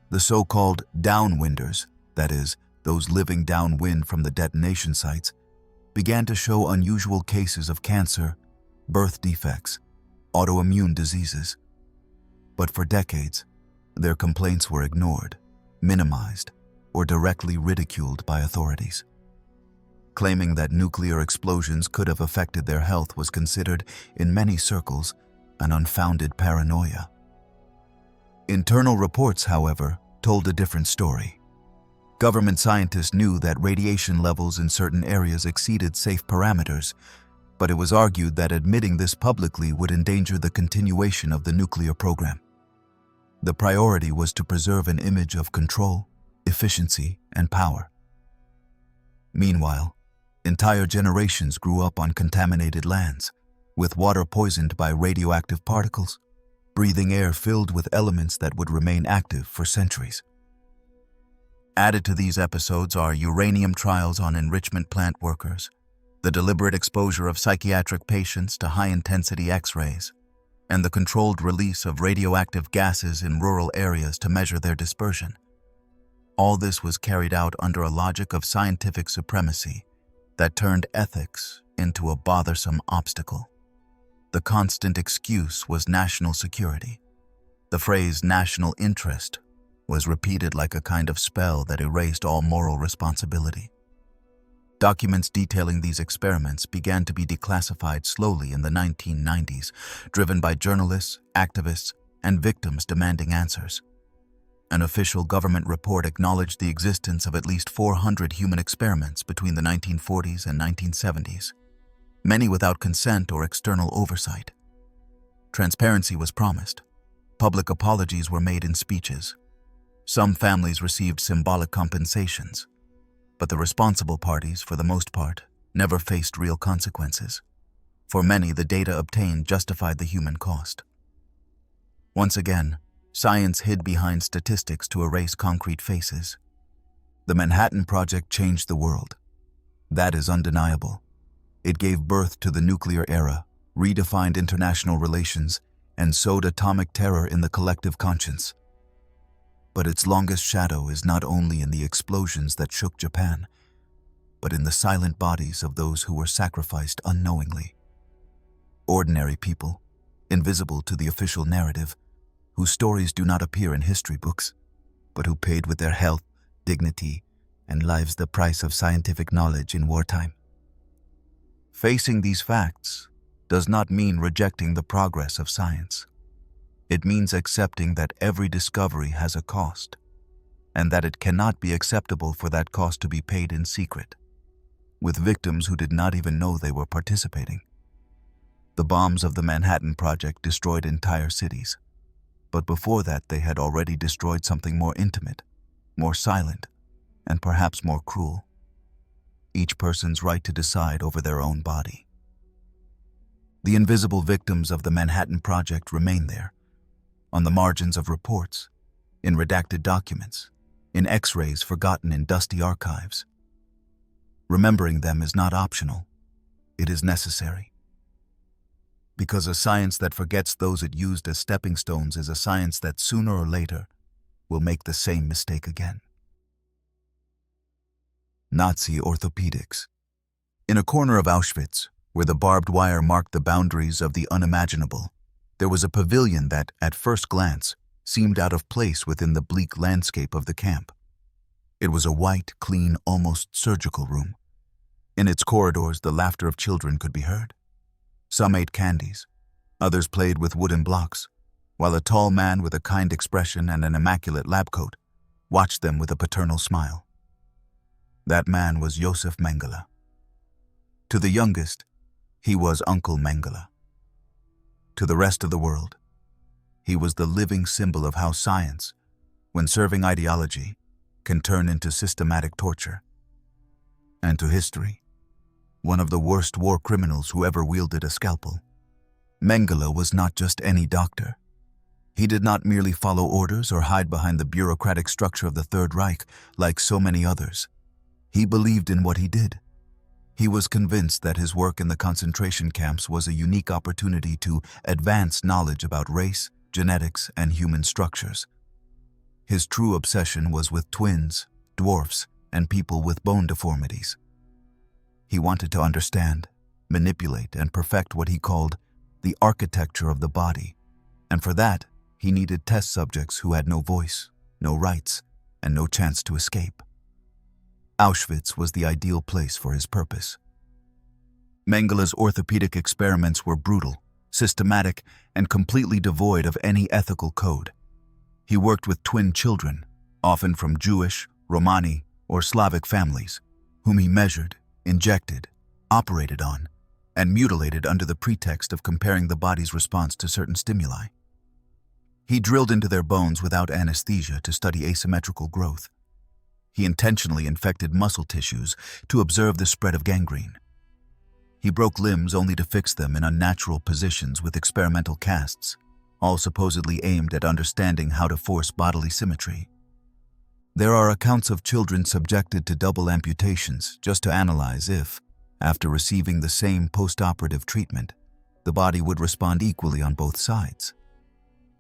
The so-called downwinders, that is, those living downwind from the detonation sites, began to show unusual cases of cancer, birth defects, autoimmune diseases. But for decades, their complaints were ignored, minimized, or directly ridiculed by authorities. Claiming that nuclear explosions could have affected their health was considered, in many circles, an unfounded paranoia. Internal reports, however, told a different story. Government scientists knew that radiation levels in certain areas exceeded safe parameters, but it was argued that admitting this publicly would endanger the continuation of the nuclear program. The priority was to preserve an image of control, efficiency, and power. Meanwhile, entire generations grew up on contaminated lands, with water poisoned by radioactive particles, breathing air filled with elements that would remain active for centuries. Added to these episodes are uranium trials on enrichment plant workers, the deliberate exposure of psychiatric patients to high-intensity X-rays, and the controlled release of radioactive gases in rural areas to measure their dispersion. All this was carried out under a logic of scientific supremacy that turned ethics into a bothersome obstacle. The constant excuse was national security. The phrase national interest was repeated like a kind of spell that erased all moral responsibility. Documents detailing these experiments began to be declassified slowly in the 1990s, driven by journalists, activists, and victims demanding answers. An official government report acknowledged the existence of at least 400 human experiments between the 1940s and 1970s, many without consent or external oversight. Transparency was promised. Public apologies were made in speeches. Some families received symbolic compensations, but the responsible parties, for the most part, never faced real consequences. For many, the data obtained justified the human cost. Once again, science hid behind statistics to erase concrete faces. The Manhattan Project changed the world. That is undeniable. It gave birth to the nuclear era, redefined international relations, and sowed atomic terror in the collective conscience. But its longest shadow is not only in the explosions that shook Japan, but in the silent bodies of those who were sacrificed unknowingly. Ordinary people, invisible to the official narrative, whose stories do not appear in history books, but who paid with their health, dignity, and lives the price of scientific knowledge in wartime. Facing these facts does not mean rejecting the progress of science. It means accepting that every discovery has a cost, and that it cannot be acceptable for that cost to be paid in secret, with victims who did not even know they were participating. The bombs of the Manhattan Project destroyed entire cities, but before that they had already destroyed something more intimate, more silent, and perhaps more cruel: each person's right to decide over their own body. The invisible victims of the Manhattan Project remain there, on the margins of reports, in redacted documents, in X-rays forgotten in dusty archives. Remembering them is not optional, it is necessary. Because a science that forgets those it used as stepping stones is a science that sooner or later will make the same mistake again. Nazi Orthopedics. In a corner of Auschwitz, where the barbed wire marked the boundaries of the unimaginable, there was a pavilion that, at first glance, seemed out of place within the bleak landscape of the camp. It was a white, clean, almost surgical room. In its corridors, the laughter of children could be heard. Some ate candies, others played with wooden blocks, while a tall man with a kind expression and an immaculate lab coat watched them with a paternal smile. That man was Josef Mengele. To the youngest, he was Uncle Mengele. To the rest of the world, he was the living symbol of how science, when serving ideology, can turn into systematic torture. And to history, one of the worst war criminals who ever wielded a scalpel. Mengele was not just any doctor. He did not merely follow orders or hide behind the bureaucratic structure of the Third Reich like so many others. He believed in what he did. He was convinced that his work in the concentration camps was a unique opportunity to advance knowledge about race, genetics, and human structures. His true obsession was with twins, dwarfs, and people with bone deformities. He wanted to understand, manipulate, and perfect what he called the architecture of the body, and for that, he needed test subjects who had no voice, no rights, and no chance to escape. Auschwitz was the ideal place for his purpose. Mengele's orthopedic experiments were brutal, systematic, and completely devoid of any ethical code. He worked with twin children, often from Jewish, Romani, or Slavic families, whom he measured, injected, operated on, and mutilated under the pretext of comparing the body's response to certain stimuli. He drilled into their bones without anesthesia to study asymmetrical growth. He intentionally infected muscle tissues to observe the spread of gangrene. He broke limbs only to fix them in unnatural positions with experimental casts, all supposedly aimed at understanding how to force bodily symmetry. There are accounts of children subjected to double amputations just to analyze if, after receiving the same post-operative treatment, the body would respond equally on both sides.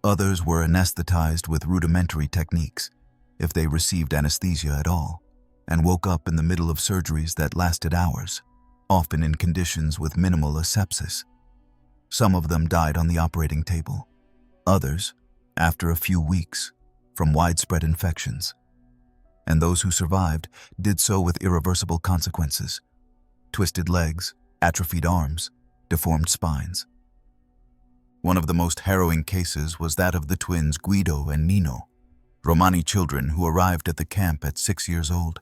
Others were anesthetized with rudimentary techniques, if they received anesthesia at all, and woke up in the middle of surgeries that lasted hours, often in conditions with minimal asepsis. Some of them died on the operating table, others, after a few weeks, from widespread infections. And those who survived did so with irreversible consequences, twisted legs, atrophied arms, deformed spines. One of the most harrowing cases was that of the twins Guido and Nino, Romani children who arrived at the camp at 6 years old.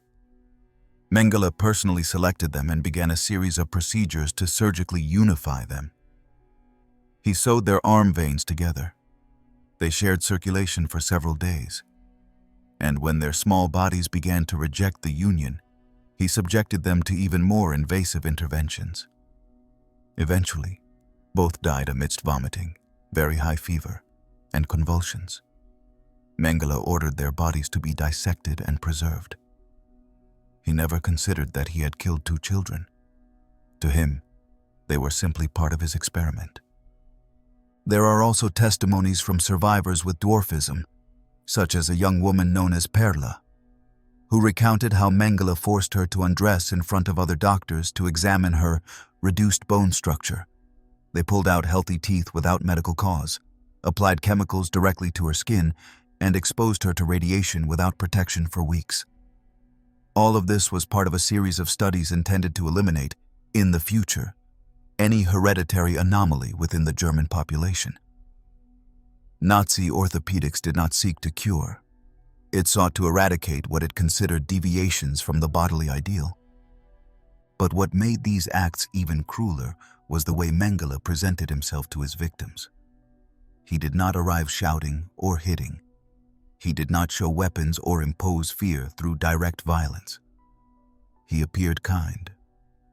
Mengele personally selected them and began a series of procedures to surgically unify them. He sewed their arm veins together. They shared circulation for several days. And when their small bodies began to reject the union, he subjected them to even more invasive interventions. Eventually, both died amidst vomiting, very high fever, and convulsions. Mengele ordered their bodies to be dissected and preserved. He never considered that he had killed 2 children. To him, they were simply part of his experiment. There are also testimonies from survivors with dwarfism, such as a young woman known as Perla, who recounted how Mengele forced her to undress in front of other doctors to examine her reduced bone structure. They pulled out healthy teeth without medical cause, applied chemicals directly to her skin, and exposed her to radiation without protection for weeks. All of this was part of a series of studies intended to eliminate, in the future, any hereditary anomaly within the German population. Nazi orthopedics did not seek to cure. It sought to eradicate what it considered deviations from the bodily ideal. But what made these acts even crueler was the way Mengele presented himself to his victims. He did not arrive shouting or hitting. He did not show weapons or impose fear through direct violence. He appeared kind,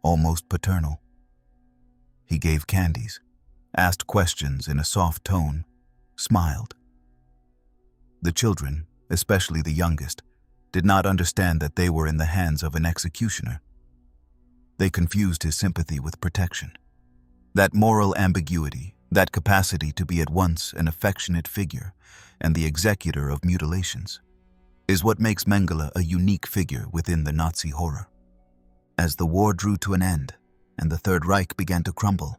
almost paternal. He gave candies, asked questions in a soft tone, smiled. The children, especially the youngest, did not understand that they were in the hands of an executioner. They confused his sympathy with protection. That moral ambiguity, that capacity to be at once an affectionate figure and the executor of mutilations, is what makes Mengele a unique figure within the Nazi horror. As the war drew to an end and the Third Reich began to crumble,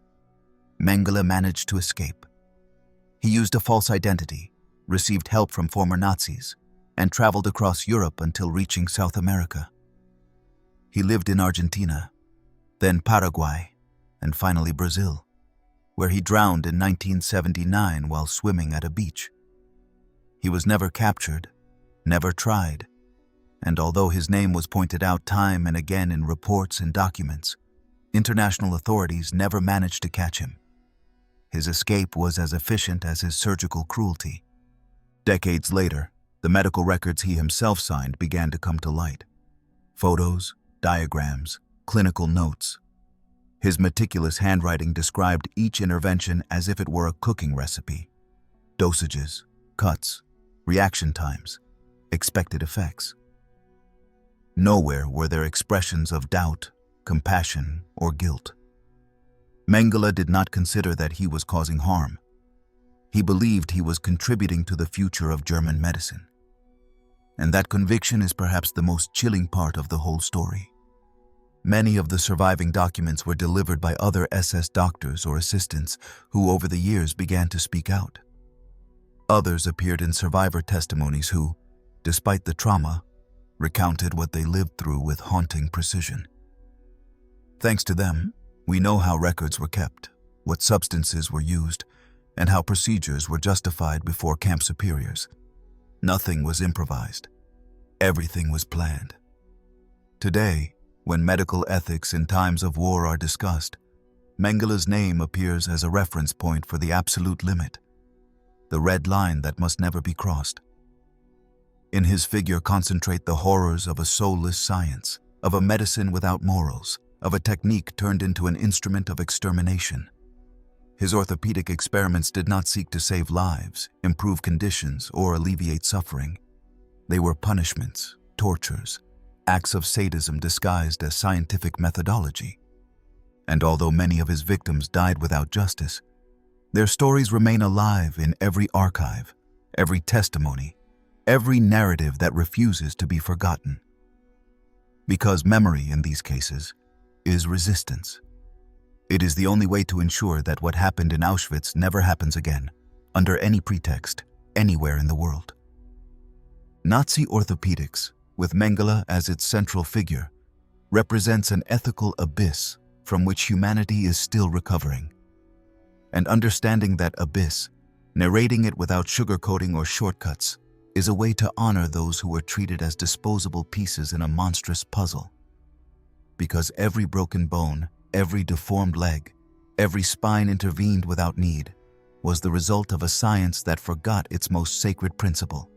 Mengele managed to escape. He used a false identity, received help from former Nazis, and traveled across Europe until reaching South America. He lived in Argentina, then Paraguay, and finally Brazil, where he drowned in 1979 while swimming at a beach. He was never captured, never tried, and although his name was pointed out time and again in reports and documents, international authorities never managed to catch him. His escape was as efficient as his surgical cruelty. Decades later, the medical records he himself signed began to come to light. Photos, diagrams, clinical notes. His meticulous handwriting described each intervention as if it were a cooking recipe. Dosages, cuts, reaction times, expected effects. Nowhere were there expressions of doubt, compassion, or guilt. Mengele did not consider that he was causing harm. He believed he was contributing to the future of German medicine. And that conviction is perhaps the most chilling part of the whole story. Many of the surviving documents were delivered by other SS doctors or assistants who over the years began to speak out. Others appeared in survivor testimonies who, despite the trauma, recounted what they lived through with haunting precision. Thanks to them, we know how records were kept, what substances were used, and how procedures were justified before camp superiors. Nothing was improvised. Everything was planned. Today, when medical ethics in times of war are discussed, Mengele's name appears as a reference point for the absolute limit, the red line that must never be crossed. In his figure concentrate the horrors of a soulless science, of a medicine without morals, of a technique turned into an instrument of extermination. His orthopedic experiments did not seek to save lives, improve conditions, or alleviate suffering. They were punishments, tortures, acts of sadism disguised as scientific methodology. And although many of his victims died without justice, their stories remain alive in every archive, every testimony, every narrative that refuses to be forgotten. Because memory in these cases is resistance. It is the only way to ensure that what happened in Auschwitz never happens again, under any pretext, anywhere in the world. Nazi orthopedics, with Mengele as its central figure, represents an ethical abyss from which humanity is still recovering. And understanding that abyss, narrating it without sugarcoating or shortcuts, is a way to honor those who were treated as disposable pieces in a monstrous puzzle. Because every broken bone, every deformed leg, every spine intervened without need, was the result of a science that forgot its most sacred principle: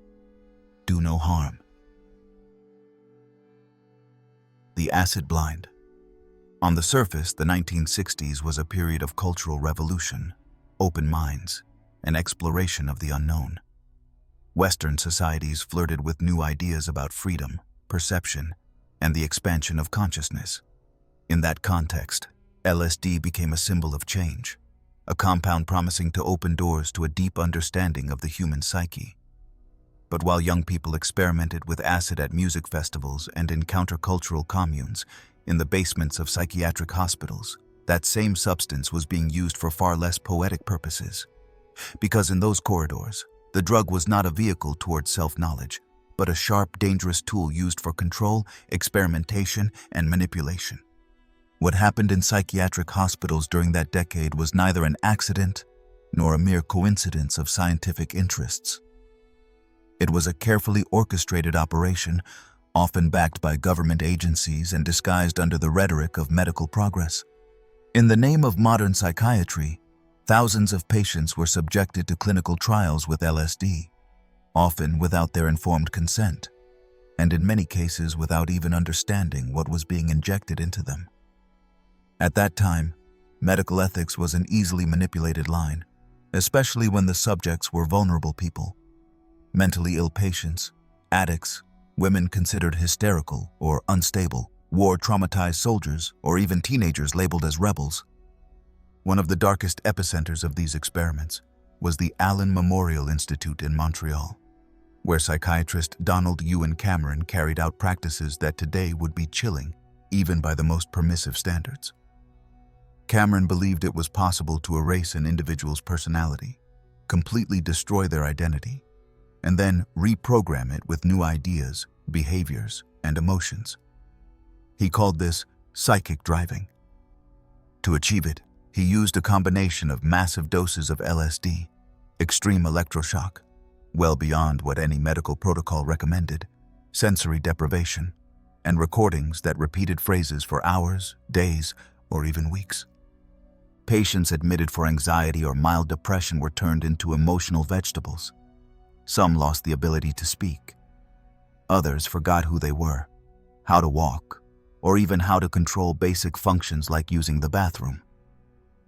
do no harm. The acid blind. On the surface, the 1960s was a period of cultural revolution, open minds, and exploration of the unknown. Western societies flirted with new ideas about freedom, perception, and the expansion of consciousness. In that context, LSD became a symbol of change, a compound promising to open doors to a deep understanding of the human psyche. But while young people experimented with acid at music festivals and in countercultural communes, in the basements of psychiatric hospitals, that same substance was being used for far less poetic purposes. Because in those corridors, the drug was not a vehicle towards self-knowledge, but a sharp, dangerous tool used for control, experimentation, and manipulation. What happened in psychiatric hospitals during that decade was neither an accident nor a mere coincidence of scientific interests. It was a carefully orchestrated operation, often backed by government agencies and disguised under the rhetoric of medical progress. In the name of modern psychiatry, thousands of patients were subjected to clinical trials with LSD, often without their informed consent, and in many cases without even understanding what was being injected into them. At that time, medical ethics was an easily manipulated line, especially when the subjects were vulnerable people. Mentally ill patients, addicts, women considered hysterical or unstable, war-traumatized soldiers, or even teenagers labeled as rebels. One of the darkest epicenters of these experiments was the Allen Memorial Institute in Montreal, where psychiatrist Donald Ewan Cameron carried out practices that today would be chilling, even by the most permissive standards. Cameron believed it was possible to erase an individual's personality, completely destroy their identity, and then reprogram it with new ideas, behaviors, and emotions. He called this psychic driving. To achieve it, he used a combination of massive doses of LSD, extreme electroshock, well beyond what any medical protocol recommended, sensory deprivation, and recordings that repeated phrases for hours, days, or even weeks. Patients admitted for anxiety or mild depression were turned into emotional vegetables. Some lost the ability to speak. Others forgot who they were, how to walk, or even how to control basic functions like using the bathroom.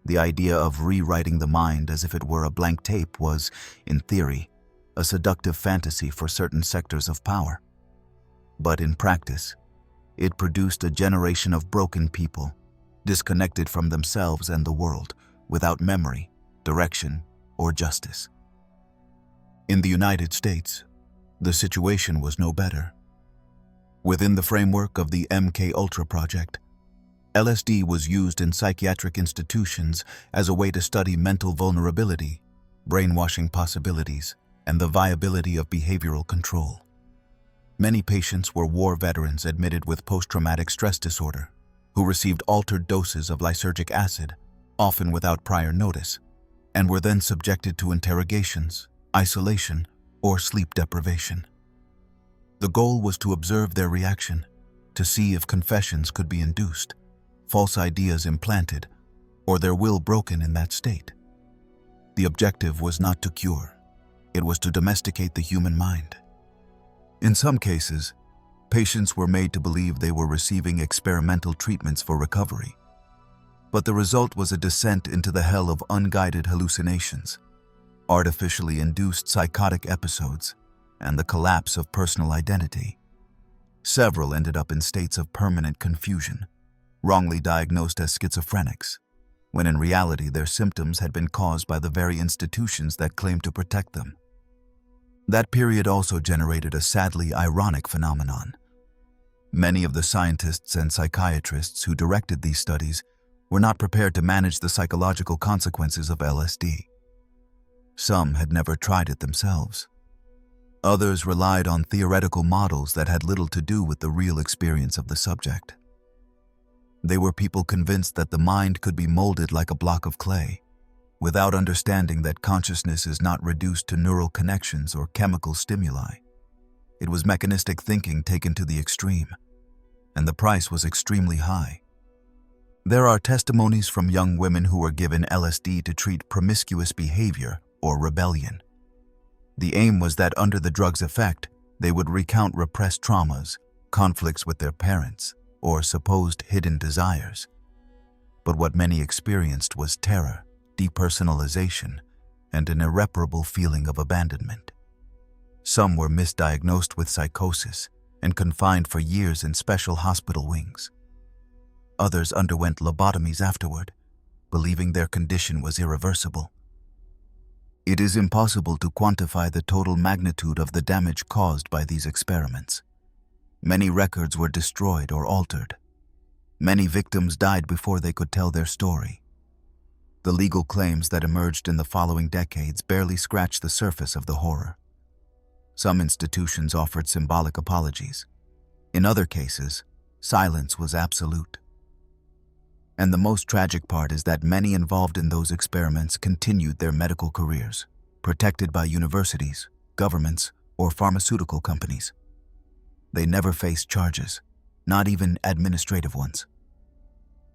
The idea of rewriting the mind as if it were a blank tape was, in theory, a seductive fantasy for certain sectors of power. But in practice, it produced a generation of broken people, disconnected from themselves and the world, without memory, direction, or justice. In the United States, the situation was no better. Within the framework of the MK Project, LSD was used in psychiatric institutions as a way to study mental vulnerability, brainwashing possibilities, and the viability of behavioral control. Many patients were war veterans admitted with post-traumatic stress disorder, who received altered doses of lysergic acid, often without prior notice, and were then subjected to interrogations, isolation, or sleep deprivation. The goal was to observe their reaction, to see if confessions could be induced, false ideas implanted, or their will broken in that state. The objective was not to cure, it was to domesticate the human mind. In some cases, patients were made to believe they were receiving experimental treatments for recovery. But the result was a descent into the hell of unguided hallucinations, artificially induced psychotic episodes, and the collapse of personal identity. Several ended up in states of permanent confusion, wrongly diagnosed as schizophrenics, when in reality their symptoms had been caused by the very institutions that claimed to protect them. That period also generated a sadly ironic phenomenon. Many of the scientists and psychiatrists who directed these studies were not prepared to manage the psychological consequences of LSD. Some had never tried it themselves. Others relied on theoretical models that had little to do with the real experience of the subject. They were people convinced that the mind could be molded like a block of clay, without understanding that consciousness is not reduced to neural connections or chemical stimuli. It was mechanistic thinking taken to the extreme, and the price was extremely high. There are testimonies from young women who were given LSD to treat promiscuous behavior or rebellion. The aim was that under the drug's effect, they would recount repressed traumas, conflicts with their parents, or supposed hidden desires. But what many experienced was terror, depersonalization, and an irreparable feeling of abandonment. Some were misdiagnosed with psychosis and confined for years in special hospital wings. Others underwent lobotomies afterward, believing their condition was irreversible. It is impossible to quantify the total magnitude of the damage caused by these experiments. Many records were destroyed or altered. Many victims died before they could tell their story. The legal claims that emerged in the following decades barely scratched the surface of the horror. Some institutions offered symbolic apologies. In other cases, silence was absolute. And the most tragic part is that many involved in those experiments continued their medical careers, protected by universities, governments, or pharmaceutical companies. They never faced charges, not even administrative ones.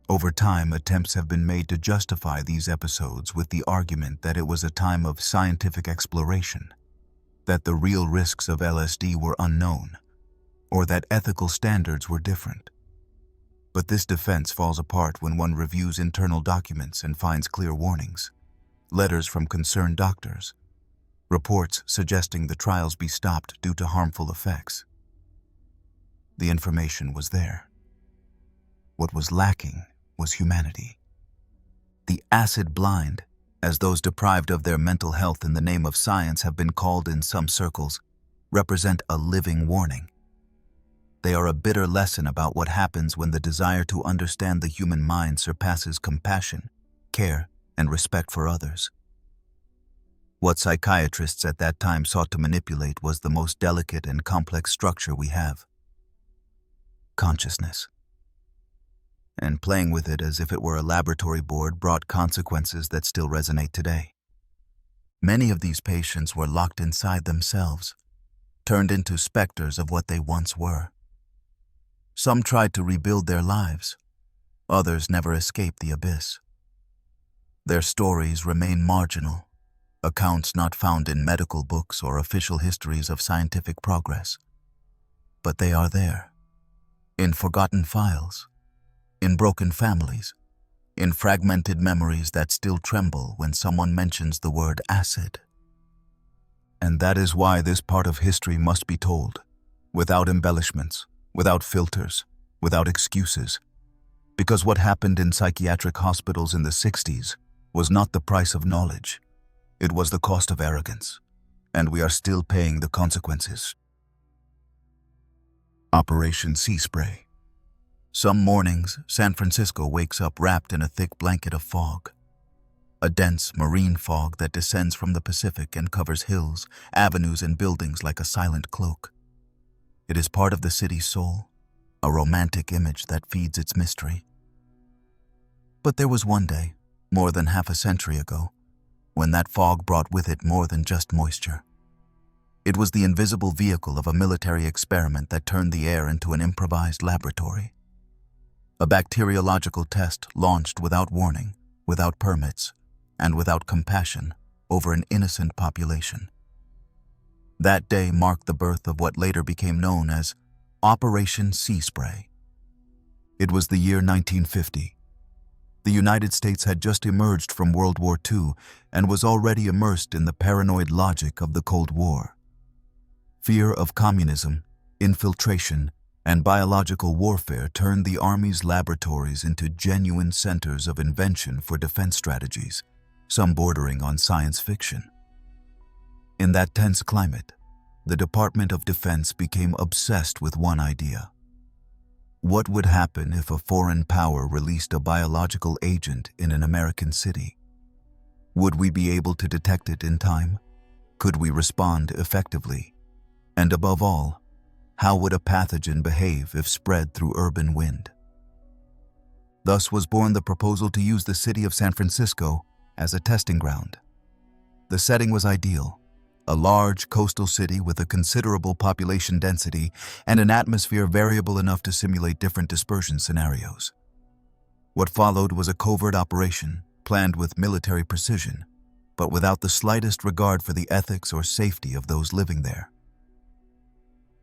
Over time, attempts have been made to justify these episodes with the argument that it was a time of scientific exploration, that the real risks of LSD were unknown, or that ethical standards were different. But this defense falls apart when one reviews internal documents and finds clear warnings, letters from concerned doctors, reports suggesting the trials be stopped due to harmful effects. The information was there. What was lacking was humanity. The acid blind, as those deprived of their mental health in the name of science have been called in some circles, represent a living warning. They are a bitter lesson about what happens when the desire to understand the human mind surpasses compassion, care, and respect for others. What psychiatrists at that time sought to manipulate was the most delicate and complex structure we have: consciousness. And playing with it as if it were a laboratory board brought consequences that still resonate today. Many of these patients were locked inside themselves, turned into specters of what they once were. Some tried to rebuild their lives. Others never escaped the abyss. Their stories remain marginal, accounts not found in medical books or official histories of scientific progress. But they are there, in forgotten files, in broken families, in fragmented memories that still tremble when someone mentions the word acid. And that is why this part of history must be told, without embellishments, without filters, without excuses. Because what happened in psychiatric hospitals in the 60s was not the price of knowledge. It was the cost of arrogance. And we are still paying the consequences. Operation Sea Spray. Some mornings, San Francisco wakes up wrapped in a thick blanket of fog. A dense marine fog that descends from the Pacific and covers hills, avenues, and buildings like a silent cloak. It is part of the city's soul, a romantic image that feeds its mystery. But there was one day, more than half a century ago, when that fog brought with it more than just moisture. It was the invisible vehicle of a military experiment that turned the air into an improvised laboratory. A bacteriological test launched without warning, without permits, and without compassion over an innocent population. That day marked the birth of what later became known as Operation Sea Spray. It was the year 1950. The United States had just emerged from World War II and was already immersed in the paranoid logic of the Cold War. Fear of communism, infiltration, and biological warfare turned the Army's laboratories into genuine centers of invention for defense strategies, some bordering on science fiction. In that tense climate, the Department of Defense became obsessed with one idea. What would happen if a foreign power released a biological agent in an American city? Would we be able to detect it in time? Could we respond effectively? And above all, how would a pathogen behave if spread through urban wind? Thus was born the proposal to use the city of San Francisco as a testing ground. The setting was ideal: a large coastal city with a considerable population density and an atmosphere variable enough to simulate different dispersion scenarios. What followed was a covert operation, planned with military precision, but without the slightest regard for the ethics or safety of those living there.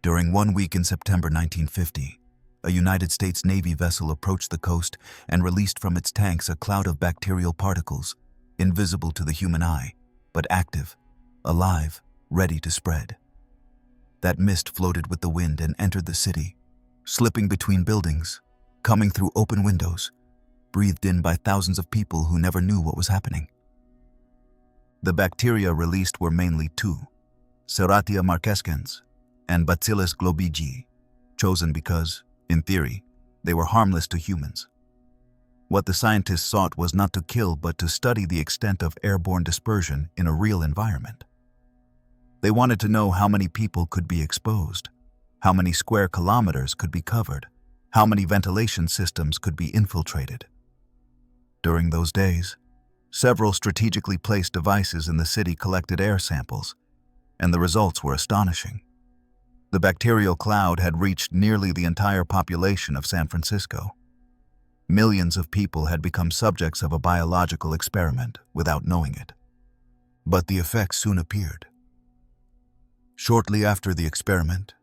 During 1 week in September 1950, a United States Navy vessel approached the coast and released from its tanks a cloud of bacterial particles, invisible to the human eye, but active, alive, ready to spread. That mist floated with the wind and entered the city, slipping between buildings, coming through open windows, breathed in by thousands of people who never knew what was happening. The bacteria released were mainly two: Serratia marquescens and Bacillus globigii, chosen because, in theory, they were harmless to humans. What the scientists sought was not to kill but to study the extent of airborne dispersion in a real environment. They wanted to know how many people could be exposed, how many square kilometers could be covered, how many ventilation systems could be infiltrated. During those days, several strategically placed devices in the city collected air samples, and the results were astonishing. The bacterial cloud had reached nearly the entire population of San Francisco. Millions of people had become subjects of a biological experiment without knowing it. But the effects soon appeared. Shortly after the experiment,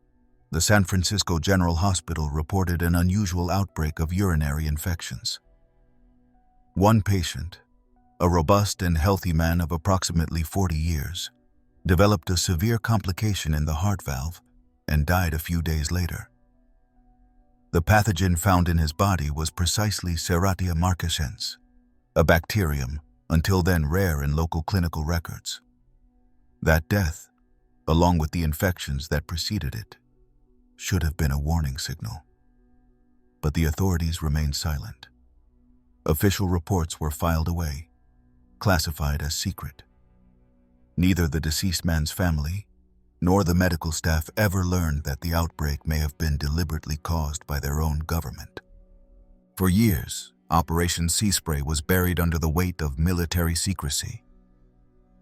the San Francisco General Hospital reported an unusual outbreak of urinary infections. One patient, a robust and healthy man of approximately 40 years, developed a severe complication in the heart valve and died a few days later. The pathogen found in his body was precisely Serratia marquescens, a bacterium until then rare in local clinical records. That death, along with the infections that preceded it, should have been a warning signal. But the authorities remained silent. Official reports were filed away, classified as secret. Neither the deceased man's family nor the medical staff ever learned that the outbreak may have been deliberately caused by their own government. For years, Operation Sea Spray was buried under the weight of military secrecy.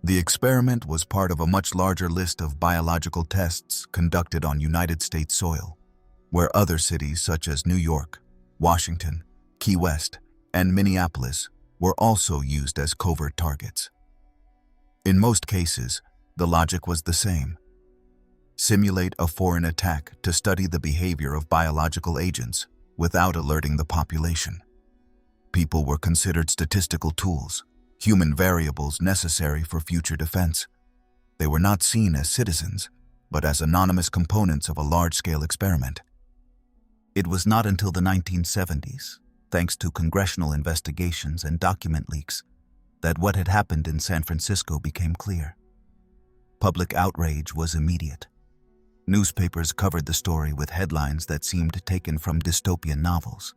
The experiment was part of a much larger list of biological tests conducted on United States soil, where other cities such as New York, Washington, Key West, and Minneapolis were also used as covert targets. In most cases, the logic was the same: simulate a foreign attack to study the behavior of biological agents without alerting the population. People were considered statistical tools, human variables necessary for future defense. They were not seen as citizens, but as anonymous components of a large-scale experiment. It was not until the 1970s, thanks to congressional investigations and document leaks, that what had happened in San Francisco became clear. Public outrage was immediate. Newspapers covered the story with headlines that seemed taken from dystopian novels.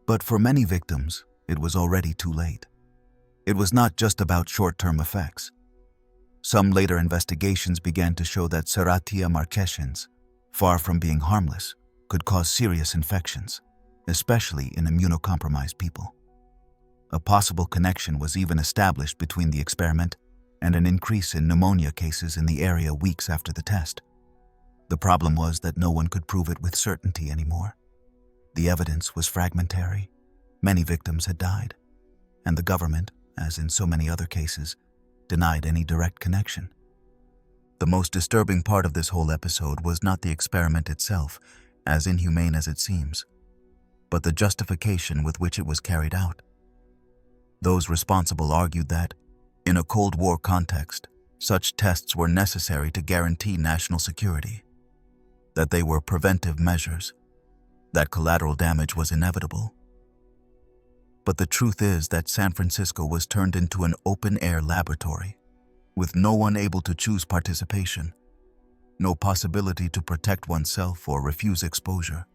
But for many victims, it was already too late. It was not just about short-term effects. Some later investigations began to show that Serratia marquescens, far from being harmless, could cause serious infections, especially in immunocompromised people. A possible connection was even established between the experiment and an increase in pneumonia cases in the area weeks after the test. The problem was that no one could prove it with certainty anymore. The evidence was fragmentary. Many victims had died, and the government, as in so many other cases, denied any direct connection. The most disturbing part of this whole episode was not the experiment itself, as inhumane as it seems, but the justification with which it was carried out. Those responsible argued that, in a Cold War context, such tests were necessary to guarantee national security, that they were preventive measures, that collateral damage was inevitable. But the truth is that San Francisco was turned into an open-air laboratory, with no one able to choose participation, no possibility to protect oneself or refuse exposure.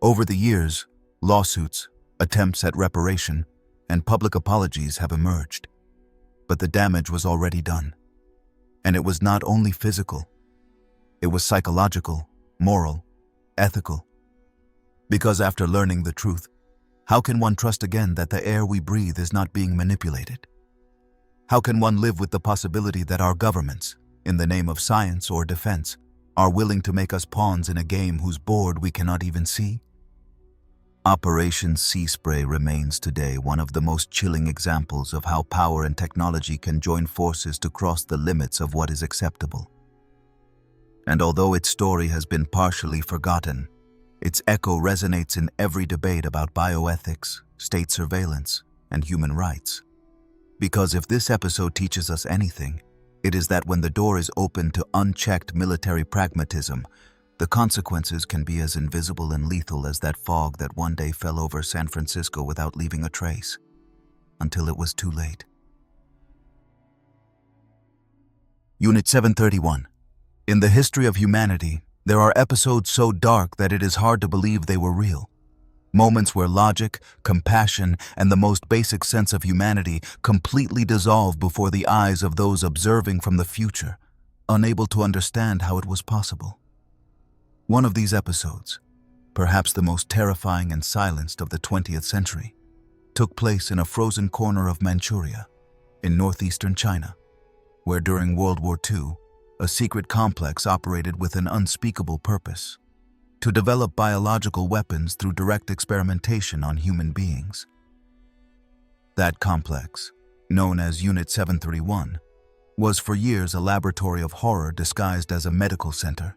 Over the years, lawsuits, attempts at reparation, and public apologies have emerged, but the damage was already done. And it was not only physical, it was psychological, moral, ethical. Because after learning the truth, How can one trust again that the air we breathe is not being manipulated? How can one live with the possibility that our governments, in the name of science or defense, are willing to make us pawns in a game whose board we cannot even see? Operation Sea Spray remains today one of the most chilling examples of how power and technology can join forces to cross the limits of what is acceptable. And although its story has been partially forgotten, its echo resonates in every debate about bioethics, state surveillance, and human rights. Because if this episode teaches us anything, it is that when the door is open to unchecked military pragmatism, the consequences can be as invisible and lethal as that fog that one day fell over San Francisco without leaving a trace, until it was too late. Unit 731. In the history of humanity, there are episodes so dark that it is hard to believe they were real. Moments where logic, compassion, and the most basic sense of humanity completely dissolve before the eyes of those observing from the future, unable to understand how it was possible. One of these episodes, perhaps the most terrifying and silenced of the 20th century, took place in a frozen corner of Manchuria, in northeastern China, where during World War II, a secret complex operated with an unspeakable purpose: to develop biological weapons through direct experimentation on human beings. That complex, known as Unit 731, was for years a laboratory of horror disguised as a medical center,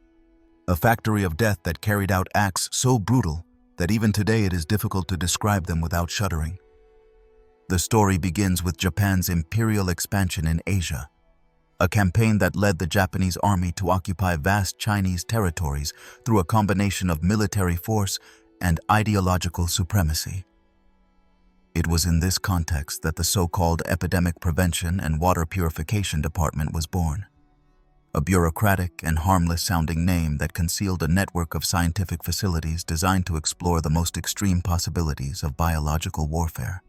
a factory of death that carried out acts so brutal that even today it is difficult to describe them without shuddering. The story begins with Japan's imperial expansion in Asia, a campaign that led the Japanese army to occupy vast Chinese territories through a combination of military force and ideological supremacy. It was in this context that the so-called Epidemic Prevention and Water Purification Department was born, a bureaucratic and harmless-sounding name that concealed a network of scientific facilities designed to explore the most extreme possibilities of biological warfare.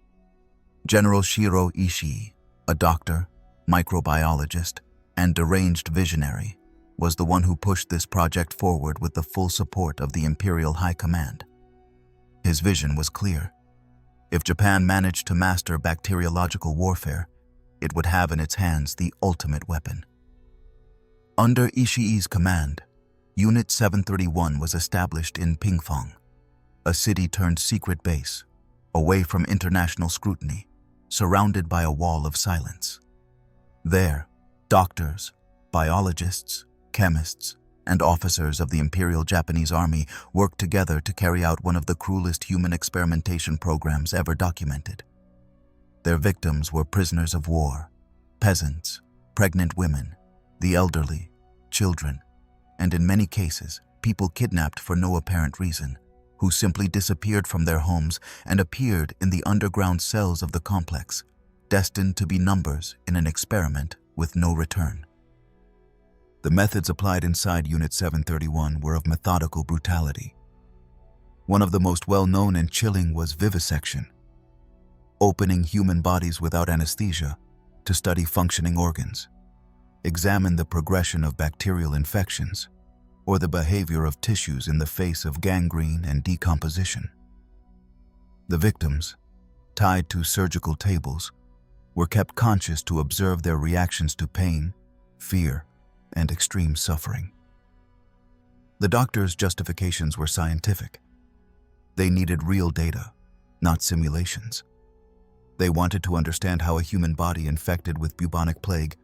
General Shiro Ishii, a doctor, microbiologist, and deranged visionary, was the one who pushed this project forward with the full support of the Imperial High Command. His vision was clear. If Japan managed to master bacteriological warfare, it would have in its hands the ultimate weapon. Under Ishii's command, Unit 731 was established in Pingfang, a city-turned-secret base, away from international scrutiny, surrounded by a wall of silence. There, doctors, biologists, chemists, and officers of the Imperial Japanese Army worked together to carry out one of the cruelest human experimentation programs ever documented. Their victims were prisoners of war, peasants, pregnant women, the elderly, children, and in many cases, people kidnapped for no apparent reason, who simply disappeared from their homes and appeared in the underground cells of the complex, destined to be numbers in an experiment with no return. The methods applied inside Unit 731 were of methodical brutality. One of the most well-known and chilling was vivisection, opening human bodies without anesthesia to study functioning organs, examine the progression of bacterial infections, or the behavior of tissues in the face of gangrene and decomposition. The victims, tied to surgical tables, were kept conscious to observe their reactions to pain, fear, and extreme suffering. The doctors' justifications were scientific. They needed real data, not simulations. They wanted to understand how a human body infected with bubonic plague,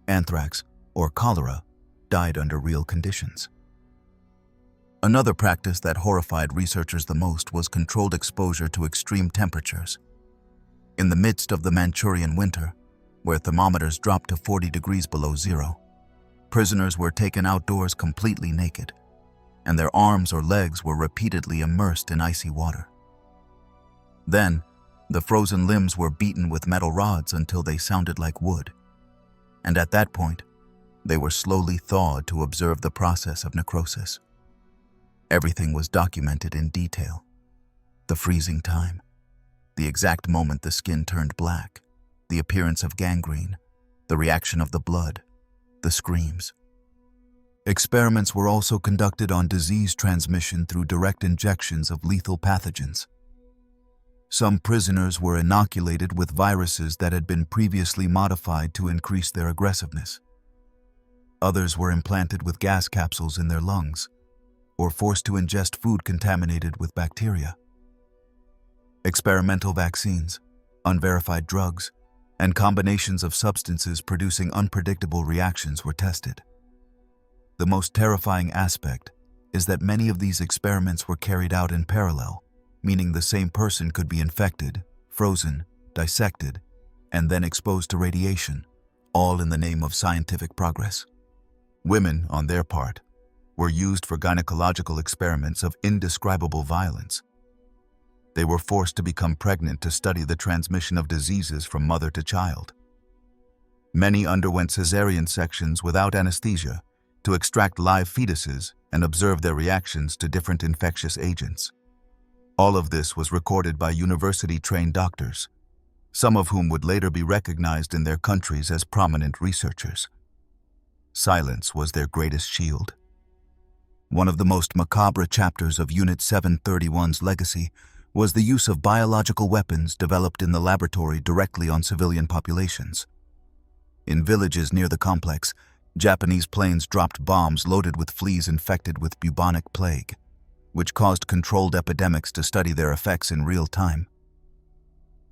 anthrax, or cholera died under real conditions. Another practice that horrified researchers the most was controlled exposure to extreme temperatures. In the midst of the Manchurian winter, where thermometers dropped to 40 degrees below zero, prisoners were taken outdoors completely naked, and their arms or legs were repeatedly immersed in icy water. Then, the frozen limbs were beaten with metal rods until they sounded like wood, and at that point, they were slowly thawed to observe the process of necrosis. Everything was documented in detail: the freezing time, the exact moment the skin turned black, the appearance of gangrene, the reaction of the blood, the screams. Experiments were also conducted on disease transmission through direct injections of lethal pathogens. Some prisoners were inoculated with viruses that had been previously modified to increase their aggressiveness. Others were implanted with gas capsules in their lungs, or forced to ingest food contaminated with bacteria. Experimental vaccines, unverified drugs, and combinations of substances producing unpredictable reactions were tested. The most terrifying aspect is that many of these experiments were carried out in parallel, meaning the same person could be infected, frozen, dissected, and then exposed to radiation, all in the name of scientific progress. Women, on their part, were used for gynecological experiments of indescribable violence. They were forced to become pregnant to study the transmission of diseases from mother to child. Many underwent cesarean sections without anesthesia to extract live fetuses and observe their reactions to different infectious agents. All of this was recorded by university-trained doctors, some of whom would later be recognized in their countries as prominent researchers. Silence was their greatest shield. One of the most macabre chapters of Unit 731's legacy was the use of biological weapons developed in the laboratory directly on civilian populations. In villages near the complex, Japanese planes dropped bombs loaded with fleas infected with bubonic plague, which caused controlled epidemics to study their effects in real time.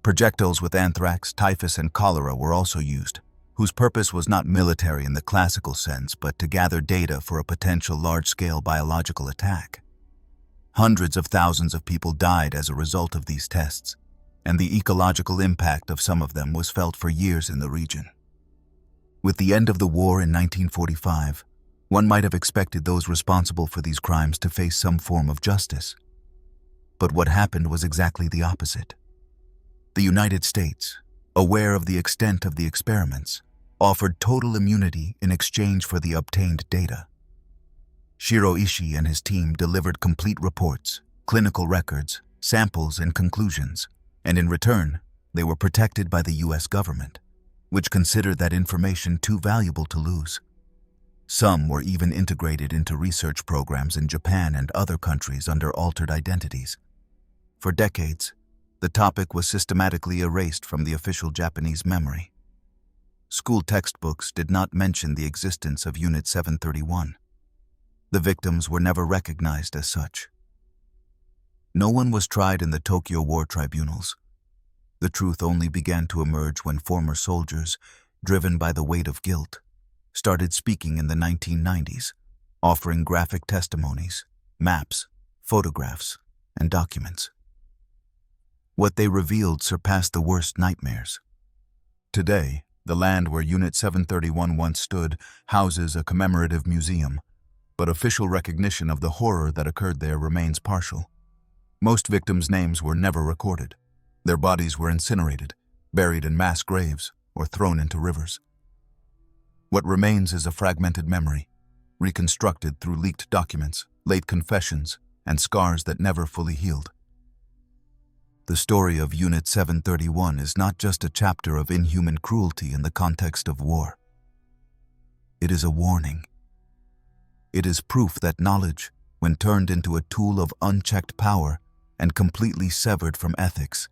Projectiles with anthrax, typhus, and cholera were also used, whose purpose was not military in the classical sense, but to gather data for a potential large-scale biological attack. Hundreds of thousands of people died as a result of these tests, and the ecological impact of some of them was felt for years in the region. With the end of the war in 1945, one might have expected those responsible for these crimes to face some form of justice. But what happened was exactly the opposite. The United States, aware of the extent of the experiments, offered total immunity in exchange for the obtained data. Shiro Ishii and his team delivered complete reports, clinical records, samples, and conclusions, and in return, they were protected by the U.S. government, which considered that information too valuable to lose. Some were even integrated into research programs in Japan and other countries under altered identities. For decades, the topic was systematically erased from the official Japanese memory. School textbooks did not mention the existence of Unit 731. The victims were never recognized as such. No one was tried in the Tokyo War tribunals. The truth only began to emerge when former soldiers, driven by the weight of guilt, started speaking in the 1990s, offering graphic testimonies, maps, photographs, and documents. What they revealed surpassed the worst nightmares. Today, the land where Unit 731 once stood houses a commemorative museum, but official recognition of the horror that occurred there remains partial. Most victims' names were never recorded. Their bodies were incinerated, buried in mass graves, or thrown into rivers. What remains is a fragmented memory, reconstructed through leaked documents, late confessions, and scars that never fully healed. The story of Unit 731 is not just a chapter of inhuman cruelty in the context of war. It is a warning. It is proof that knowledge, when turned into a tool of unchecked power and completely severed from ethics,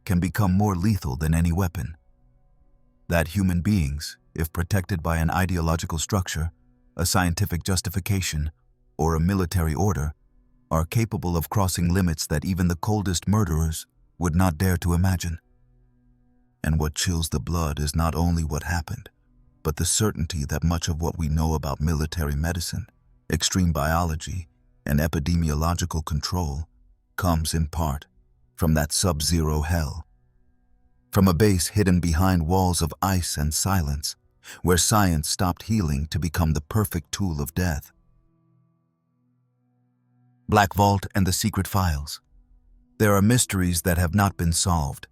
can become more lethal than any weapon. That human beings, if protected by an ideological structure, a scientific justification, or a military order, are capable of crossing limits that even the coldest murderers would not dare to imagine. And what chills the blood is not only what happened, but the certainty that much of what we know about military medicine, extreme biology, and epidemiological control comes in part from that sub-zero hell. From a base hidden behind walls of ice and silence, where science stopped healing to become the perfect tool of death. Black Vault and the Secret Files. There are mysteries that have not been solved,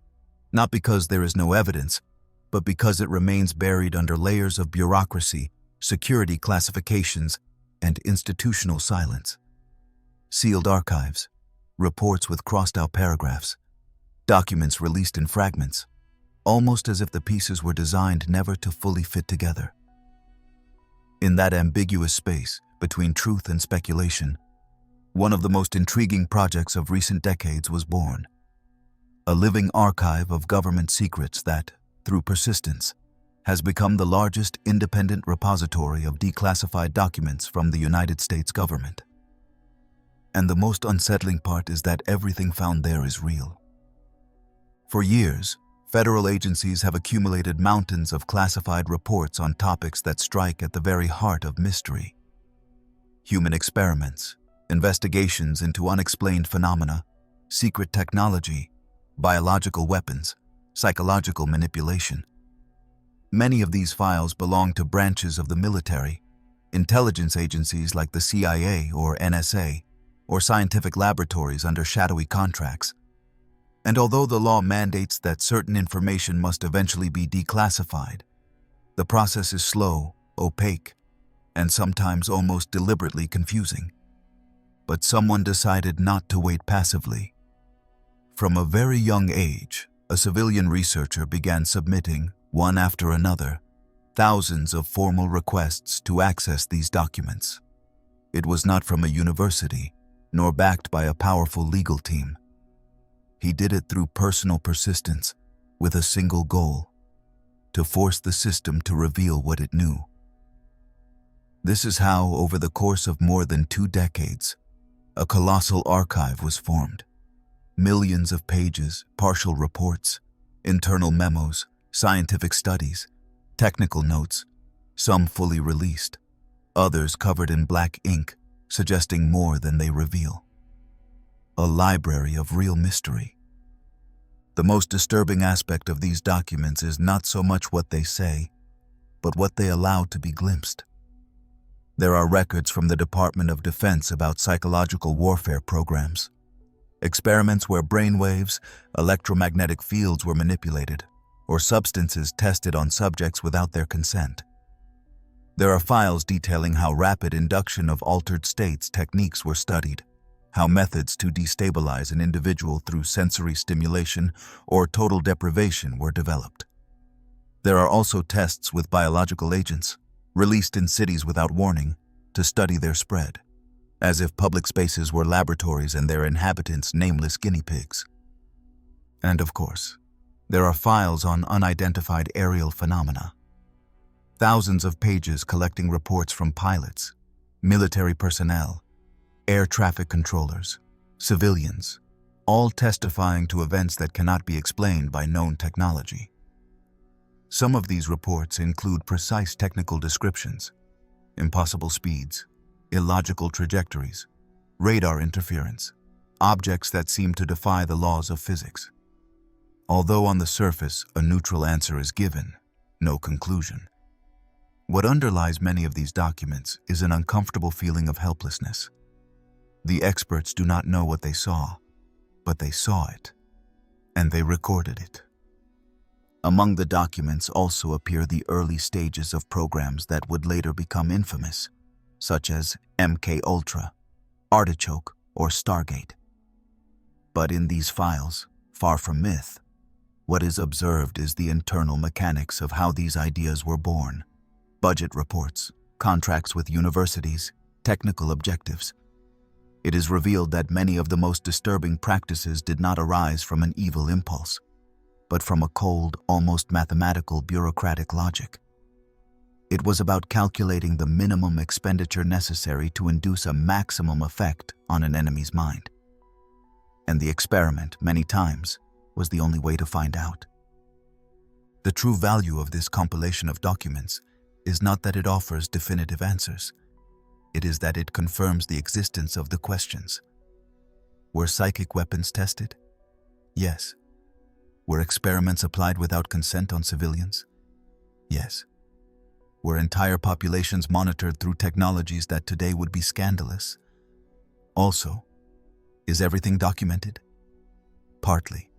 not because there is no evidence, but because it remains buried under layers of bureaucracy, security classifications, and institutional silence. Sealed archives, reports with crossed-out paragraphs, documents released in fragments, almost as if the pieces were designed never to fully fit together. In that ambiguous space between truth and speculation, one of the most intriguing projects of recent decades was born. a living archive of government secrets that, through persistence, has become the largest independent repository of declassified documents from the United States government. And the most unsettling part is that everything found there is real. For years, federal agencies have accumulated mountains of classified reports on topics that strike at the very heart of mystery. Human experiments, investigations into unexplained phenomena, secret technology, biological weapons, psychological manipulation. Many of these files belong to branches of the military, intelligence agencies like the CIA or NSA, or scientific laboratories under shadowy contracts. And although the law mandates that certain information must eventually be declassified, the process is slow, opaque, and sometimes almost deliberately confusing. But someone decided not to wait passively. From a very young age, a civilian researcher began submitting, one after another, thousands of formal requests to access these documents. It was not from a university, nor backed by a powerful legal team. He did it through personal persistence, with a single goal: to force the system to reveal what it knew. This is how, over the course of more than 2 decades, a colossal archive was formed. Millions of pages, partial reports, internal memos, scientific studies, technical notes, some fully released, others covered in black ink, suggesting more than they reveal. A library of real mystery. The most disturbing aspect of these documents is not so much what they say, but what they allow to be glimpsed. There are records from the Department of Defense about psychological warfare programs, experiments where brainwaves, electromagnetic fields were manipulated, or substances tested on subjects without their consent. There are files detailing how rapid induction of altered states techniques were studied, how methods to destabilize an individual through sensory stimulation or total deprivation were developed. There are also tests with biological agents, released in cities without warning, to study their spread, as if public spaces were laboratories and their inhabitants nameless guinea pigs. And of course, there are files on unidentified aerial phenomena. Thousands of pages collecting reports from pilots, military personnel, air traffic controllers, civilians, all testifying to events that cannot be explained by known technology. Some of these reports include precise technical descriptions, impossible speeds, illogical trajectories, radar interference, objects that seem to defy the laws of physics. Although on the surface a neutral answer is given, no conclusion. What underlies many of these documents is an uncomfortable feeling of helplessness. The experts do not know what they saw, but they saw it, and they recorded it. Among the documents also appear the early stages of programs that would later become infamous, such as MK-Ultra, Artichoke, or Stargate. But in these files, far from myth, what is observed is the internal mechanics of how these ideas were born. Budget reports, contracts with universities, technical objectives. It is revealed that many of the most disturbing practices did not arise from an evil impulse, but from a cold, almost mathematical bureaucratic logic. It was about calculating the minimum expenditure necessary to induce a maximum effect on an enemy's mind. And the experiment, many times, was the only way to find out. The true value of this compilation of documents is not that it offers definitive answers. It is that it confirms the existence of the questions. Were psychic weapons tested? Yes. Were experiments applied without consent on civilians? Yes. Were entire populations monitored through technologies that today would be scandalous? Also, is everything documented? Partly.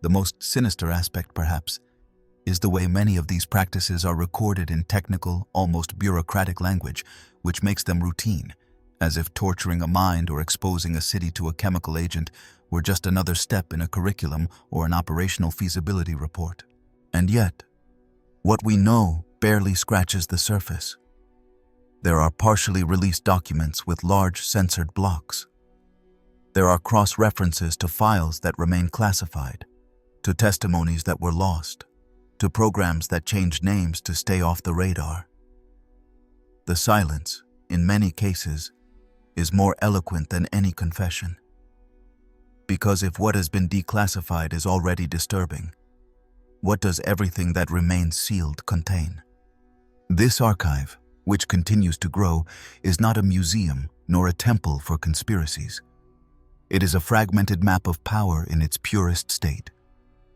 The most sinister aspect, perhaps, is the way many of these practices are recorded in technical, almost bureaucratic language, which makes them routine, as if torturing a mind or exposing a city to a chemical agent were just another step in a curriculum or an operational feasibility report. And yet, what we know barely scratches the surface. There are partially released documents with large censored blocks. There are cross-references to files that remain classified, to testimonies that were lost, to programs that changed names to stay off the radar. The silence, in many cases, is more eloquent than any confession. Because if what has been declassified is already disturbing, what does everything that remains sealed contain? This archive, which continues to grow, is not a museum nor a temple for conspiracies. It is a fragmented map of power in its purest state.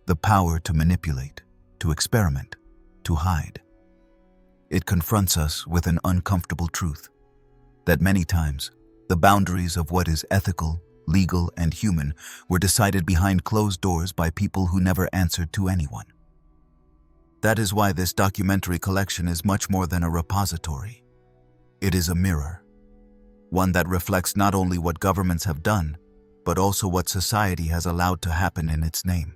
The power to manipulate, to experiment, to hide. It confronts us with an uncomfortable truth, that many times the boundaries of what is ethical, legal, and human were decided behind closed doors by people who never answered to anyone. That is why this documentary collection is much more than a repository. It is a mirror, one that reflects not only what governments have done, but also what society has allowed to happen in its name.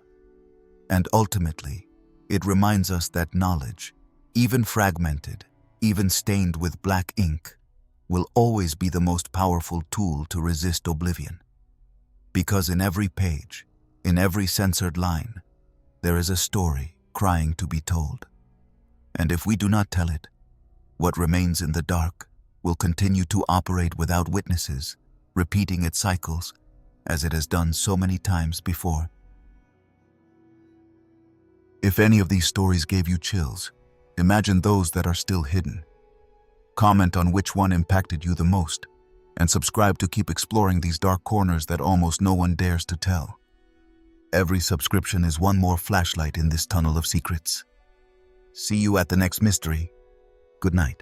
And ultimately, it reminds us that knowledge, even fragmented, even stained with black ink, will always be the most powerful tool to resist oblivion. Because in every page, in every censored line, there is a story crying to be told. And if we do not tell it, what remains in the dark will continue to operate without witnesses, repeating its cycles, as it has done so many times before. If any of these stories gave you chills, imagine those that are still hidden. Comment on which one impacted you the most, and subscribe to keep exploring these dark corners that almost no one dares to tell. Every subscription is one more flashlight in this tunnel of secrets. See you at the next mystery. Good night.